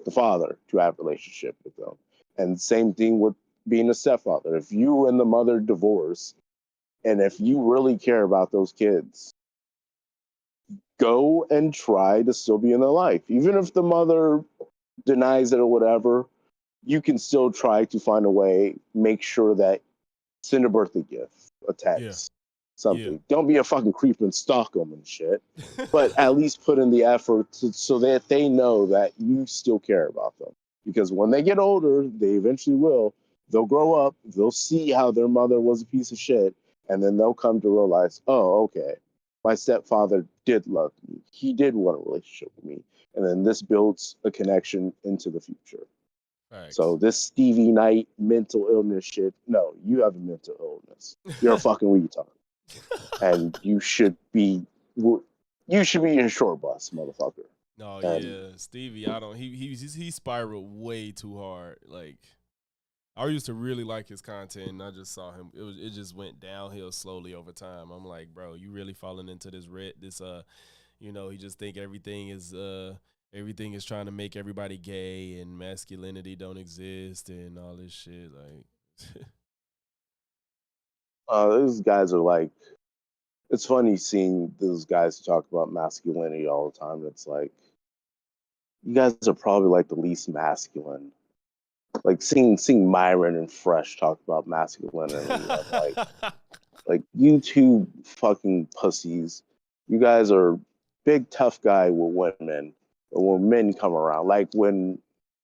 the father, to have a relationship with them. And same thing with being a stepfather. If you and the mother divorce, and if you really care about those kids, go and try to still be in their life. Even if the mother denies it or whatever, you can still try to find a way, make sure that, send a birthday gift, a text, something.
Yeah.
Don't be a fucking creep and stalk them and shit, but at least put in the effort so that they know that you still care about them. Because when they get older, they eventually will. They'll grow up, they'll see how their mother was a piece of shit, and then they'll come to realize, oh, okay, my stepfather did love me. He did want a relationship with me. And then this builds a connection into the future.
Thanks.
So this Stevie Knight mental illness shit, no, you have a mental illness. You're a fucking retard. And you should be in short bus, motherfucker.
No,
And
yeah, Stevie, he spiraled way too hard. Like, I used to really like his content, and I just saw him. It just went downhill slowly over time. I'm like, bro, you really falling into this he just think everything is trying to make everybody gay and masculinity don't exist and all this shit. Like,
those guys are like, it's funny seeing those guys talk about masculinity all the time. It's like, you guys are probably like the least masculine. Like, seeing Myron and Fresh talk about masculinity, I'm like, you two fucking pussies. You guys are big tough guy with women, but when men come around, like when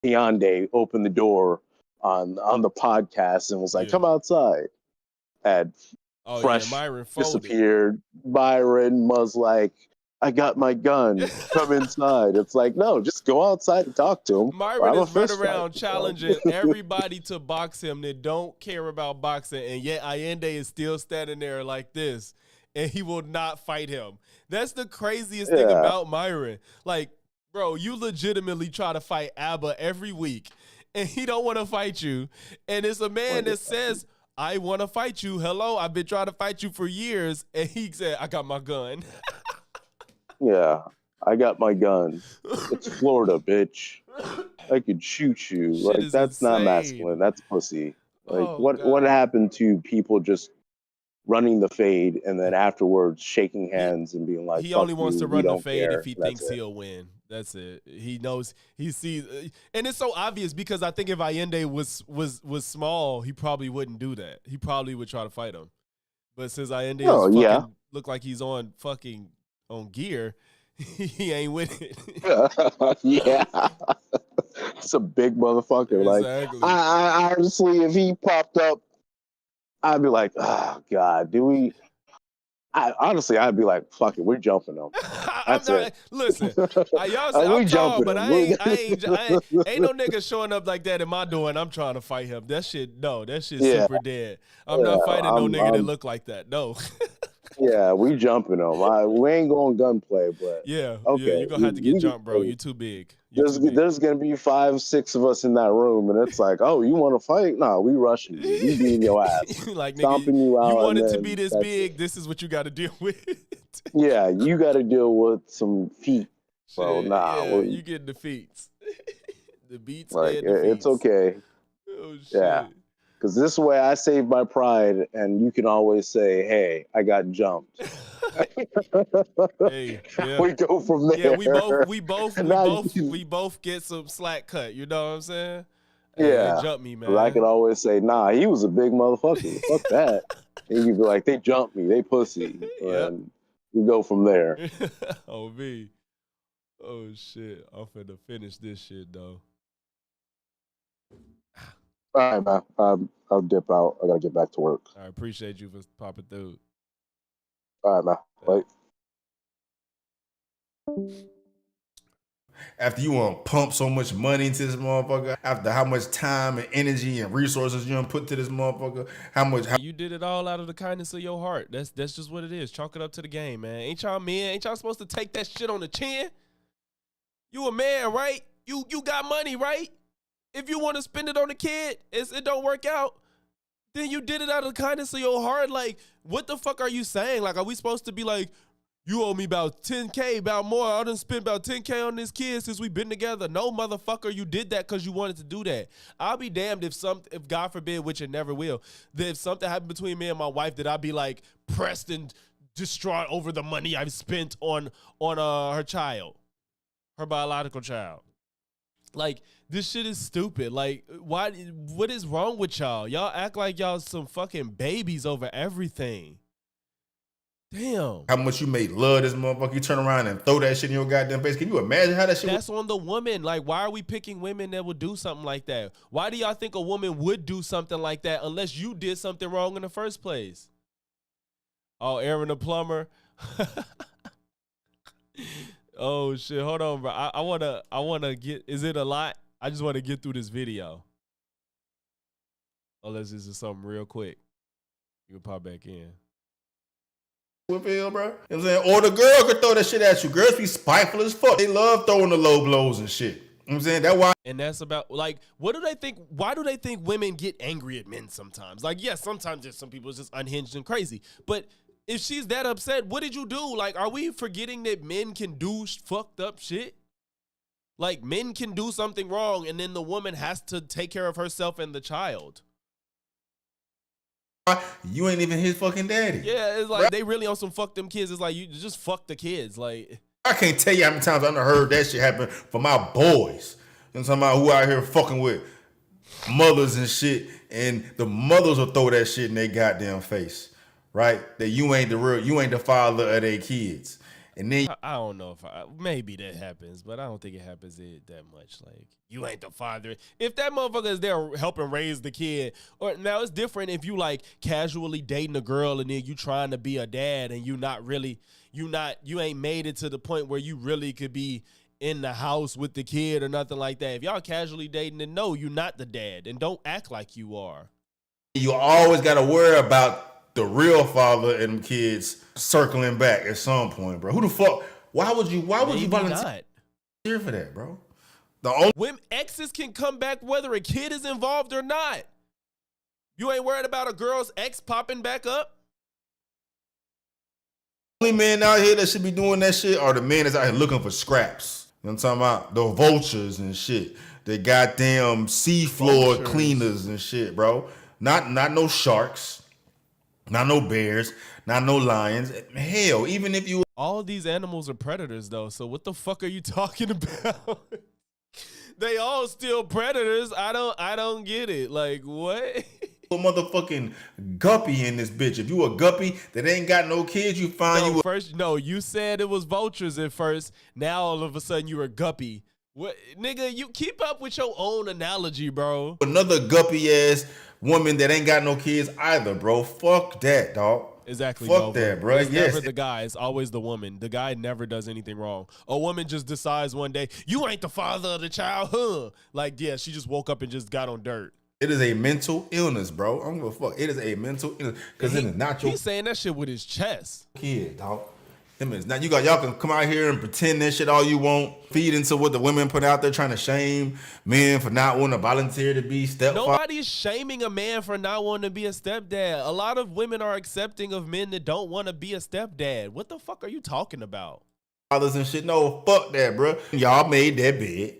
Hyundai opened the door on the podcast and was like, come outside, and Fresh
Myron
disappeared. Byron was like, I got my gun, come inside. It's like, no, just go outside and talk to him.
Myron is running around challenging everybody to box him that don't care about boxing, and yet Allende is still standing there like this, and he will not fight him. That's the craziest thing about Myron. Like, bro, you legitimately try to fight Abba every week, and he don't want to fight you. And it's a man that says, I want to fight you. Hello, I've been trying to fight you for years. And he said, I got my gun.
Yeah, I got my gun. It's Florida, bitch. I could shoot you. Like, that's not masculine. That's pussy. Like, what happened to people just running the fade and then afterwards shaking hands and being like,
he only wants to run the fade
care.
if he thinks he'll win. That's it. He knows, he sees, and it's so obvious because I think if Allende was small, he probably wouldn't do that. He probably would try to fight him. But since Allende look like he's on gear, he ain't with it.
Yeah. It's a big motherfucker.
Exactly.
Like, I honestly, if he popped up, I'd be like, oh God, I'd be like, fuck it, we're jumping them. That's it.
Listen, y'all say I'm tall, but I ain't no nigga showing up like that in my door and I'm trying to fight him. That shit super dead. I'm not fighting no nigga that look like that. No.
Yeah, we jumping them. We ain't going gunplay, but okay,
you're gonna have to get jumped, bro. You too big.
There's gonna be 5-6 of us in that room, and it's like, oh, you want to fight? No, we rushing you. We beating your ass,
like,
stomping
nigga,
you out.
You want it to be this big? This is what you got to deal with.
Yeah, you got to deal with some feet, bro.
Shit, you get the feats. The beats
like,
and the feats.
It's okay.
Oh shit.
Yeah. Because this way I save my pride, and you can always say, hey, I got jumped.
Hey, yeah.
We go from there.
Yeah, we both get some slack cut. You know what I'm saying? Hey,
Yeah.
they jump me, man.
I can always say, nah, he was a big motherfucker. Fuck that. And you be like, they jumped me, they pussy.
Yep.
And we go from there.
Oh, me. Oh, shit. I'm finna finish this shit, though.
All right, man. I'll dip out. I gotta get back to work.
I appreciate you for popping through.
All right, man. Bye.
After you want to pump so much money into this motherfucker, after how much time and energy and resources you want to put to this motherfucker,
You did it all out of the kindness of your heart. That's just what it is. Chalk it up to the game, man. Ain't y'all men? Ain't y'all supposed to take that shit on the chin? You a man, right? You got money, right? If you want to spend it on the kid, it don't work out, then you did it out of the kindness of your heart. Like, what the fuck are you saying? Like, are we supposed to be like, you owe me about 10K, about more. I done spent about 10K on this kid since we've been together. No, motherfucker, you did that because you wanted to do that. I'll be damned if God forbid, which it never will, that if something happened between me and my wife, that I'd be like pressed and distraught over the money I've spent on her child, her biological child. Like, this shit is stupid. Like, what is wrong with y'all? Y'all act like y'all some fucking babies over everything. Damn.
How much you made love this motherfucker. You turn around and throw that shit in your goddamn face. Can you imagine how that shit
That's on the woman. Like, why are we picking women that would do something like that? Why do y'all think a woman would do something like that unless you did something wrong in the first place? Oh, Aaron the plumber. Oh shit. Hold on, bro. I wanna get, is it a lot? I just want to get through this video. Unless this is something real quick. You can pop back in.
Feel, bro. You know what I'm saying? Or the girl could throw that shit at you. Girls be spiteful as fuck. They love throwing the low blows and shit. You know what I'm saying? That's why.
And that's about, like, what do they think? Why do they think women get angry at men sometimes? Like, yes, sometimes there's some people just unhinged and crazy. But if she's that upset, what did you do? Like, are we forgetting that men can do fucked up shit? Like, men can do something wrong and then the woman has to take care of herself and the child.
You ain't even his fucking daddy.
Yeah, it's like they really on some fuck them kids. It's like, you just fuck the kids. Like,
I can't tell you how many times I've heard that shit happen for my boys. You know, talking about who out here fucking with mothers and shit, and the mothers will throw that shit in their goddamn face, right? That you ain't the father of their kids. And then
I don't know if maybe that happens, but I don't think it happens that much. Like, you ain't the father. If that motherfucker is there helping raise the kid, or now it's different if you like casually dating a girl and then you trying to be a dad and you ain't made it to the point where you really could be in the house with the kid or nothing like that. If y'all casually dating, then no, you're not the dad, and don't act like you are.
You always got to worry about the real father and them kids circling back at some point, bro. Who the fuck? Why would you volunteer for that, bro? The only
women exes can come back whether a kid is involved or not. You ain't worried about a girl's ex popping back up?
only men out here that should be doing that shit are the men that's out here looking for scraps. You know what I'm talking about? The vultures and shit. The goddamn seafloor cleaners and shit, bro. Not no sharks. Not no bears, not no lions. Hell, even if you...
All these animals are predators, though, so what the fuck are you talking about? They all still predators. I don't get it. Like, what?
A motherfucking guppy in this bitch. If you a guppy that ain't got no kids, you find you...
You said it was vultures at first. Now, all of a sudden, you're a guppy. What, nigga, you keep up with your own analogy, bro.
Another guppy-ass woman that ain't got no kids either, bro. Fuck that, dog.
Exactly.
Fuck that, bro.
It's
yes.
never the guy. It's always the woman. The guy never does anything wrong. A woman just decides one day, you ain't the father of the child, huh? Like, yeah, she just woke up and just got on dirt.
It is a mental illness, bro. I don't give a fuck. It is a mental illness. Because it is not your...
He's saying that shit with his chest.
Kid, dog. Now y'all can come out here and pretend that shit all you want. Feed into what the women put out there, trying to shame men for not wanting to volunteer to be stepfather.
Nobody's shaming a man for not wanting to be a stepdad. A lot of women are accepting of men that don't want to be a stepdad. What the fuck are you talking about?
Fathers and shit. No, fuck that, bro. Y'all made that bed.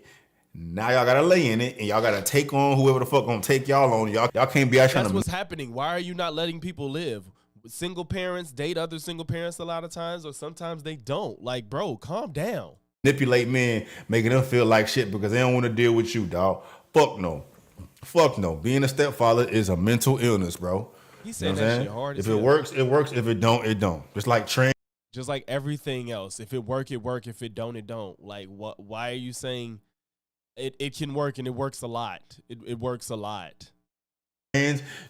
Now y'all gotta lay in it, and y'all gotta take on whoever the fuck gonna take y'all on. Y'all can't be out trying to...
That's what's happening. Why are you not letting people live? single parents date other single parents a lot of times, or sometimes they don't. Like, bro, calm down.
Manipulate men, making them feel like shit because they don't want to deal with you, dog. Fuck no. Fuck no. Being a stepfather is a mental illness, bro.
He said that shit hard as
If it
hell.
works, it works. If it don't, it don't. Just like
Just like everything else. If it work, it work. If it don't, it don't. Like, what? Why are you saying it can work and it works a lot? It works a lot.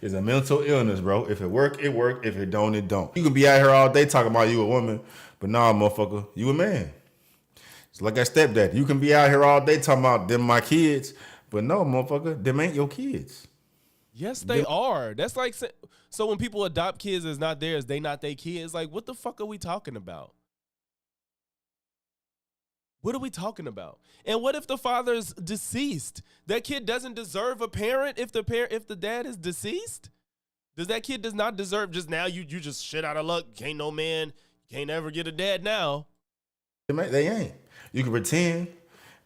is a mental illness, bro. If it work, it work. If it don't, it don't. You can be out here all day talking about you a woman, but nah, motherfucker, you a man. It's like that stepdad. You can be out here all day talking about them my kids, but no, motherfucker, them ain't your kids.
Yes, they are. That's like, so when people adopt kids as not theirs, they not their kids. Like, what the fuck are we talking about? What are we talking about? And what if the father's deceased? That kid doesn't deserve a parent if the dad is deceased? Does that kid does not deserve just now you just shit out of luck? Can't no man, can't ever get a dad now.
They ain't. You can pretend,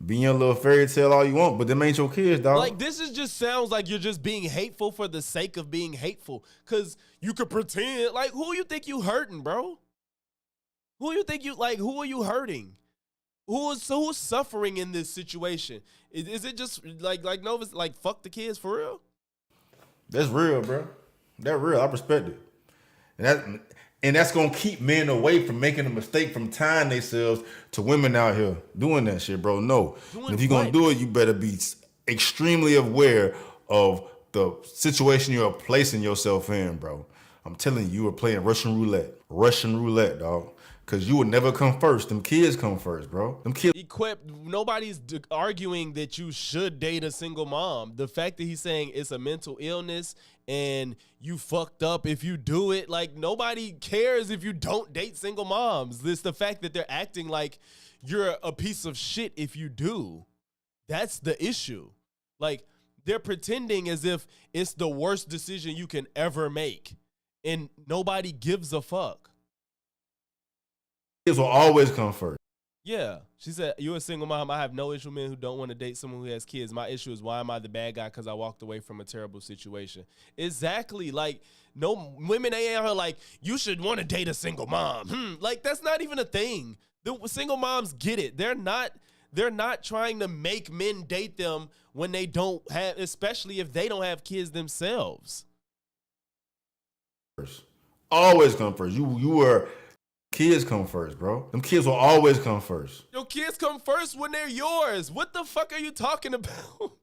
be in your little fairy tale all you want, but them ain't your kids, dog.
Like, this is just sounds like you're just being hateful for the sake of being hateful. Cause you could pretend. Like, who you think you hurting, bro? Who you think who are you hurting? Who's suffering in this situation? Is it just like Nova's like fuck the kids for real?
That's real, bro. That's real. I respect it. And that's gonna keep men away from making a mistake from tying themselves to women out here doing that shit, bro. No. And if you're gonna do it, you better be extremely aware of the situation you're placing yourself in, bro. I'm telling you, you are playing Russian roulette, dog. Cause you would never come first. Them kids come first, bro. Them kids.
Nobody's arguing that you should date a single mom. The fact that he's saying it's a mental illness and you fucked up if you do it, like nobody cares if you don't date single moms. It's the fact that they're acting like you're a piece of shit if you do. That's the issue. Like, they're pretending as if it's the worst decision you can ever make, and nobody gives a fuck.
Kids will always come first.
Yeah. She said, you're a single mom. I have no issue with men who don't want to date someone who has kids. My issue is, why am I the bad guy? Because I walked away from a terrible situation. Exactly. Like, no women ain't out here like, you should want to date a single mom. Like, that's not even a thing. The single moms get it. They're not trying to make men date them when they don't have, especially if they don't have kids themselves.
Always come first. Kids come first, bro. Them kids will always come first.
Your kids come first when they're yours. What the fuck are you talking about?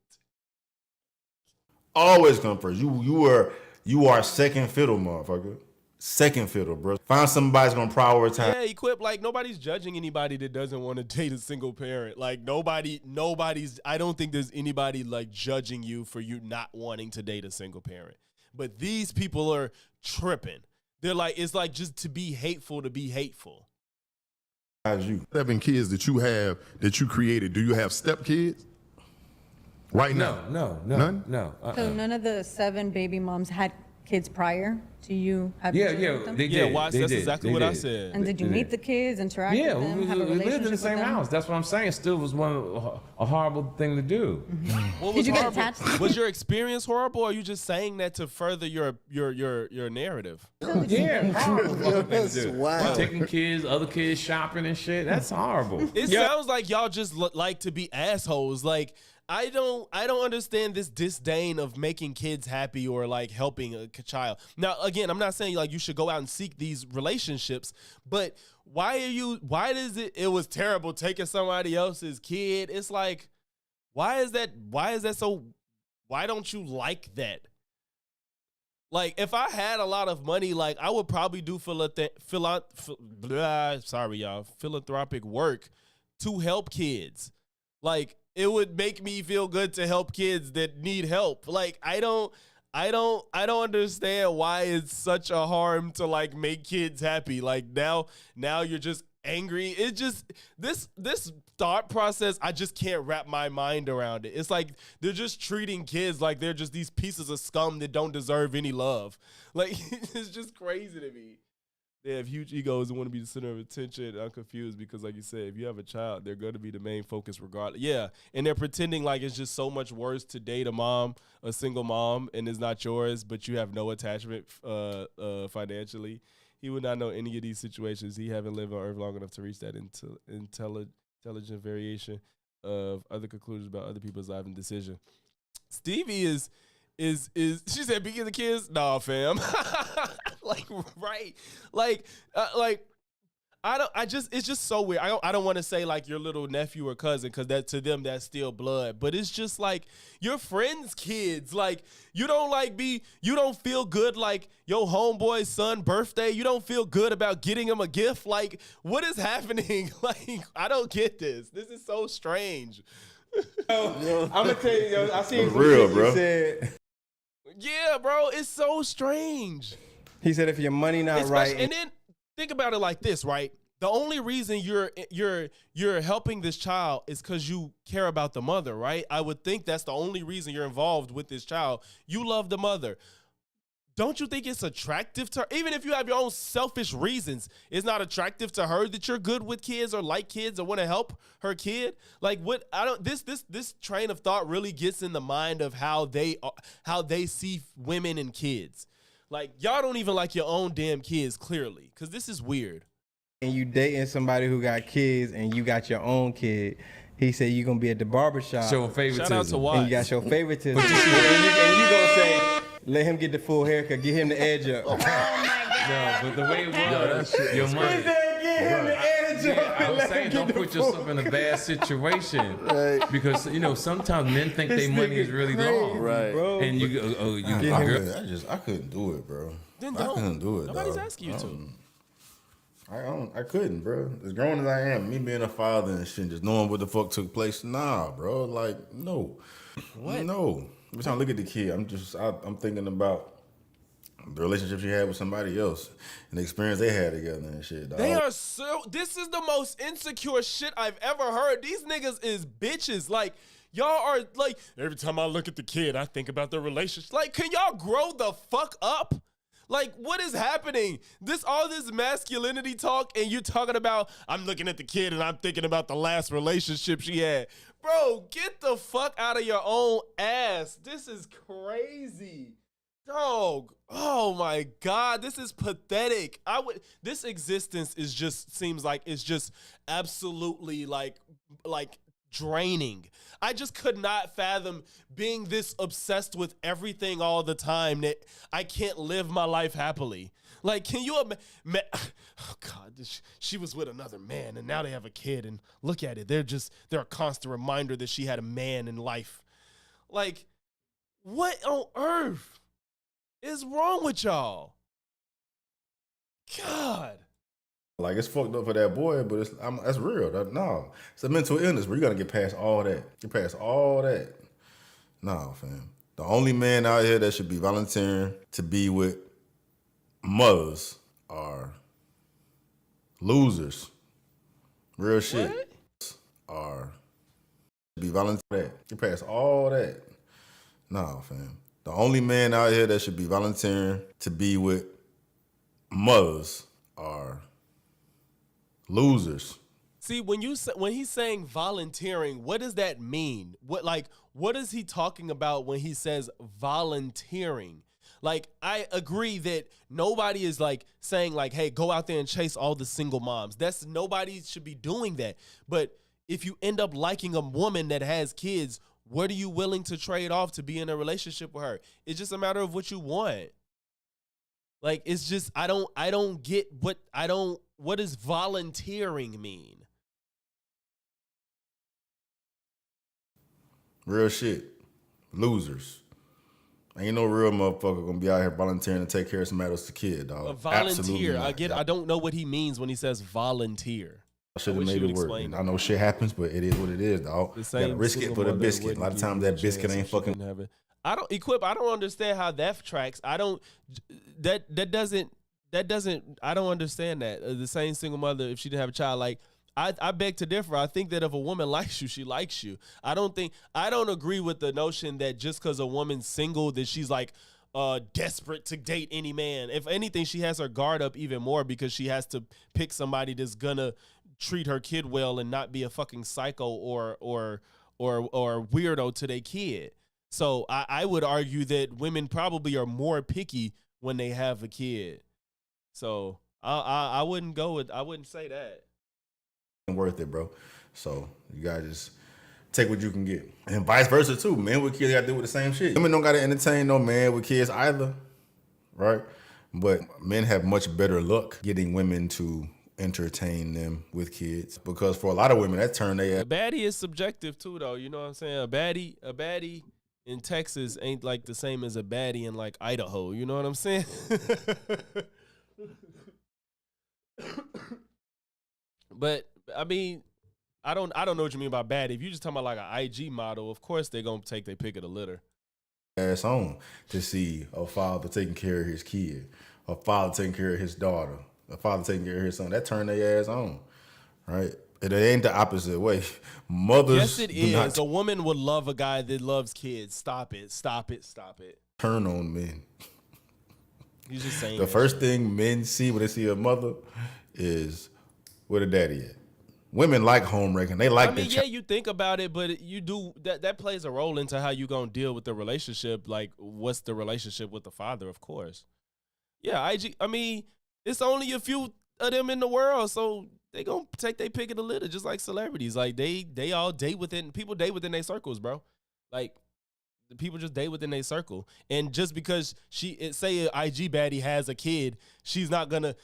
Always come first. You are second fiddle, motherfucker. Second fiddle, bro. Find somebody's gonna prioritize.
Yeah, Equip, like, nobody's judging anybody that doesn't want to date a single parent. Like, nobody's, I don't think there's anybody, like, judging you for you not wanting to date a single parent. But these people are tripping. They're like, it's like just to be hateful to be hateful.
As you 7 kids that you have, that you created, do you have stepkids? Right now?
No.
None?
No.
So none of the 7 baby moms had kids prior to you having children with them?
They did.
Watch,
they
that's
did.
exactly
they
what
did.
I said.
And did you meet the kids, interact with them, have a
we
relationship
lived in the same
with them?
house. That's what I'm saying. Still was a horrible thing to do.
What
Did
was
you get
horrible?
attached to them?
Was your experience horrible, or are you just saying that to further your narrative?
Yeah, horrible fucking thing to do.
Wow.
Taking kids, other kids shopping and shit. That's horrible.
It sounds like y'all just like to be assholes. Like, I don't understand this disdain of making kids happy or like helping a child. Now, again, I'm not saying like you should go out and seek these relationships, but why does it was terrible taking somebody else's kid? It's like, why is that so, why don't you like that? Like, if I had a lot of money, like, I would probably do philanthropic work to help kids. Like, it would make me feel good to help kids that need help. Like, I don't understand why it's such a harm to like make kids happy. Like, now you're just angry. It just, this thought process, I just can't wrap my mind around it. It's like they're just treating kids like they're just these pieces of scum that don't deserve any love. Like, it's just crazy to me. They have huge egos and want to be the center of attention. I'm confused because, like you said, if you have a child, they're going to be the main focus regardless. Yeah, and they're pretending like it's just so much worse to date a single mom, and it's not yours, but you have no attachment financially. He would not know any of these situations. He haven't lived on Earth long enough to reach that intelligent variation of other conclusions about other people's life and decision. Stevie is she said begin the kids? Nah, fam. Like, right. Like it's just so weird. I don't want to say like your little nephew or cousin, because that to them that's still blood. But it's just like your friends' kids. Like you don't feel good like your homeboy's son birthday. You don't feel good about getting him a gift. Like what is happening? Like I don't get this. This is so strange.
I'm gonna tell you, I seen some
real,
shit
bro.
He said,
yeah, bro, it's so strange.
He said if your money not right,
and then think about it like this, right? The only reason you're helping this child is because you care about the mother, right? I would think that's the only reason you're involved with this child. You love the mother. Don't you think it's attractive to her? Even if you have your own selfish reasons, it's not attractive to her that you're good with kids or like kids or want to help her kid? Like what this train of thought really gets in the mind of how they see women and kids. Like y'all don't even like your own damn kids, clearly, because this is weird.
and you dating somebody who got kids and you got your own kid, he said you're gonna be at the barbershop.
Show favoritism.
Shout out to
And you got your favoritism. and you gonna say, let him get the full haircut, get him the edge up.
No, but the way it was, your money. I was saying, don't put yourself in a bad situation, because sometimes men think their money is really long,
right?
Bro.
And you go, oh, you girl.
I couldn't do it, bro.
Then
I couldn't do it.
Nobody's
dog.
asking you to.
I couldn't, bro. As grown as I am, me being a father and shit, just knowing what the fuck took place, nah, bro. Like, no.
What?
No. Every time I look at the kid, I'm thinking about the relationship she had with somebody else and the experience they had together and shit, dog.
This is the most insecure shit I've ever heard. These niggas is bitches. Like, y'all are, like, every time I look at the kid, I think about the relationship. Like, can y'all grow the fuck up? Like, what is happening? All this masculinity talk, and you talking about, I'm looking at the kid and I'm thinking about the last relationship she had. Bro, get the fuck out of your own ass. This is crazy. Dog. Oh my God. This is pathetic. This existence seems like it's just absolutely like draining. I just could not fathom being this obsessed with everything all the time that I can't live my life happily. Like, can you imagine? Oh God, she was with another man and now they have a kid, and look at it. They're a constant reminder that she had a man in life. Like, what on earth is wrong with y'all? God.
Like, it's fucked up for that boy, but that's real. No, it's a mental illness, bro. You gotta get past all that. Get past all that. Nah, fam. The only man out here that should be volunteering to be with mothers are losers. Real shit. What? Are be volunteering. Get past all that. Nah, fam. The only man out here that should be volunteering to be with mothers are losers.
See, when he's saying volunteering, what does that mean? What is he talking about when he says volunteering? Like, I agree that nobody is like saying like, hey, go out there and chase all the single moms. Nobody should be doing that. But if you end up liking a woman that has kids, what are you willing to trade off to be in a relationship with her? It's just a matter of what you want. Like, it's just, I don't get what does volunteering mean?
Real shit. Losers. Ain't no real motherfucker gonna be out here volunteering to take care of somebody else's kid, dog.
A volunteer. I don't know what he means when he says volunteer.
I should have made it work. I know shit happens, but it is what it is, dog. You gotta risk it for the biscuit. A lot of times that biscuit ain't fucking.
I don't understand how that tracks. I don't understand that. The same single mother, if she didn't have a child, like, I beg to differ. I think that if a woman likes you, she likes you. I don't agree with the notion that just because a woman's single, that she's like desperate to date any man. If anything, she has her guard up even more because she has to pick somebody that's gonna treat her kid well and not be a fucking psycho or weirdo to their kid. So I would argue that women probably are more picky when they have a kid. So I wouldn't say that.
Worth it, bro. So you gotta just take what you can get, and vice versa too. Men with kids got to deal with the same shit. Women don't gotta entertain no man with kids either, right? But men have much better luck getting women to entertain them with kids, because for a lot of women that turn they
A baddie is subjective too, though. You know what I'm saying? A baddie in Texas ain't like the same as a baddie in like Idaho. You know what I'm saying? But I mean, I don't know what you mean by baddie. If you just talking about like an IG model, of course they're gonna take their pick of the litter.
ass on to see a father taking care of his kid, a father taking care of his daughter, a father taking care of his son. That turn their ass on, right? It ain't the opposite way. Mothers,
yes, it is. A woman would love a guy that loves kids. Stop it. Stop it. Stop it.
Turn on men.
He's just saying.
The first thing men see when they see a mother is where the daddy at. Women like home wrecking. They like.
I mean, yeah, you think about it, but you do that plays a role into how you gonna deal with the relationship. Like, what's the relationship with the father? Of course. Yeah, IG. I mean, it's only a few of them in the world, so they gonna take their pick of the litter, just like celebrities. Like they all date within their circles, bro. Like the people just date within their circle, and just because say an IG baddie has a kid, she's not gonna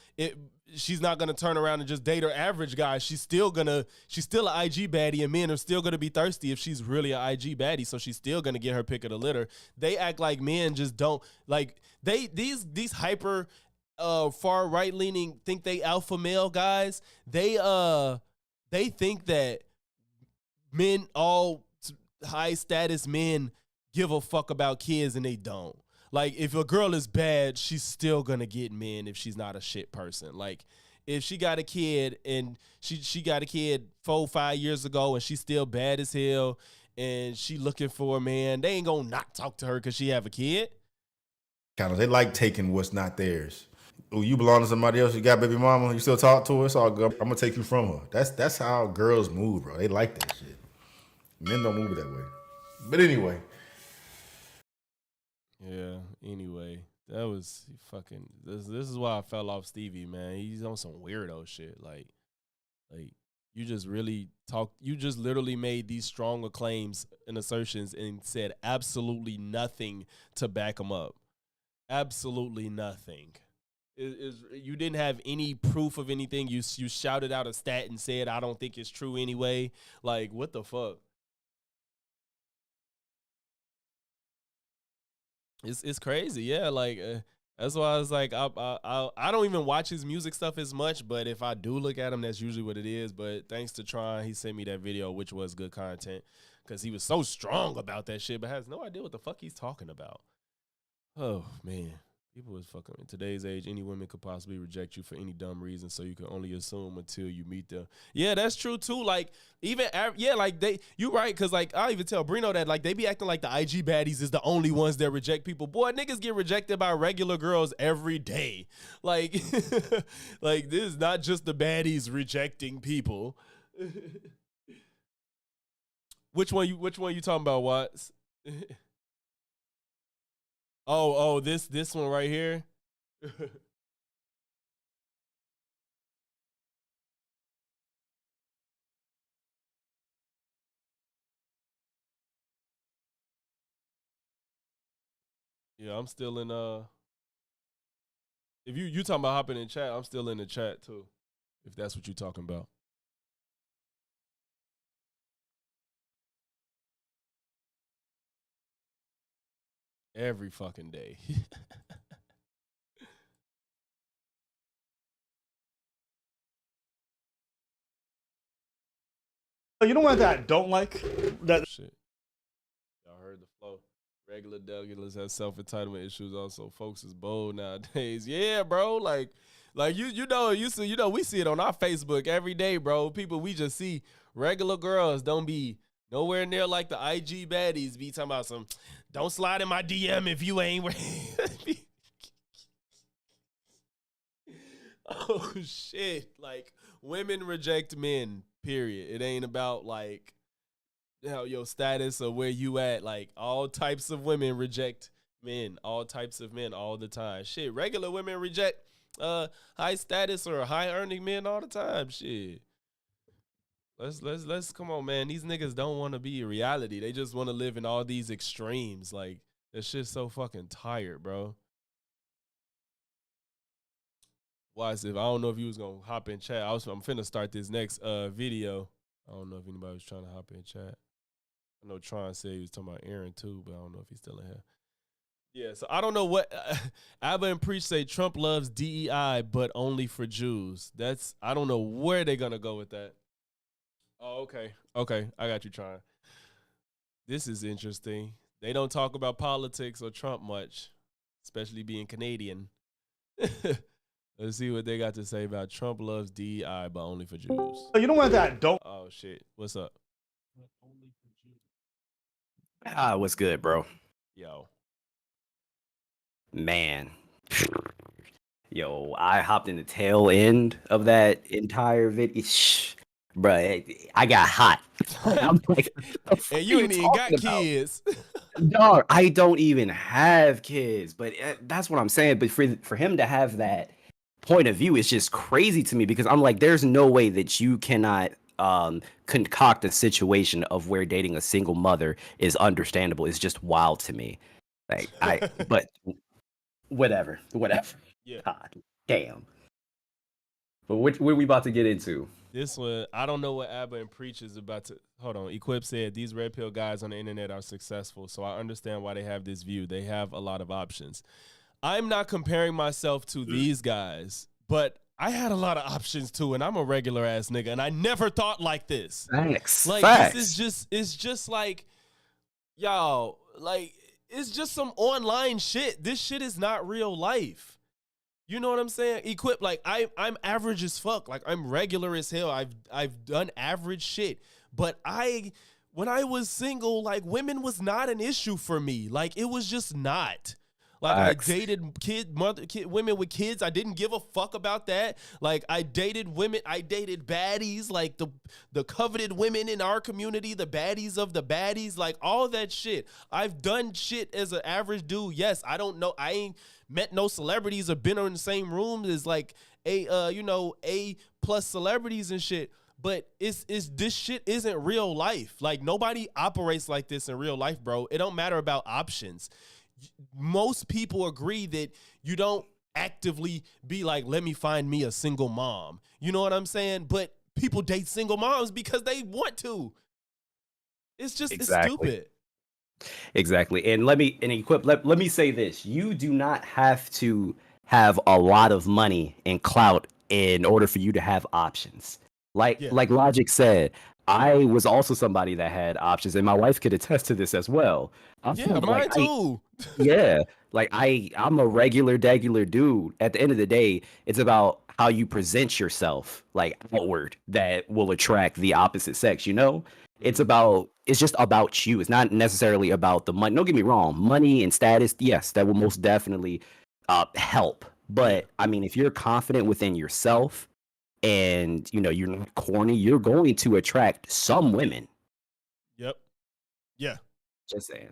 turn around and just date her average guy. She's still an IG baddie, and men are still gonna be thirsty if she's really an IG baddie. So she's still gonna get her pick of the litter. They act like men just don't like these hyper far right leaning think they alpha male guys. They think that men, all high status men, give a fuck about kids, and they don't. Like, if a girl is bad, she's still gonna get men if she's not a shit person. Like, if she got a kid and she got a kid 4-5 years ago and she's still bad as hell and she looking for a man, they ain't gonna not talk to her because she have a kid.
Kind of, they like taking what's not theirs. Oh, you belong to somebody else. You got baby mama. You still talk to her. It's all good. I'm gonna take you from her. That's how girls move, bro. They like that shit. Men don't move that way. But anyway.
Yeah, anyway, that was fucking, this is why I fell off Stevie, man. He's on some weirdo shit. Like you just literally made these stronger claims and assertions and said absolutely nothing to back them up. Absolutely nothing. You didn't have any proof of anything. You shouted out a stat and said, I don't think it's true anyway. Like, what the fuck? It's crazy, yeah. Like that's why I was like, I don't even watch his music stuff as much, but if I do look at him, that's usually what it is. But thanks to Tron, he sent me that video, which was good content, because he was so strong about that shit, but has no idea what the fuck he's talking about. Oh man, people is fucking. In today's age, any woman could possibly reject you for any dumb reason, so you can only assume until you meet them. Yeah, that's true too. Like you right, because like I even tell Brino that like they be acting like the IG baddies is the only ones that reject people. Boy, niggas get rejected by regular girls every day. Like, like this is not just the baddies rejecting people. Which one you talking about, Watts? Oh, this one right here. Yeah, I'm still in if you talking about hopping in chat, I'm still in the chat too. If that's what you're talking about. Every fucking day.
You know what I don't like? That
shit. Y'all heard the flow. Regular delegates have self-entitlement issues. Also, folks is bold nowadays. Yeah, bro. Like you know, we see it on our Facebook every day, bro. People we just see regular girls don't be nowhere near like the IG baddies be talking about some Don't slide in my DM if you ain't ready. Oh shit. Like, women reject men, period. It ain't about like your status or where you at. Like, all types of women reject men, all types of men all the time. Shit, regular women reject high status or high earning men all the time. Shit. Let's come on, man. These niggas don't want to be a reality. They just want to live in all these extremes. Like, that shit's so fucking tired, bro. Watch, if I don't know if you was gonna hop in chat. I'm finna start this next video. I don't know if anybody was trying to hop in chat. I know Tron said he was talking about Aaron too, but I don't know if he's still in here. Yeah, so I don't know what Abba and Preach say Trump loves DEI, but only for Jews. I don't know where they're gonna go with that. Oh, okay. Okay, I got you, Tron. This is interesting. They don't talk about politics or Trump much, especially being Canadian. Let's see what they got to say about Trump loves DEI, but only for Jews.
You don't want that. Don't.
Oh, shit. What's up?
What's good, bro?
Yo.
Man. Yo, I hopped in the tail end of that entire video. Bruh, I got hot. I'm like,
and you ain't even got kids.
No, I don't even have kids, but that's what I'm saying. But for him to have that point of view is just crazy to me, because I'm like, there's no way that you cannot concoct a situation of where dating a single mother is understandable. It's just wild to me. Like, but whatever.
Yeah.
God damn. But what are we about to get into?
This one, I don't know what Abba and Preach is about to. Hold on. Equip said these red pill guys on the internet are successful, so I understand why they have this view. They have a lot of options. I'm not comparing myself to these guys, but I had a lot of options too, and I'm a regular ass nigga, and I never thought like this.
Facts.
Like,
Facts.
It's just like, y'all, like, it's just some online shit. This shit is not real life. You know what I'm saying? Equip, like, I'm average as fuck. Like, I'm regular as hell. I've done average shit. But when I was single, like, women was not an issue for me. Like, it was just not. Like,
Facts.
I dated women with kids. I didn't give a fuck about that. Like, I dated baddies, like the coveted women in our community, the baddies of the baddies, like all that shit. I've done shit as an average dude. Yes, I don't know. I ain't met no celebrities or been in the same room as like A plus celebrities and shit. But it's this shit isn't real life. Like, nobody operates like this in real life, bro. It don't matter about options. Most people agree that you don't actively be like, let me find me a single mom. You know what I'm saying? But people date single moms because they want to. It's just It's stupid.
Exactly. And let me say this. You do not have to have a lot of money and clout in order for you to have options. Like Logic said, I was also somebody that had options, and my wife could attest to this as well.
Mine too.
I'm a regular degular dude. At the end of the day, it's about how you present yourself, like, outward, that will attract the opposite sex, you know? It's just about you. It's not necessarily about the money. Don't get me wrong. Money and status, yes, that will most definitely help. But I mean, if you're confident within yourself and, you know, you're not corny, you're going to attract some women.
Yep. Yeah.
Just saying.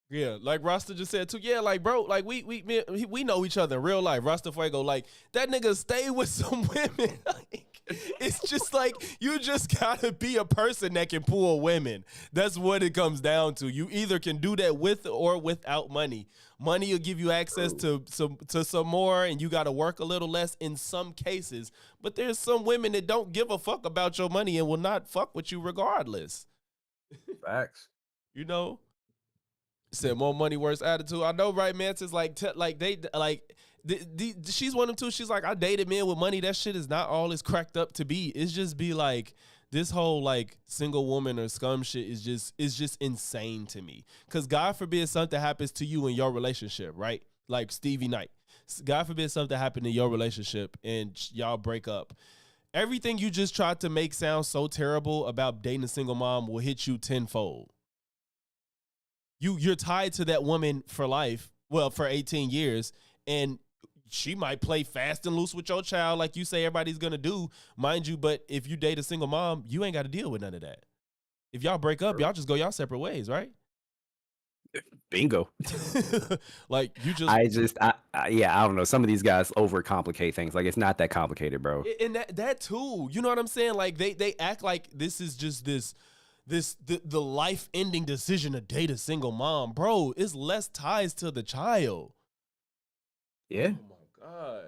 Yeah, like Rasta just said too. Yeah, like, bro, like we know each other in real life. Rasta Fuego, like, that nigga stay with some women. Like, it's just like, you just gotta be a person that can pull women. That's what it comes down to. You either can do that with or without money. Money will give you access to some more, and you gotta work a little less in some cases. But there's some women that don't give a fuck about your money and will not fuck with you regardless.
Facts.
You know? Said more money, worse attitude. I know, right, man? It's just like, she's one of them too. She's like, I dated men with money. That shit is not all it's cracked up to be. It's just be like, this whole like single woman or scum shit is just insane to me. Cause God forbid something happens to you in your relationship, right? Like Stevie Knight. God forbid something happened in your relationship and y'all break up. Everything you just tried to make sound so terrible about dating a single mom will hit you tenfold. you're tied to that woman for life. Well, for 18 years, and she might play fast and loose with your child, like you say everybody's gonna do, mind you. But if you date a single mom, you ain't got to deal with none of that. If y'all break up, y'all just go y'all separate ways, right?
Bingo.
Like you just,
I don't know. Some of these guys overcomplicate things. Like it's not that complicated, bro.
And that too. You know what I'm saying? Like they act like this is just the life ending decision to date a single mom, bro. It's less ties to the child.
Yeah.
God.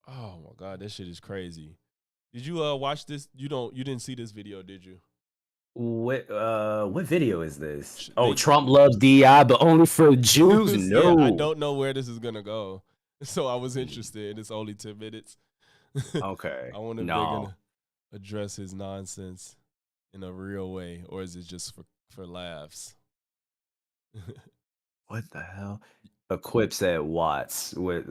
Oh my God, that shit is crazy. Did you watch this? You didn't see this video, did you?
What video is this? Oh, Trump loves DI, but only for Jews? No.
Yeah, I don't know where this is gonna go. So I was interested. It's only 10 minutes.
Okay.
I wonder if they're gonna address his nonsense in a real way, or is it just for laughs?
What the hell? Equips at Watts. With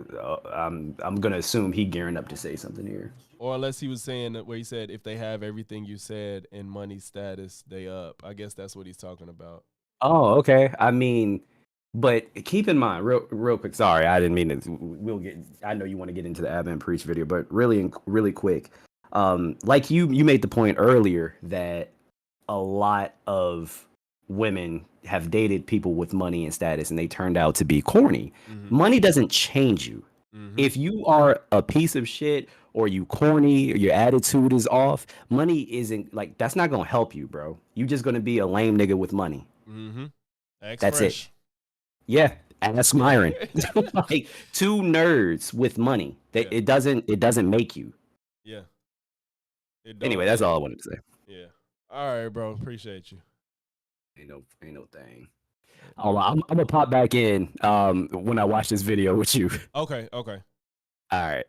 I'm gonna assume he gearing up to say something here.
Or unless he was saying that where he said if they have everything you said and money status, they up. I guess that's what he's talking about.
Oh, okay. I mean, but keep in mind, real quick. Sorry, I didn't mean to. We'll get. I know you want to get into the Advent Preach video, but really quick. Like you made the point earlier that a lot of women have dated people with money and status, and they turned out to be corny. Mm-hmm. Money doesn't change you. Mm-hmm. If you are a piece of shit or you corny or your attitude is off, money isn't like that's not gonna help you, bro. You just gonna be a lame nigga with money.
Mm-hmm.
That's fresh. It. Yeah, ask Myron. Like two nerds with money. It doesn't make you.
Yeah.
Anyway, that's all I wanted to say.
Yeah. All right, bro. Appreciate you.
Ain't no thing. Oh, I'm gonna pop back in when I watch this video with you.
Okay.
All right.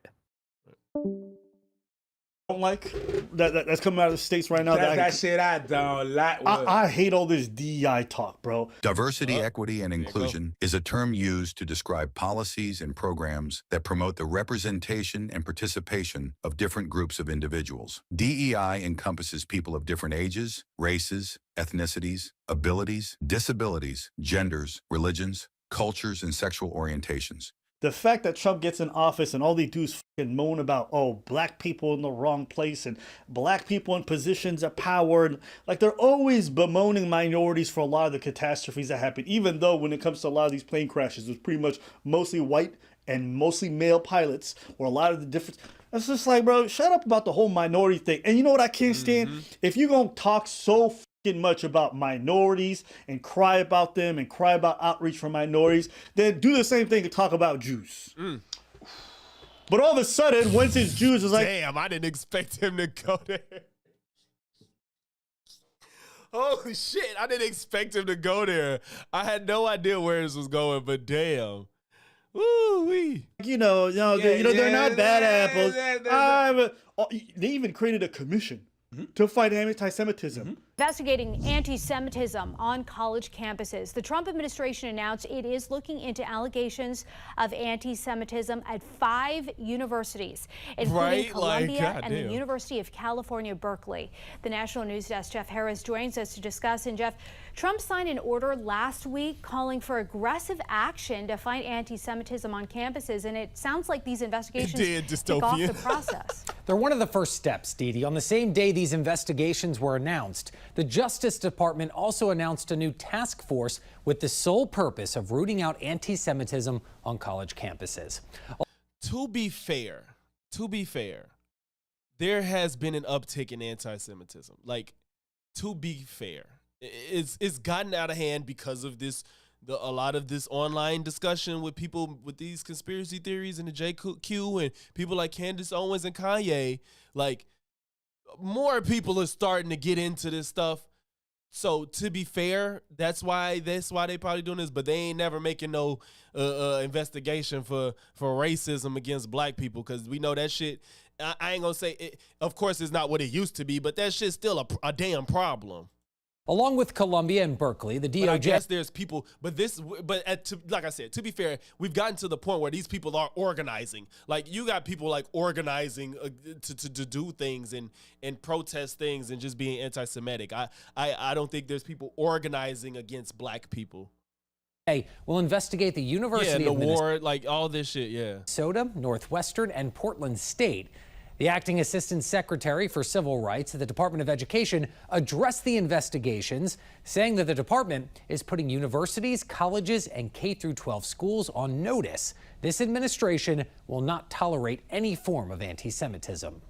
Don't like that's coming out of the States right now.
That shit I don't like.
I hate all this DEI talk, bro.
Diversity, equity, and inclusion is a term used to describe policies and programs that promote the representation and participation of different groups of individuals. DEI encompasses people of different ages, races, ethnicities, abilities, disabilities, genders, religions, cultures, and sexual orientations.
The fact that Trump gets in office and all they do is fucking moan about, oh, black people in the wrong place and black people in positions of power. And, like, they're always bemoaning minorities for a lot of the catastrophes that happen, even though when it comes to a lot of these plane crashes, it was pretty much mostly white and mostly male pilots, or a lot of the different. It's just like, bro, shut up about the whole minority thing. And you know what I can't stand? If you're going to talk so much about minorities and cry about them and cry about outreach for minorities, then do the same thing to talk about Jews. But all of a sudden, once it's Jews, it's like,
damn, I didn't expect him to go there. Holy shit, I didn't expect him to go there. I had no idea where this was going, but damn. Woo-wee.
They're not bad apples. They even created a commission to fight anti-Semitism.
Investigating anti-Semitism on college campuses. The Trump administration announced it is looking into allegations of anti-Semitism at 5 universities, including Columbia and the University of California, Berkeley. The National News Desk, Jeff Harris, joins us to discuss. And Jeff, Trump signed an order last week calling for aggressive action to fight anti-Semitism on campuses, and it sounds like these investigations kick off the process.
They're one of the first steps, Dee. On the same day these investigations were announced, the Justice Department also announced a new task force with the sole purpose of rooting out anti-Semitism on college campuses.
To be fair, there has been an uptick in anti-Semitism. Like, to be fair, it's gotten out of hand because of a lot of this online discussion with people with these conspiracy theories and the JQ and people like Candace Owens and Kanye. Like, more people are starting to get into this stuff. So to be fair, that's why they probably doing this, but they ain't never making no investigation for racism against black people, because we know that shit. I ain't gonna say it, of course it's not what it used to be, but that shit's still a damn problem.
Along with Columbia and Berkeley, the DOJ.
But I guess there's people, like I said, to be fair, we've gotten to the point where these people are organizing. Like you got people like organizing to do things and protest things and just being anti-Semitic. I don't think there's people organizing against black people.
Will investigate the University
of
of
war, like all this shit,
Minnesota, Northwestern, and Portland State. The acting assistant secretary for civil rights at the Department of Education addressed the investigations, saying that the department is putting universities, colleges, and K-12 schools on notice. This administration will not tolerate any form of anti-Semitism.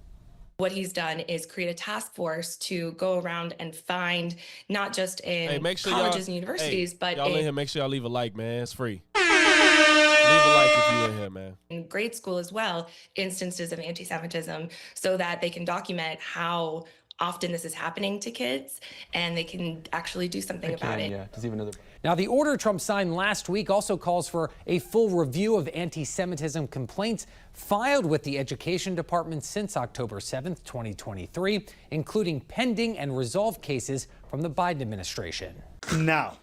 What he's done is create a task force to go around and find not just in colleges and universities, but
y'all in here, make sure y'all leave a like, man. It's free. Leave a like if you in here, man.
In grade school as well, instances of anti-Semitism so that they can document how often this is happening to kids and they can actually do something about it.
Yeah. Does even know Now, the order Trump signed last week also calls for a full review of anti-Semitism complaints filed with the Education Department since October 7th, 2023, including pending and resolved cases from the Biden administration.
Now,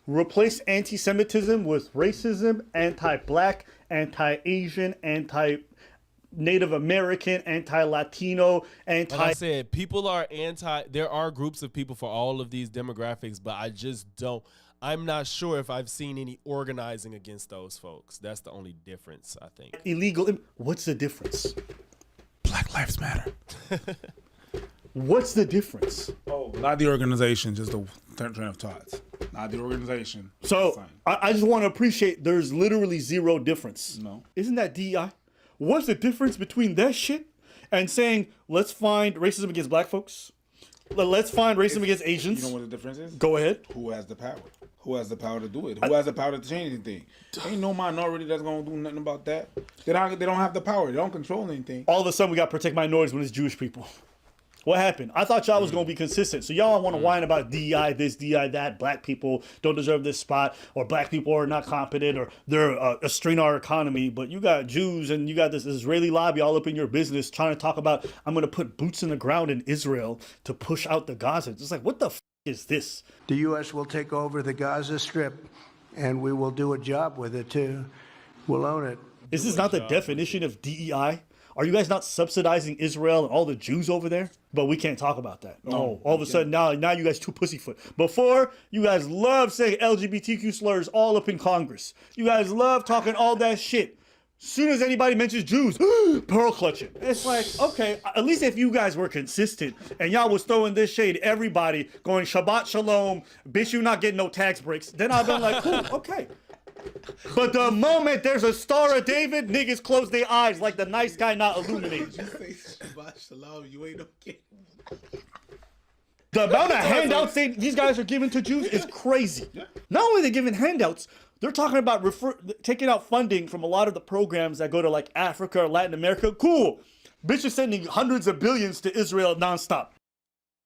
replace anti-Semitism with racism, anti-black, anti-Asian, anti-Native American, anti-Latino,
Like I said, people are there are groups of people for all of these demographics, but I'm not sure if I've seen any organizing against those folks. That's the only difference, I think.
Illegal. What's the difference?
Black Lives Matter.
What's the difference?
Oh, not the organization, just the train of thoughts. Not the organization.
So I just want to appreciate there's literally zero difference.
No.
Isn't that DEI? What's the difference between that shit and saying, let's find racism against black folks? Let's find racism against Asians.
You know what the difference is?
Go ahead.
Who has the power? Who has the power to do it? Who has the power to change anything? Ain't no minority that's going to do nothing about that. They don't have the power. They don't control anything.
All of a sudden, we got to protect minorities when it's Jewish people. What happened? I thought y'all was going to be consistent. So y'all want to whine about DEI this, DEI that, black people don't deserve this spot, or black people are not competent, or they're a strain our economy. But you got Jews and you got this Israeli lobby all up in your business trying to talk about, I'm going to put boots in the ground in Israel to push out the Gaza. It's like, what the f is this?
The U.S. will take over the Gaza Strip, and we will do a job with it, too. We'll own it.
Is this not the definition of DEI? Are you guys not subsidizing Israel and all the Jews over there? But we can't talk about that. No, all of a sudden now you guys too pussyfoot. Before, you guys love saying LGBTQ slurs all up in Congress. You guys love talking all that shit. Soon as anybody mentions Jews, pearl clutching. It's like, okay, at least if you guys were consistent and y'all was throwing this shade at everybody, going Shabbat Shalom, bitch, you not getting no tax breaks, then I've been like, cool, okay. But the moment there's a Star of David, niggas close their eyes like the nice guy not illuminated.
You ain't okay.
The amount of handouts these guys are giving to Jews is crazy. Not only are they giving handouts, they're talking about taking out funding from a lot of the programs that go to like Africa or Latin America. Cool. Bitch is sending hundreds of billions to Israel nonstop.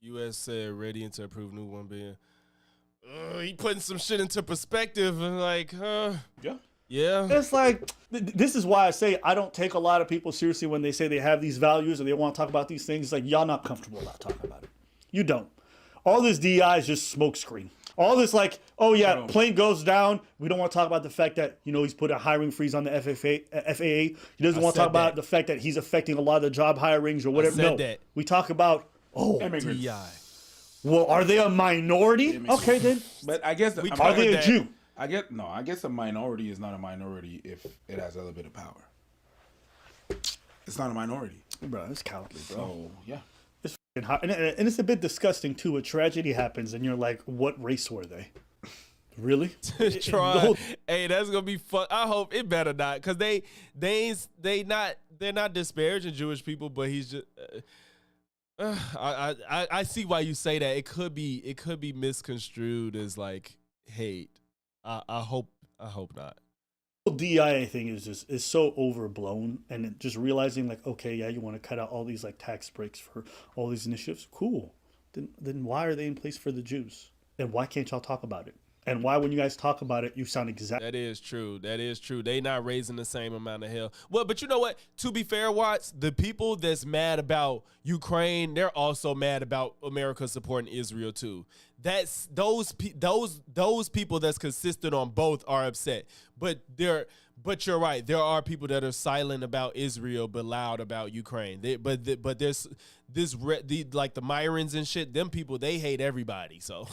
U.S. said ready to approve new $1 billion. He putting some shit into perspective and like, yeah.
It's like, this is why I say I don't take a lot of people seriously when they say they have these values or they want to talk about these things. It's like, y'all not comfortable about talking about it. You don't. All this DI is just smokescreen. All this like, oh yeah, plane goes down. We don't want to talk about the fact that, he's put a hiring freeze on the FAA. He doesn't want to talk about the fact that he's affecting a lot of the job hirings or whatever. No, we talk about,
DI.
Well, are they a minority? Okay, then.
But I guess
are they a Jew?
I guess a minority is not a minority if it has a little bit of power. It's not a minority,
bro. It's cowardly, bro.
So yeah,
it's hot, and it's a bit disgusting too. A tragedy happens, and you're like, "What race were they?" Really?
Hey, that's gonna be fun. I hope it better not, cause they're not disparaging Jewish people, but he's just. I see why you say that. It could be misconstrued as like hate. I hope not.
The DEI thing is so overblown, and just realizing like, okay, yeah, you want to cut out all these like tax breaks for all these initiatives. Cool. Then why are they in place for the Jews? And why can't y'all talk about it? And why, when you guys talk about it, you sound exactly.
That is true. They not raising the same amount of hell. Well, but you know what? To be fair, Watts, the people that's mad about Ukraine, they're also mad about America supporting Israel too. That's those people that's consistent on both are upset. But you're right. There are people that are silent about Israel but loud about Ukraine. But there's like the Myrons and shit. Them people, they hate everybody. So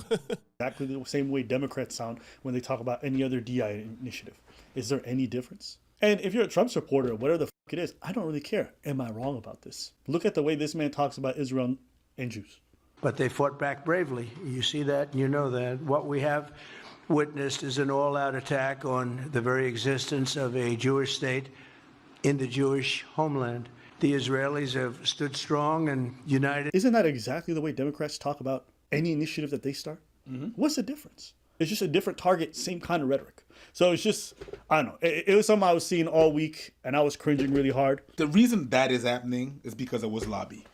Exactly the same way Democrats sound when they talk about any other DI initiative. Is there any difference? And if you're a Trump supporter, whatever the fuck it is, I don't really care. Am I wrong about this? Look at the way this man talks about Israel and Jews.
But they fought back bravely. You see that, and you know that. What we have witnessed is an all-out attack on the very existence of a Jewish state in the Jewish homeland. The Israelis have stood strong and united.
Isn't that exactly the way Democrats talk about any initiative that they start? What's the difference? It's just a different target, same kind of rhetoric. So it's just, I don't know. It was something I was seeing all week, and I was cringing really hard.
The reason that is happening is because it was lobby.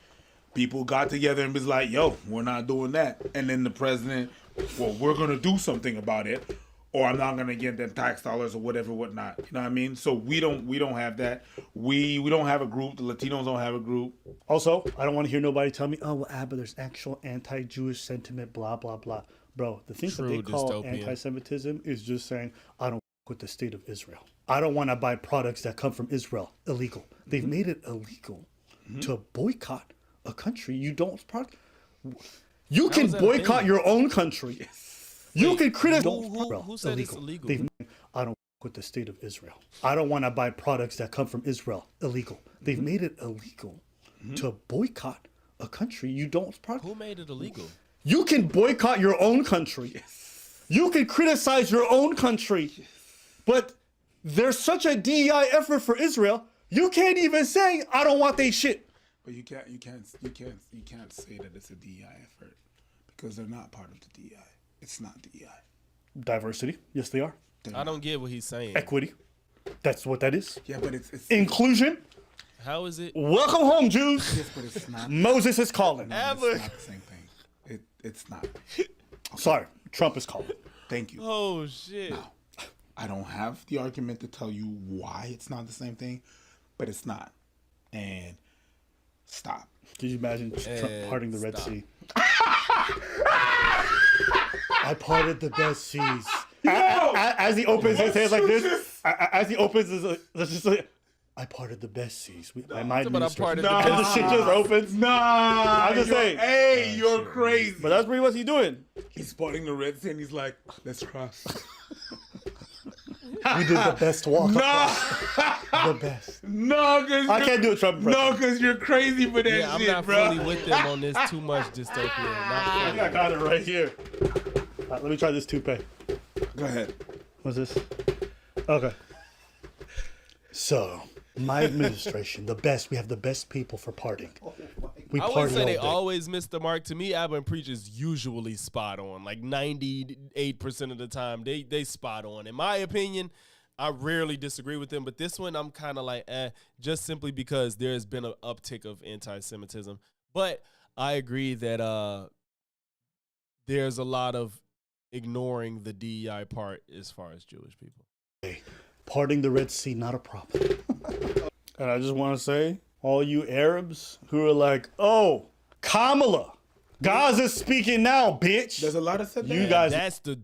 People got together and was like, yo, we're not doing that. And then the president, well, we're going to do something about it, or I'm not going to get them tax dollars or whatever, whatnot. You know what I mean? So we don't have that. We don't have a group. The Latinos don't have a group.
Also, I don't want to hear nobody tell me, oh, well, but there's actual anti-Jewish sentiment, blah, blah, blah. Bro, the things that they call anti-Semitism is just saying, I don't with the state of Israel. I don't want to buy products that come from Israel. Illegal. They've made it illegal to boycott a country you don't. You can boycott your own country. You can criticize.
Who said it's illegal?
I don't with the state of Israel. I don't want to buy products that come from Israel. Illegal. They've made it illegal to boycott a country you don't.
Who made it illegal?
You can boycott your own country. You can criticize your own country. But there's such a DEI effort for Israel. You can't even say I don't want they shit.
But you can't say that it's a DEI effort because they're not part of the DEI. It's not DEI.
Diversity, yes they are.
I don't get what he's saying.
Equity, that's what that is.
Yeah, but it's
inclusion.
How is it?
Welcome home, Jews.
Yes, but it's not.
Moses is calling.
No, it's not the same thing. It's not. Okay.
Sorry, Trump is calling.
Thank you.
Oh shit.
No, I don't have the argument to tell you why it's not the same thing, but it's not. And stop.
Could you imagine Trump parting the Red Sea? I parted the best seas. As he opens his hands like this, as he opens his, just like, I parted the best seas. The shit just opens.
Nah,
I'm just saying.
Hey, you're crazy.
But that's pretty much what he's doing.
He's parting the Red Sea and he's like, let's cross.
We did the best walk. The best.
No, cause
I can't do a Trump
impression. No, because you're crazy for that shit,
I'm not
bro.
fully with them on this too much dystopian.
I got it right here. Let me try this toupee.
Go ahead.
What's this? Okay. So, my administration, the best. We have the best people for partying. We
I
party
would say
all
they
day.
always miss the mark. To me, Abba and Preach is usually spot on. Like 98% of the time, they spot on. In my opinion, I rarely disagree with them. But this one, I'm kind of like, just simply because there has been an uptick of anti-Semitism. But I agree that there's a lot of ignoring the DEI part as far as Jewish people.
Parting the Red Sea, not a problem. And I just want to say, all you Arabs who are like, oh, Kamala, Gaza's speaking now, bitch.
There's a lot of stuff.
You guys.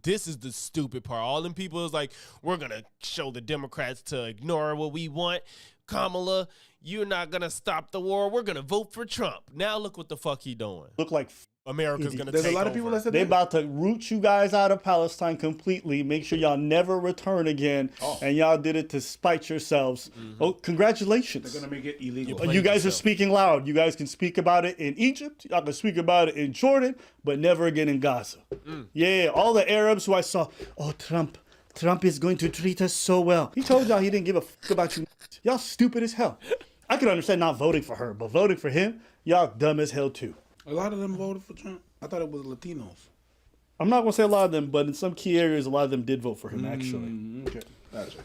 This is the stupid part. All them people is like, we're gonna show the Democrats to ignore what we want. Kamala, you're not gonna stop the war. We're gonna vote for Trump. Now look what the fuck he doing.
Look like
America's gonna
There's
take
a lot of
over.
people that said
They
that.
about to root you guys out of Palestine completely. Make sure y'all never return again. And y'all did it to spite yourselves. Oh, congratulations.
They're gonna make it illegal.
You guys are speaking loud. You guys can speak about it in Egypt. Y'all can speak about it in Jordan, but never again in Gaza. Yeah, all the Arabs who I saw, oh, Trump is going to treat us so well. He told y'all he didn't give a fuck about you. Y'all stupid as hell. I could understand not voting for her, but voting for him, y'all dumb as hell too.
A lot of them voted for Trump. I thought it was Latinos.
I'm not gonna say a lot of them, but in some key areas, a lot of them did vote for him. Actually,
Okay, gotcha.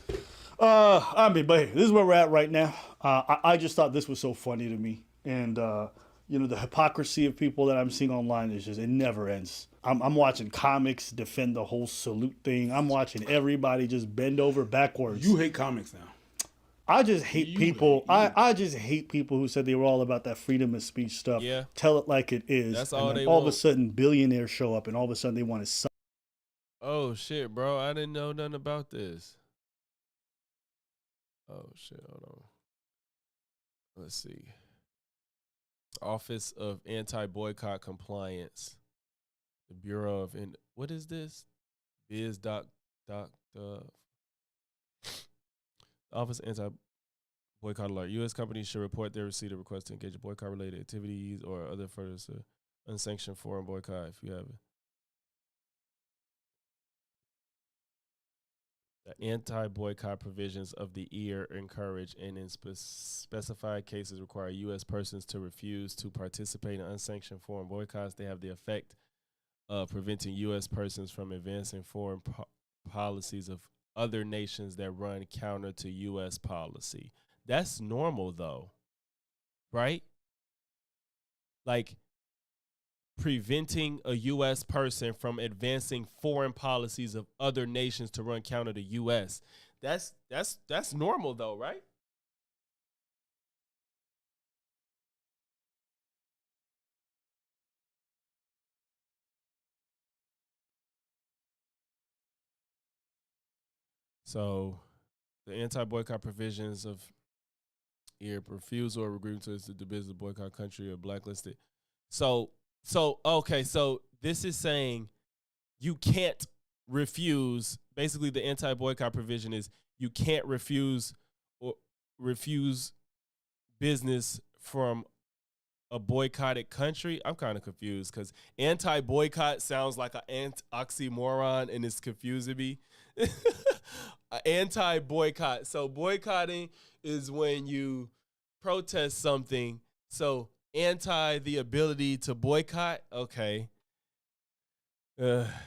I mean, but hey, this is where we're at right now. I just thought this was so funny to me, and you know, the hypocrisy of people that I'm seeing online is just, it never ends. I'm watching comics defend the whole salute thing. I'm watching everybody just bend over backwards.
You hate comics now.
I just hate people. I just hate people who said they were all about that freedom of speech stuff.
Yeah.
Tell it like it is.
That's
and
all
then
they
all of a
want.
sudden billionaires show up and all of a sudden they want to suck.
Oh shit, bro! I didn't know nothing about this. Oh shit! Hold on. Let's see. Office of Anti-Boycott Compliance. The Bureau of what is this? Biz doc Office of Anti-Boycott Alert. U.S. companies should report their receipt of requests to engage in boycott-related activities or other further unsanctioned foreign boycott if you have it. The anti-boycott provisions of the EAR encourage and in specified cases require U.S. persons to refuse to participate in unsanctioned foreign boycotts. They have the effect of preventing U.S. persons from advancing foreign policies of other nations that run counter to U.S. policy. That's normal, though, right? Like, preventing a U.S. person from advancing foreign policies of other nations to run counter to U.S. That's normal, though, right? So, the anti-boycott provisions of refusal or agreement to the business boycott country or blacklisted. So okay, so this is saying you can't refuse. Basically, the anti-boycott provision is you can't refuse business from a boycotted country. I'm kind of confused because anti-boycott sounds like an oxymoron and it's confusing me. Anti-boycott. So boycotting is when you protest something. So anti the ability to boycott. Okay. U.S.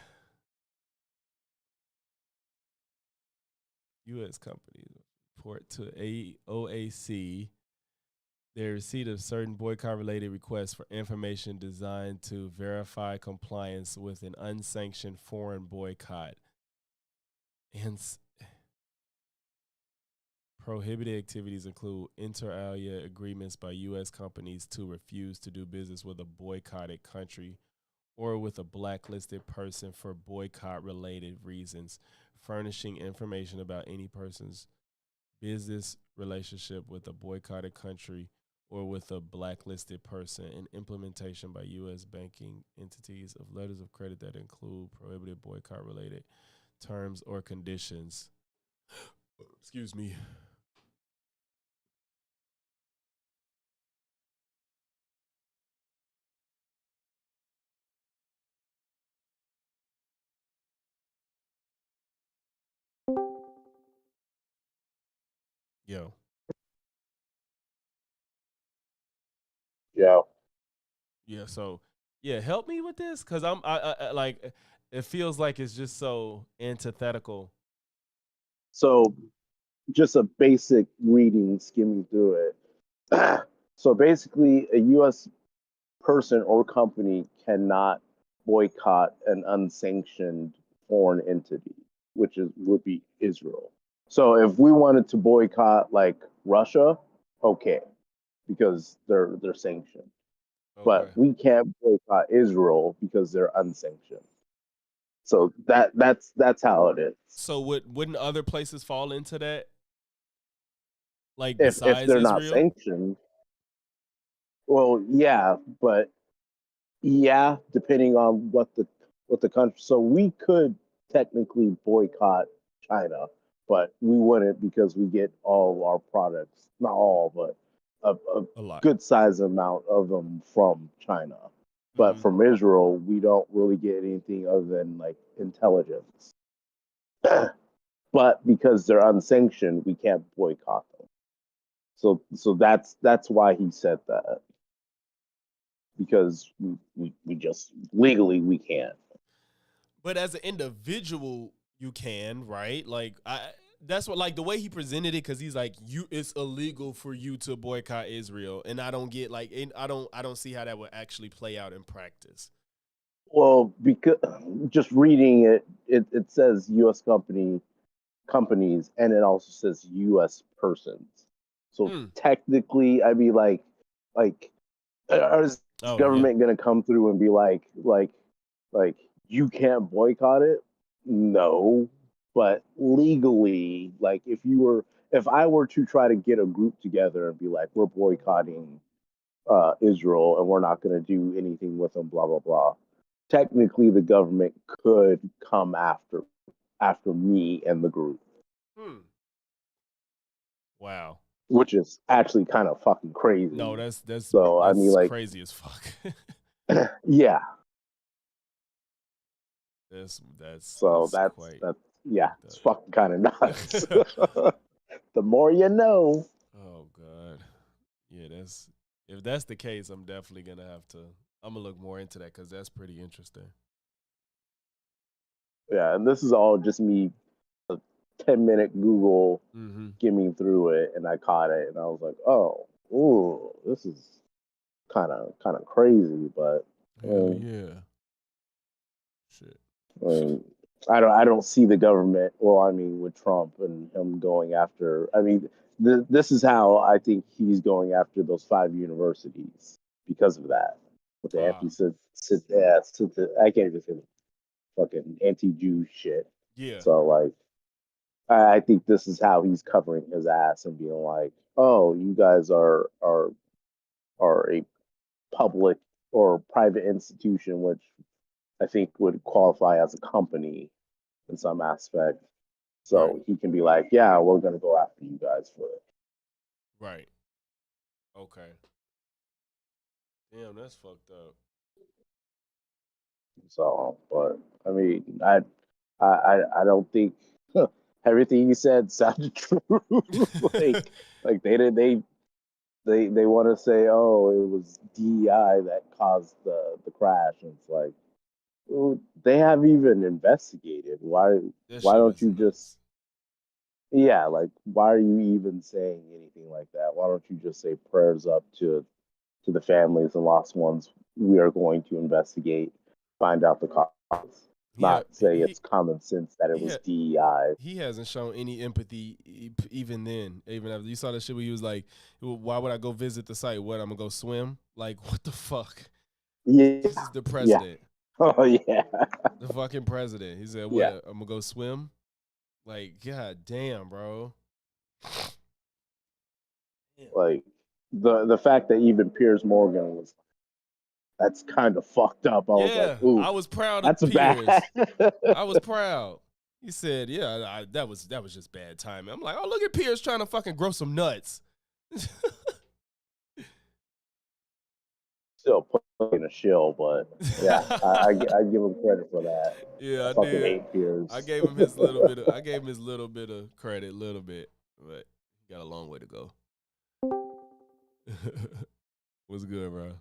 companies report to OAC their receipt of certain boycott-related requests for information designed to verify compliance with an unsanctioned foreign boycott. And prohibited activities include inter alia agreements by U.S. companies to refuse to do business with a boycotted country or with a blacklisted person for boycott-related reasons, furnishing information about any person's business relationship with a boycotted country or with a blacklisted person, and implementation by U.S. banking entities of letters of credit that include prohibited boycott-related terms or conditions. Excuse me. Yo.
Yeah.
Yeah, so yeah, help me with this because I like it feels like it's just so antithetical.
So just a basic reading, skimming through it. So basically, a U.S. person or company cannot boycott an unsanctioned foreign entity, which would be Israel. So if we wanted to boycott like Russia, okay, because they're sanctioned.
Okay.
But we can't boycott Israel because they're unsanctioned. So that's how it is.
So wouldn't other places fall into that? Like
If
besides
they're
Israel?
not sanctioned. Well, yeah, but yeah, depending on what the country. So we could technically boycott China, but we wouldn't because we get all of our products, not all, but
A lot.
good size amount of them from China. But from Israel, we don't really get anything other than like intelligence. But because they're unsanctioned, we can't boycott them. So that's why he said that. Because we just legally we can't.
But as an individual, you can, right? Like that's what, like the way he presented it, because he's like, it's illegal for you to boycott Israel, and I don't get like, I don't see how that would actually play out in practice.
Well, because just reading it says U.S. company companies, and it also says U.S. persons. So technically, I mean, like, is government gonna come through and be like, you can't boycott it? No, but legally, like, if I were to try to get a group together and be like, we're boycotting Israel and we're not gonna do anything with them, blah blah blah. Technically, the government could come after me and the group.
Wow.
Which is actually kind of fucking crazy.
No, that's
so.
That's
I mean, like,
crazy as fuck.
Yeah.
That's
yeah, it's fucking kind of nuts. The more you know.
Oh God, yeah. If that's the case, I'm definitely gonna look more into that because that's pretty interesting.
Yeah, and this is all just me, a 10-minute Google skimming through it, and I caught it, and I was like, oh, ooh, this is kind of crazy, but
yeah. Shit.
I don't see the government. Well, I mean, with Trump and him going after. I mean, this is how I think he's going after those 5 universities because of that. With the I can't even say fucking anti-Jew shit.
Yeah.
So like, I think this is how he's covering his ass and being like, oh, you guys are a public or private institution, which I think would qualify as a company in some aspect. So he can be like, yeah, we're going to go after you guys for it.
Right. Okay. Damn, that's fucked up.
So, but I mean, I don't think everything you said sounded true. like they want to say, oh, it was DEI that caused the crash, and it's like, well, they haven't even investigated. Why don't you just? Yeah, like, why are you even saying anything like that? Why don't you just say prayers up to the families and lost ones? We are going to investigate, find out the cause. Not say it's common sense that it was DEI.
He hasn't shown any empathy even then. Even after you saw that shit where he was like, why would I go visit the site? What, I'm going to go swim? Like, what the fuck?
Yeah.
This is the president.
Yeah. Oh, yeah.
The fucking president. He said, what, I'm going to go swim? Like, god damn, bro.
Like, the fact that even Piers Morgan was, that's kind of fucked up. I was like, ooh,
I was proud
of
Piers.
Bad.
I was proud. He said, yeah, that was just bad timing. I'm like, oh, look at Piers trying to fucking grow some nuts.
Still putting a shill, but yeah, I give him credit for that.
Yeah, I
fucking
did.
hate Piers.
I gave him his little bit of credit, but he got a long way to go. What's good, bro?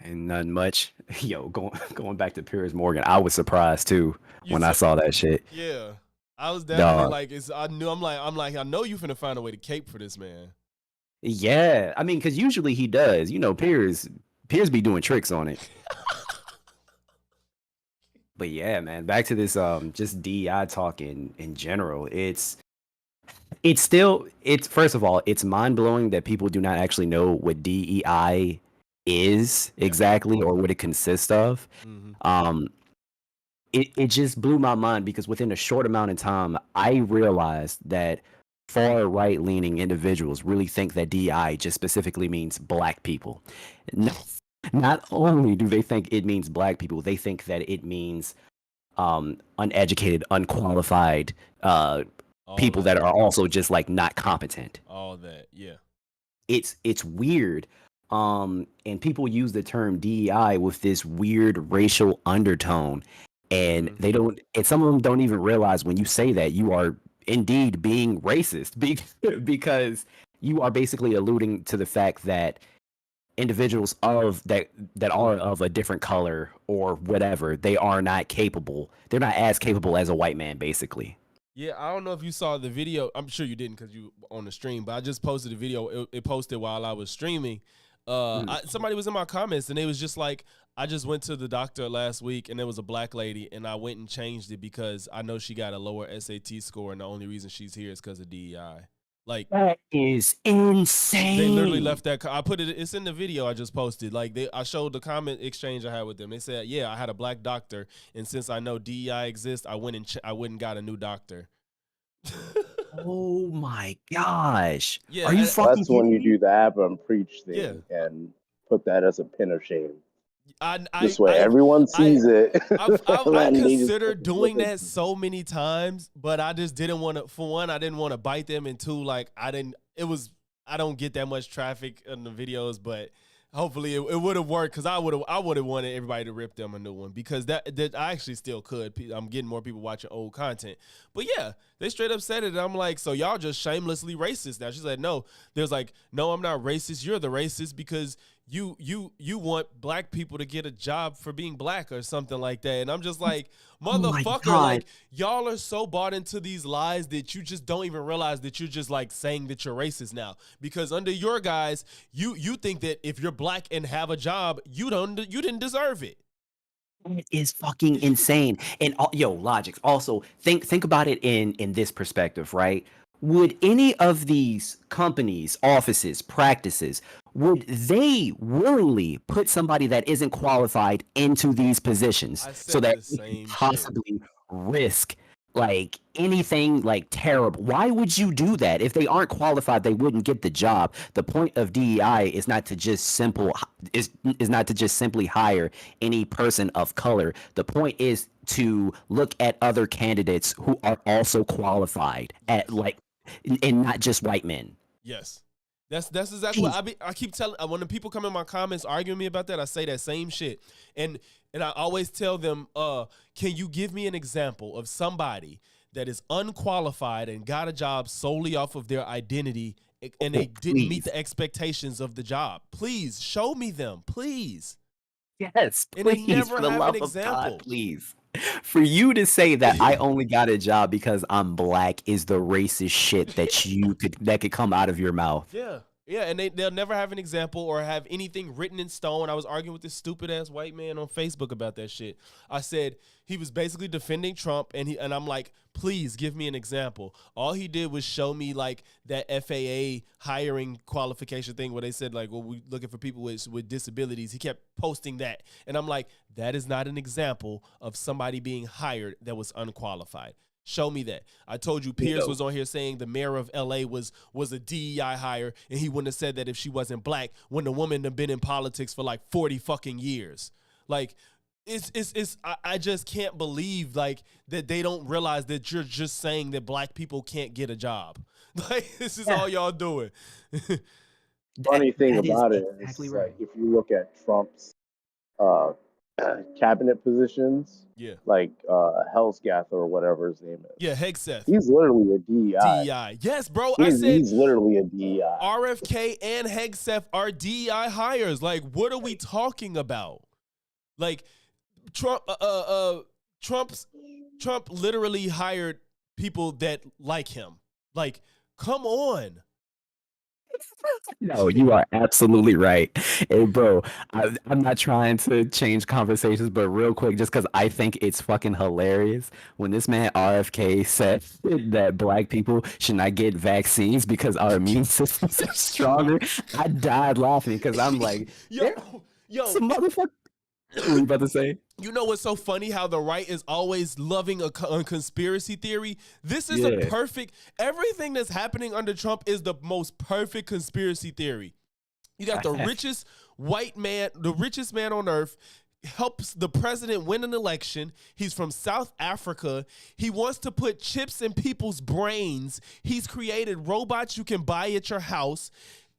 And nothing much. Yo, going back to Piers Morgan, I was surprised too when I saw that shit.
Yeah, I was definitely like, I know you finna find a way to cape for this man.
Yeah, I mean, because usually he does. You know, Piers be doing tricks on it. But yeah, man, back to this just DEI talk in general. It's first of all, it's mind-blowing that people do not actually know what DEI is exactly or what it consists of. It just blew my mind because within a short amount of time, I realized that far right leaning individuals really think that DEI just specifically means black people. Not only do they think it means black people, they think that it means uneducated, unqualified people that are also just like not competent.
All that, yeah.
It's weird. And people use the term DEI with this weird racial undertone, and they don't. And some of them don't even realize when you say that you are indeed being racist, because you are basically alluding to the fact that individuals that are of a different color or whatever, they are not capable. They're not as capable as a white man, basically.
Yeah, I don't know if you saw the video. I'm sure you didn't because you on the stream, but I just posted a video. It posted while I was streaming Somebody was in my comments and they was just like, I just went to the doctor last week and there was a black lady and I went and changed it because I know she got a lower SAT score and the only reason she's here is because of DEI. Like,
that is insane.
they literally left that. I put it. It's in the video I just posted. Like, I showed the comment exchange I had with them. They said, "Yeah, I had a black doctor, and since I know DEI exists, I went and got a new doctor."
Oh my gosh!
Yeah,
Are you fucking?
That's when you
kidding me?
do the Abram preach thing and put that as a pin of shame.
I
This way, everyone sees it.
I
And they just
considered doing
look at
that so many times, but I just didn't want to. For one, I didn't want to bite them, and two, like I don't get that much traffic in the videos, but hopefully it would have worked because I would have wanted everybody to rip them a new one because that I actually still could. I'm getting more people watching old content, but yeah, they straight up said it. And I'm like, so y'all just shamelessly racist now? She said, no. There's like, no, I'm not racist. You're the racist because you want black people to get a job for being black or something like that. And I'm just like, motherfucker, like y'all are so bought into these lies that you just don't even realize that you're just like saying that you're racist now. Because under your guys, you think that if you're black and have a job, you didn't deserve it.
It is fucking insane. And Logics. Also, think about it in this perspective, right? Would any of these companies, offices, practices, would they willingly put somebody that isn't qualified into these positions so that they can possibly risk like anything like terrible? Why would you do that? If they aren't qualified, they wouldn't get the job. The point of DEI is not to just simply hire any person of color. The point is to look at other candidates who are also qualified and not just white men.
Yes. That's exactly what I keep telling. When the people come in my comments arguing me about that, I say that same shit. And I always tell them, can you give me an example of somebody that is unqualified and got a job solely off of their identity and they didn't meet the expectations of the job? Please show me them, please.
Yes, please,
and they never
for the
have
love
an
of
example.
God, please. For you to say that I only got a job because I'm black is the racist shit that could come out of your mouth.
Yeah. Yeah, and they'll never have an example or have anything written in stone. I was arguing with this stupid ass white man on Facebook about that shit. I said he was basically defending Trump, and I'm like, please give me an example. All he did was show me like that FAA hiring qualification thing where they said like, well, we're looking for people with disabilities. He kept posting that, and I'm like, that is not an example of somebody being hired that was unqualified. Show me that. I told you Pierce was on here saying the mayor of LA was a DEI hire, and he wouldn't have said that if she wasn't black when the woman had been in politics for like 40 fucking years. Like, I just can't believe like that they don't realize that you're just saying that black people can't get a job. Like, this is all y'all doing.
Funny thing about it is
exactly
like if you look at Trump's cabinet positions, like Helsgath or whatever his name is.
Yeah, Hegseth.
He's literally a DEI.
DEI. Yes, bro.
He's literally a DEI.
RFK and Hegseth are DEI hires. Like, what are we talking about? Like, Trump literally hired people that like him. Like, come on.
No, you are absolutely right. Hey, bro, I'm not trying to change conversations, but real quick, just because I think it's fucking hilarious when this man RFK said that black people should not get vaccines because our immune systems are stronger. I died laughing because I'm like,
yo,
some motherfucker. What were you about to say?
You know what's so funny? How the right is always loving a conspiracy theory. This is a perfect. Everything that's happening under Trump is the most perfect conspiracy theory. You got the richest white man, the richest man on earth, helps the president win an election. He's from South Africa. He wants to put chips in people's brains. He's created robots you can buy at your house.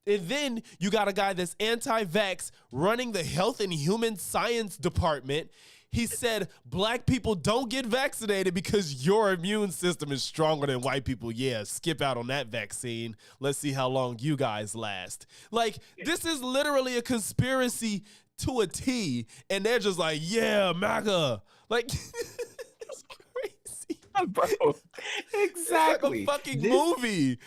And then you got a guy that's anti-vax running the Health and Human Science Department. He said black people don't get vaccinated because your immune system is stronger than white people. Yeah, skip out on that vaccine. Let's see how long you guys last. Like, this is literally a conspiracy to a T. And they're just like, yeah, MAGA. Like, it's crazy.
Bro, Exactly.
It's like a fucking movie.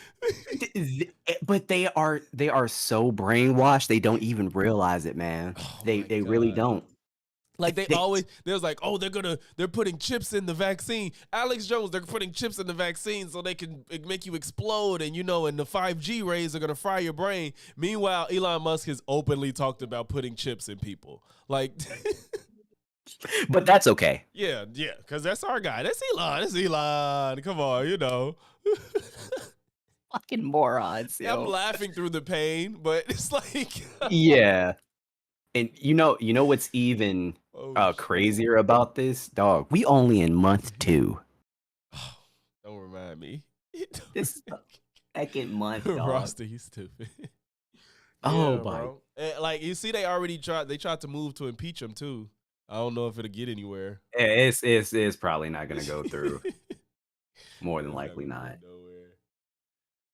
But they are so brainwashed. They don't even realize it, man. They really don't.
Like they was like, oh, they're putting chips in the vaccine. Alex Jones, they're putting chips in the vaccine so they can make you explode, and and the 5G rays are gonna fry your brain. Meanwhile, Elon Musk has openly talked about putting chips in people. Like,
but that's okay.
Yeah, because that's our guy. That's Elon. That's Elon. Come on,
Fucking morons.
Yeah, I'm
yo.
laughing through the pain, but it's like,
Yeah. And you know what's even crazier about this, dog? We only in month 2.
Don't remind me.
This is the second month, dog.
Roster, he's stupid.
Oh,
Yeah,
my.
bro. And, like, you see, they tried to move to impeach him too. I don't know if it'll get anywhere.
It's probably not gonna go through. More than likely not.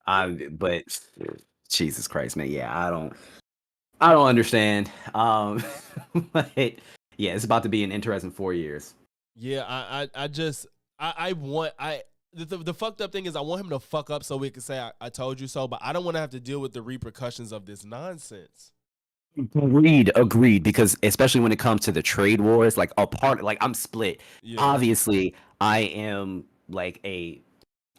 But Jesus Christ, man. Yeah, I don't understand. But yeah, it's about to be an interesting 4 years.
Yeah, the fucked up thing is I want him to fuck up so we can say I told you so, but I don't want to have to deal with the repercussions of this nonsense.
Agreed. Because especially when it comes to the trade wars, like I'm split.
Yeah.
Obviously, I am like a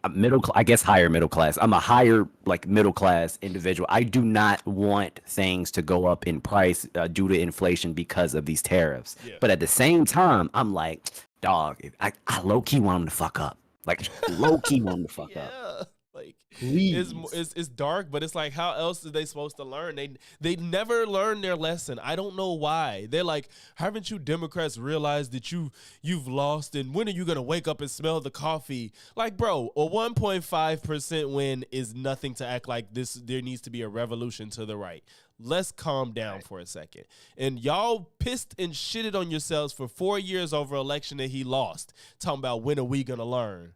I guess higher middle class. I'm a higher middle class individual. I do not want things to go up in price due to inflation because of these tariffs.
Yeah.
But at the same time, I'm like, dog, I low key want them to fuck up. Like low key want them to fuck up.
Like,
Please.
it's dark, but it's like, how else are they supposed to learn? They never learn their lesson. I don't know why. They're like, haven't you Democrats realized that you've lost, and when are you gonna wake up and smell the coffee? Like, bro, a 1.5% win is nothing to act like this. There needs to be a revolution to the right. Let's calm down for a second. And y'all pissed and shitted on yourselves for 4 years over an election that he lost. Talking about when are we gonna learn?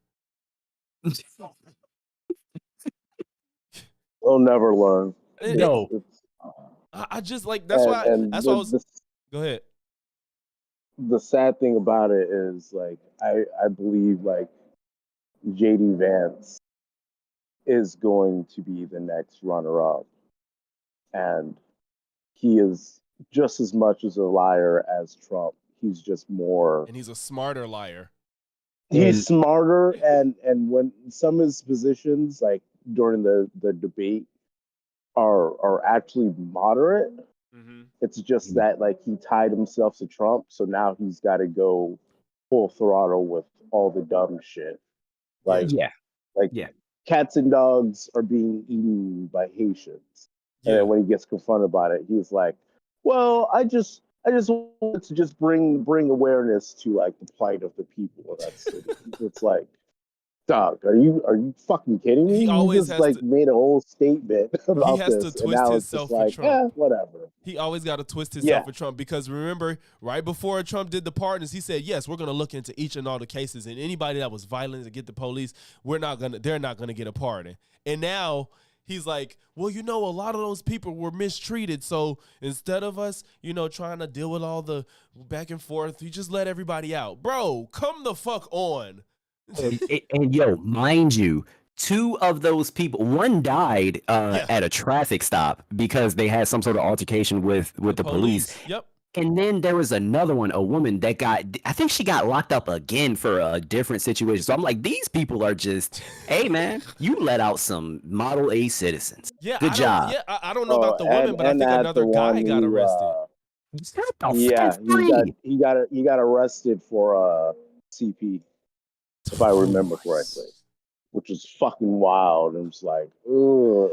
They'll never learn.
No.
I just like that's why I was. Go ahead.
The sad thing about it is, like, I believe like JD Vance is going to be the next runner-up, and he is just as much as a liar as Trump. He's just more.
And he's a smarter liar.
He's smarter, and when some of his positions, like during the debate, are actually moderate.
Mm-hmm.
It's just that like he tied himself to Trump, so now he's got to go full throttle with all the dumb shit. Like cats and dogs are being eaten by Haitians, and then when he gets confronted about it, he's like, "Well, I just wanted to just bring awareness to like the plight of the people of that city." It's like, dog, are you fucking kidding me?
He always
just like made a whole statement about
he has
this,
to
and
twist
now
himself
it's just
for
like,
Trump.
Whatever.
He always got to twist himself for Trump, because remember, right before Trump did the pardons, he said, yes, we're going to look into each and all the cases, and anybody that was violent to get the police, they're not going to get a pardon. And now he's like, well, a lot of those people were mistreated, so instead of us, trying to deal with all the back and forth, you just let everybody out. Bro, come the fuck on.
And yo, mind you, 2 of those people, one died at a traffic stop because they had some sort of altercation with the police.
Yep.
And then there was another one, a woman that I think she got locked up again for a different situation. So I'm like, these people are just, hey man, you let out some Model A citizens.
Yeah,
good job.
Yeah, I don't know about the woman, but I think another guy got arrested.
He got arrested for CP, if I remember correctly, which is fucking wild. And it's like, ugh.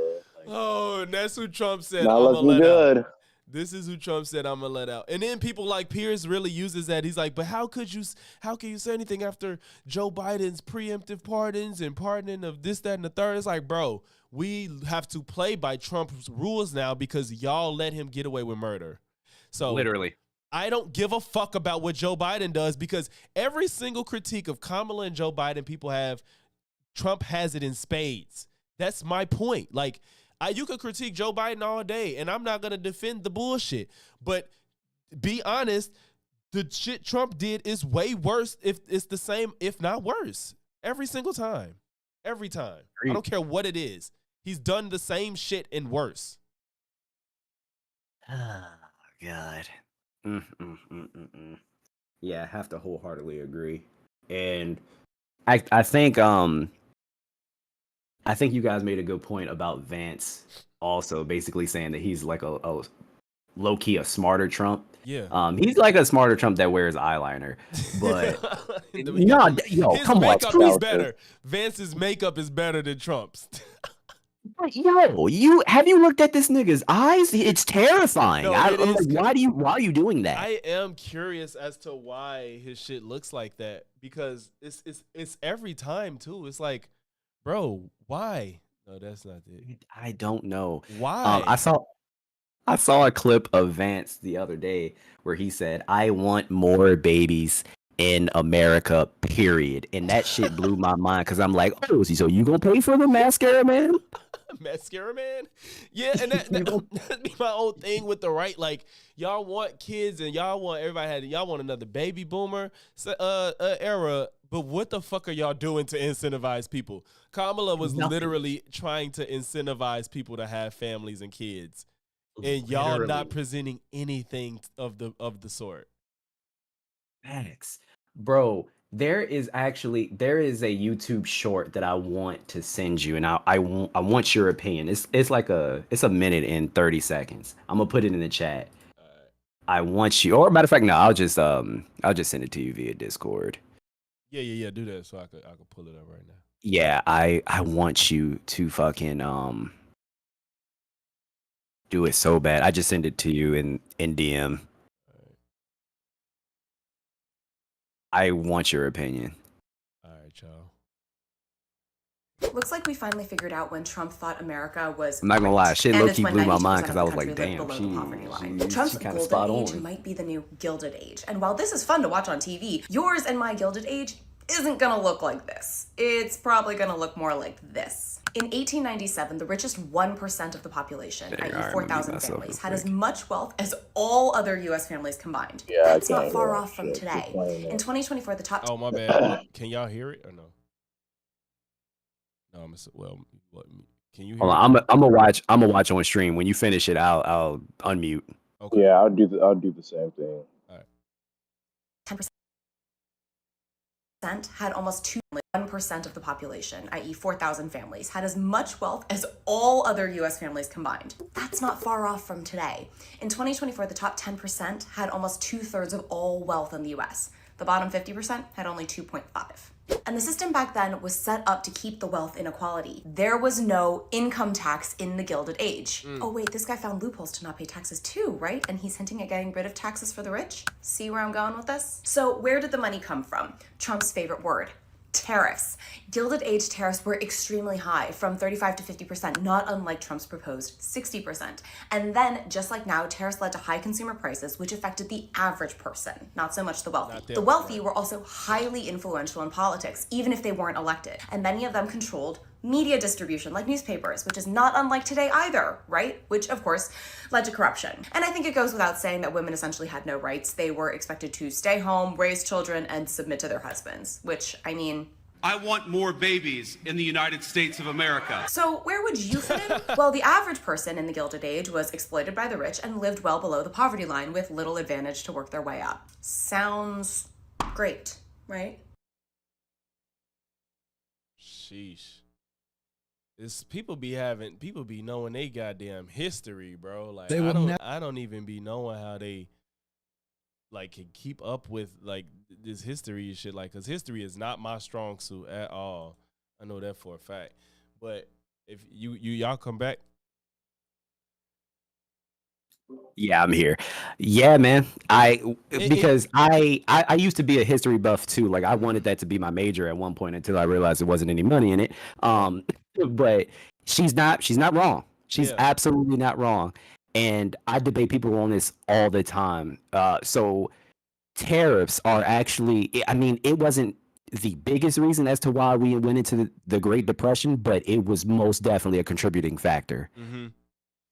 Oh, and that's who Trump said,
Not
I'm
looking
gonna let
good.
out. This is who Trump said, I'm gonna let out. And then people like Pierce really uses that. He's like, but how can you say anything after Joe Biden's preemptive pardons and pardoning of this, that, and the third? It's like, bro, we have to play by Trump's rules now because y'all let him get away with murder. So
literally,
I don't give a fuck about what Joe Biden does, because every single critique of Kamala and Joe Biden people have, Trump has it in spades. That's my point. Like, you could critique Joe Biden all day, and I'm not going to defend the bullshit. But be honest, the shit Trump did is way worse, if it's the same, if not worse, every single time. Every time.
Agreed.
I don't care what it is. He's done the same shit and worse.
Oh, God. Yeah, I have to wholeheartedly agree. And I think you guys made a good point about Vance also basically saying that he's like a low key a smarter Trump.
Yeah.
He's like a smarter Trump that wears eyeliner. But
His
come on.
makeup is better. Vance's makeup is better than Trump's.
Yo, have you looked at this nigga's eyes? It's terrifying.
No,
I'm
it is
like, why are you doing that?
I am curious as to why his shit looks like that, because it's every time too. It's like, bro, why? No, that's not it.
I don't know.
Why?
I saw a clip of Vance the other day where he said, "I want more babies in America, period." And that shit blew my mind because I'm like, oh, so you gonna pay for the mascara man?
Mascara man? Yeah, and that'd be my old thing with the right. Like, y'all want kids and y'all want y'all want another baby boomer era, but what the fuck are y'all doing to incentivize people? Kamala was literally trying to incentivize people to have families and kids, and y'all not presenting anything of the sort.
Facts. Bro, there is a YouTube short that I want to send you, and I want your opinion. It's a minute and 30 seconds. I'm gonna put it in the chat. I want you, or matter of fact, no, I'll just send it to you via Discord.
Yeah. Do that so I could pull it up right now.
Yeah, I want you to fucking do it so bad. I just sent it to you in DM. I want your opinion.
All right, y'all.
Looks like we finally figured out when Trump thought America was.
I'm not gonna lie, shit low-key blew my
92%
mind because I was
of the
like,
country
damn,
lived below the poverty line.
she
Trump's
kind of spot
golden age
on.
might be the new gilded age. And while this is fun to watch on TV, yours and my gilded age isn't gonna look like this. It's probably gonna look more like this. In 1897, the richest 1% of the population, i.e. 4,000 families, had as much wealth as all other U.S. families combined.
Yeah,
That's not far off from today. In 2024, the top...
Oh, my bad. Can y'all hear it or no? No, what? Can you hear
Hold on, I'm gonna watch on stream. When you finish it, I'll unmute.
Okay.
Yeah, I'll do the same thing.
All right.
10% had almost 1% of the population, i.e. 4,000 families, had as much wealth as all other U.S. families combined. That's not far off from today. In 2024, the top 10% had almost 2/3 of all wealth in the U.S. The bottom 50% had only 2.5. And the system back then was set up to keep the wealth inequality. There was no income tax in the Gilded Age. Oh wait, this guy found loopholes to not pay taxes too, right? And he's hinting at getting rid of taxes for the rich? See where I'm going with this? So where did the money come from? Trump's favorite word. Tariffs. Gilded Age tariffs were extremely high, from 35 to 50%, not unlike Trump's proposed 60%. And then, just like now, tariffs led to high consumer prices, which affected the average person, not so much the wealthy. The wealthy were also highly influential in politics, even if they weren't elected. And many of them controlled media distribution, like newspapers, which is not unlike today either, right? Which, of course, led to corruption. And I think it goes without saying that women essentially had no rights. They were expected to stay home, raise children, and submit to their husbands, which, I mean...
I want more babies in the United States of America.
So where would you fit in? Well, the average person in the Gilded Age was exploited by the rich and lived well below the poverty line with little advantage to work their way up. Sounds great, right?
Sheesh. People be knowing they goddamn history, bro. Like I don't even be knowing how they like can keep up with like this history and shit. Like, cause history is not my strong suit at all. I know that for a fact. But if y'all come back.
Yeah, I'm here. Yeah, man. Because I used to be a history buff too. Like I wanted that to be my major at one point until I realized there wasn't any money in it. But she's not wrong. She's absolutely not wrong. And I debate people on this all the time. So tariffs are actually, I mean, it wasn't the biggest reason as to why we went into the Great Depression, but it was most definitely a contributing factor.
Mm-hmm.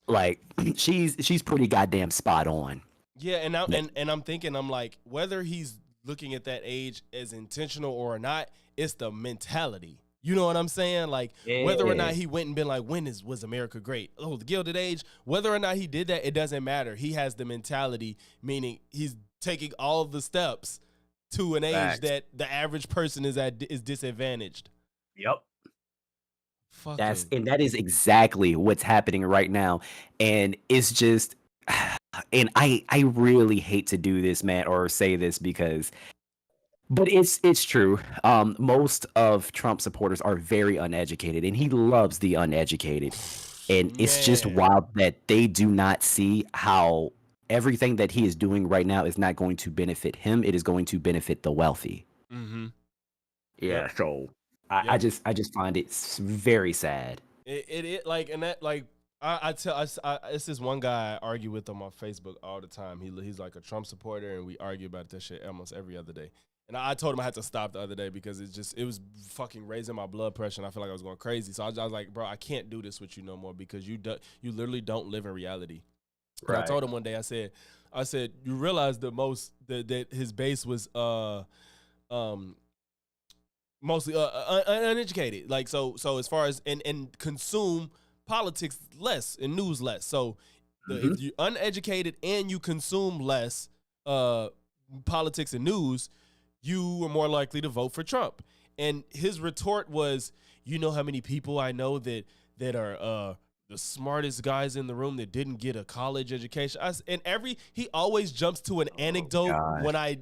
Like she's pretty goddamn spot on.
Yeah, and I'm thinking, I'm like, whether he's looking at that age as intentional or not, it's the mentality. You know what I'm saying? Like whether or not
Yeah.
he went and been like, was America great? Oh, the Gilded Age. Whether or not he did that, it doesn't matter. He has the mentality, meaning he's taking all of the steps to an age
Facts.
that the average person is disadvantaged.
Yep.
Fucking.
That is exactly what's happening right now. And it's just and I really hate to do this, man, or say this but it's true. Most of Trump supporters are very uneducated, and he loves the uneducated. And it's just
Man.
wild that they do not see how everything that he is doing right now is not going to benefit him. It is going to benefit the wealthy.
Mm-hmm.
Yeah. So I just find it very sad.
It like, and that like I it's this one guy I argue with him on Facebook all the time. He's like a Trump supporter, and we argue about that shit almost every other day. And I told him I had to stop the other day because it was fucking raising my blood pressure, and I feel like I was going crazy. So I was like, bro, I can't do this with you no more because you literally don't live in reality. And I told him one day, I said, you realize that his base was mostly uneducated. Like so as far as and consume politics less and news less. So if you're uneducated and you consume less politics and news, you are more likely to vote for Trump. And his retort was, you know how many people I know that are the smartest guys in the room that didn't get a college education. He always jumps to an anecdote when I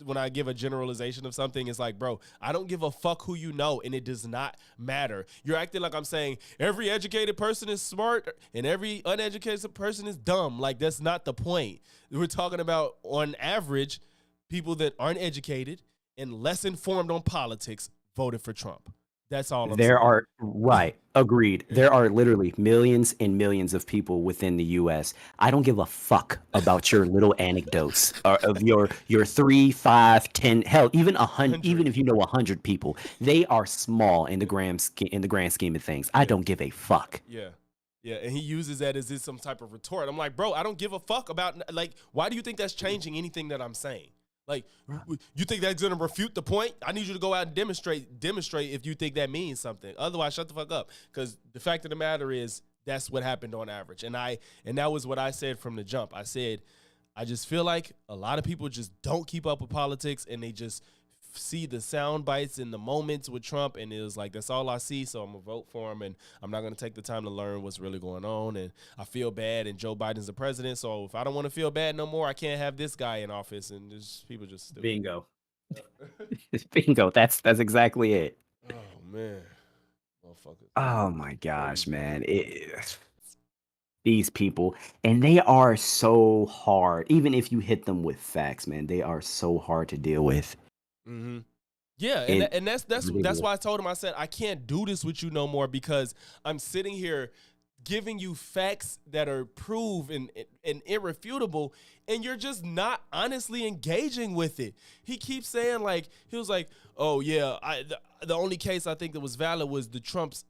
when I give a generalization of something. It's like, bro, I don't give a fuck who you know, and it does not matter. You're acting like I'm saying every educated person is smart and every uneducated person is dumb. Like, that's not the point. We're talking about, on average, people that aren't educated and less informed on politics voted for Trump. That's all I'm saying.
Agreed. There are literally millions and millions of people within the U.S. I don't give a fuck about your little anecdotes of your 3, 5, 10, hell, even 100. Even if you know 100 people, they are small in the grand scheme of things. I don't give a fuck.
Yeah. Yeah, and he uses that as some type of retort. I'm like, bro, I don't give a fuck about, like, why do you think that's changing anything that I'm saying? Like, you think that's going to refute the point? I need you to go out and demonstrate if you think that means something. Otherwise, shut the fuck up. Because the fact of the matter is, that's what happened on average. And that was what I said from the jump. I said, I just feel like a lot of people just don't keep up with politics, and they just see the sound bites in the moments with Trump, and it was like, that's all I see, so I'm gonna vote for him, and I'm not gonna take the time to learn what's really going on. And I feel bad, and Joe Biden's the president, so if I don't want to feel bad no more, I can't have this guy in office. And just people just stupid.
Bingo. Bingo. That's exactly it.
Oh man, motherfucker.
Oh my gosh, man. These people, and they are so hard. Even if you hit them with facts, man, they are so hard to deal with.
Mm-hmm. Yeah, and that's why I told him, I said, I can't do this with you no more, because I'm sitting here giving you facts that are proven and irrefutable, and you're just not honestly engaging with it. He keeps saying, like, he was like, oh yeah, the only case I think that was valid was the Trump's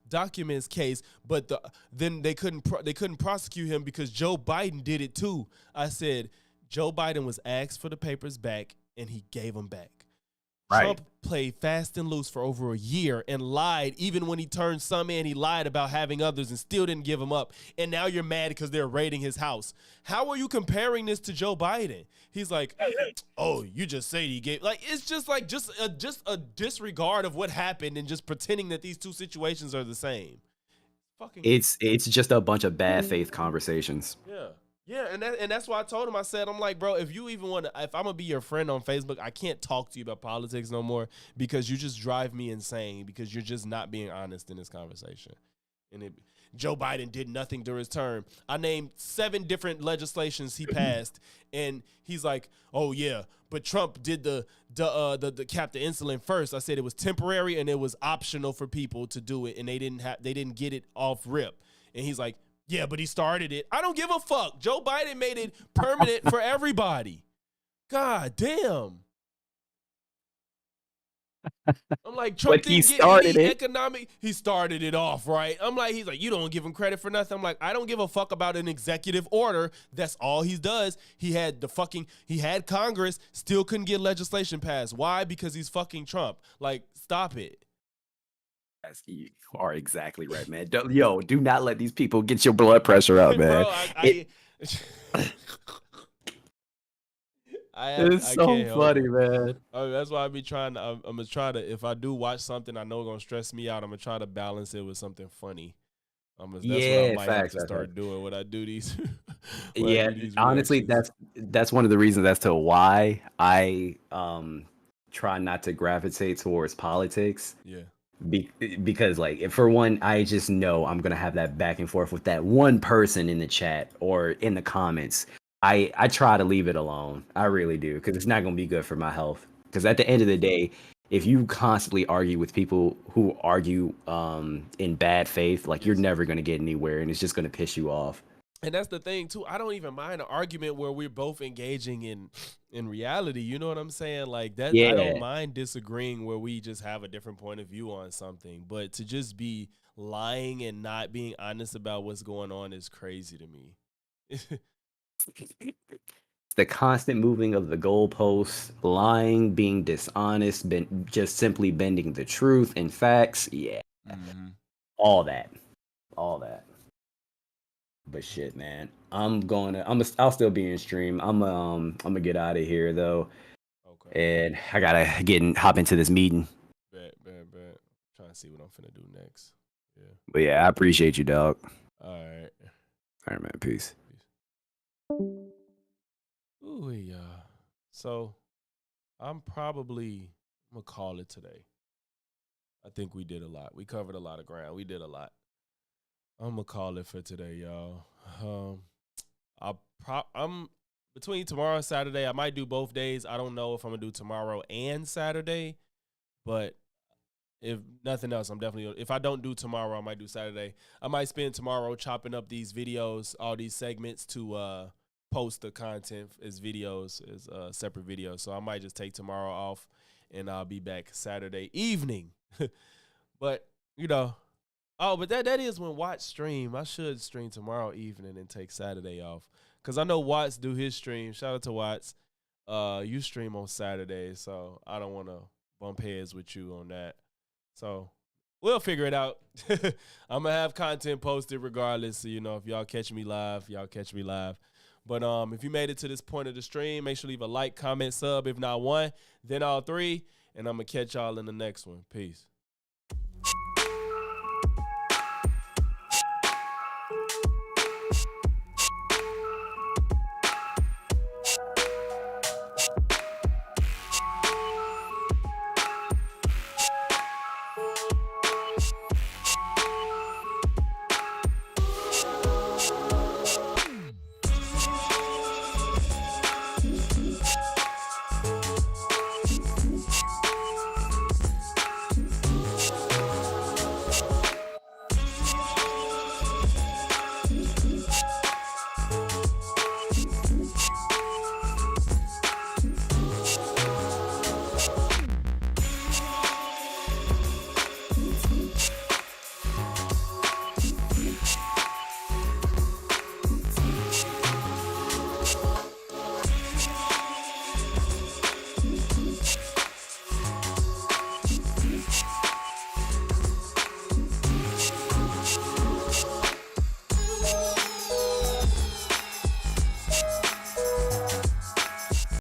documents case, but then they couldn't prosecute him because Joe Biden did it too. I said, Joe Biden was asked for the papers back, and he gave them back. Right. Trump played fast and loose for over a year and lied. Even when he turned some in, he lied about having others and still didn't give them up. And now you're mad because they're raiding his house. How are you comparing this to Joe Biden? He's like, oh, you just say he gave. Like, it's just like just a disregard of what happened and just pretending that these two situations are the same. Fucking.
It's just a bunch of bad faith conversations.
Yeah. Yeah, and that's why I told him, I said, I'm like, bro, if you even want to, if I'm going to be your friend on Facebook, I can't talk to you about politics no more, because you just drive me insane, because you're just not being honest in this conversation. And Joe Biden did nothing during his term. I named 7 different legislations he passed, and he's like, oh yeah, but Trump did the cap the insulin first. I said it was temporary and it was optional for people to do it, and they didn't get it off rip. And he's like, yeah, but he started it. I don't give a fuck. Joe Biden made it permanent for everybody. God damn. I'm like, Trump didn't get any economic. He started it off, right? I'm like, he's like, you don't give him credit for nothing. I'm like, I don't give a fuck about an executive order. That's all he does. He had Congress, still couldn't get legislation passed. Why? Because he's fucking Trump. Like, stop it.
You are exactly right, man. Do not let these people get your blood pressure up, man.
Bro,
It's so funny, man.
That's why I be trying to. I'm gonna try to. If I do watch something I know gonna stress me out, I'm gonna try to balance it with something funny. That's what I might have to start doing when I do these.
Yeah, honestly, that's one of the reasons as to why I try not to gravitate towards politics.
Yeah.
Because like for one, I just know I'm gonna have that back and forth with that one person in the chat or in the comments. I try to leave it alone. I really do, because it's not gonna be good for my health. Because at the end of the day, if you constantly argue with people who argue in bad faith, like you're never gonna get anywhere, and it's just gonna piss you off.
And that's the thing too. I don't even mind an argument where we're both engaging in reality. You know what I'm saying? Like that.
Yeah.
I don't mind disagreeing where we just have a different point of view on something. But to just be lying and not being honest about what's going on is crazy to me.
The constant moving of the goalposts, lying, being dishonest, just simply bending the truth and facts. Yeah, all that. But shit, man, I'll still be in stream. I'm gonna get out of here though. Okay. And I gotta hop into this meeting.
Bet. Trying to see what I'm finna do next. Yeah.
But yeah, I appreciate you, dog.
All right.
All right, man. Peace.
Ooh, yeah. So I'm gonna call it today. I think we did a lot. We covered a lot of ground. We did a lot. I'm gonna call it for today, y'all. I'm between tomorrow and Saturday. I might do both days. I don't know if I'm gonna do tomorrow and Saturday, but if nothing else, if I don't do tomorrow, I might do Saturday. I might spend tomorrow chopping up these videos, all these segments to post the content as videos, as separate videos. So I might just take tomorrow off, and I'll be back Saturday evening. But but that is when Watts stream. I should stream tomorrow evening and take Saturday off, because I know Watts do his stream. Shout out to Watts. You stream on Saturday, so I don't want to bump heads with you on that. So we'll figure it out. I'm going to have content posted regardless. So, if y'all catch me live, y'all catch me live. But if you made it to this point of the stream, make sure to leave a like, comment, sub. If not one, then all three. And I'm going to catch y'all in the next one. Peace.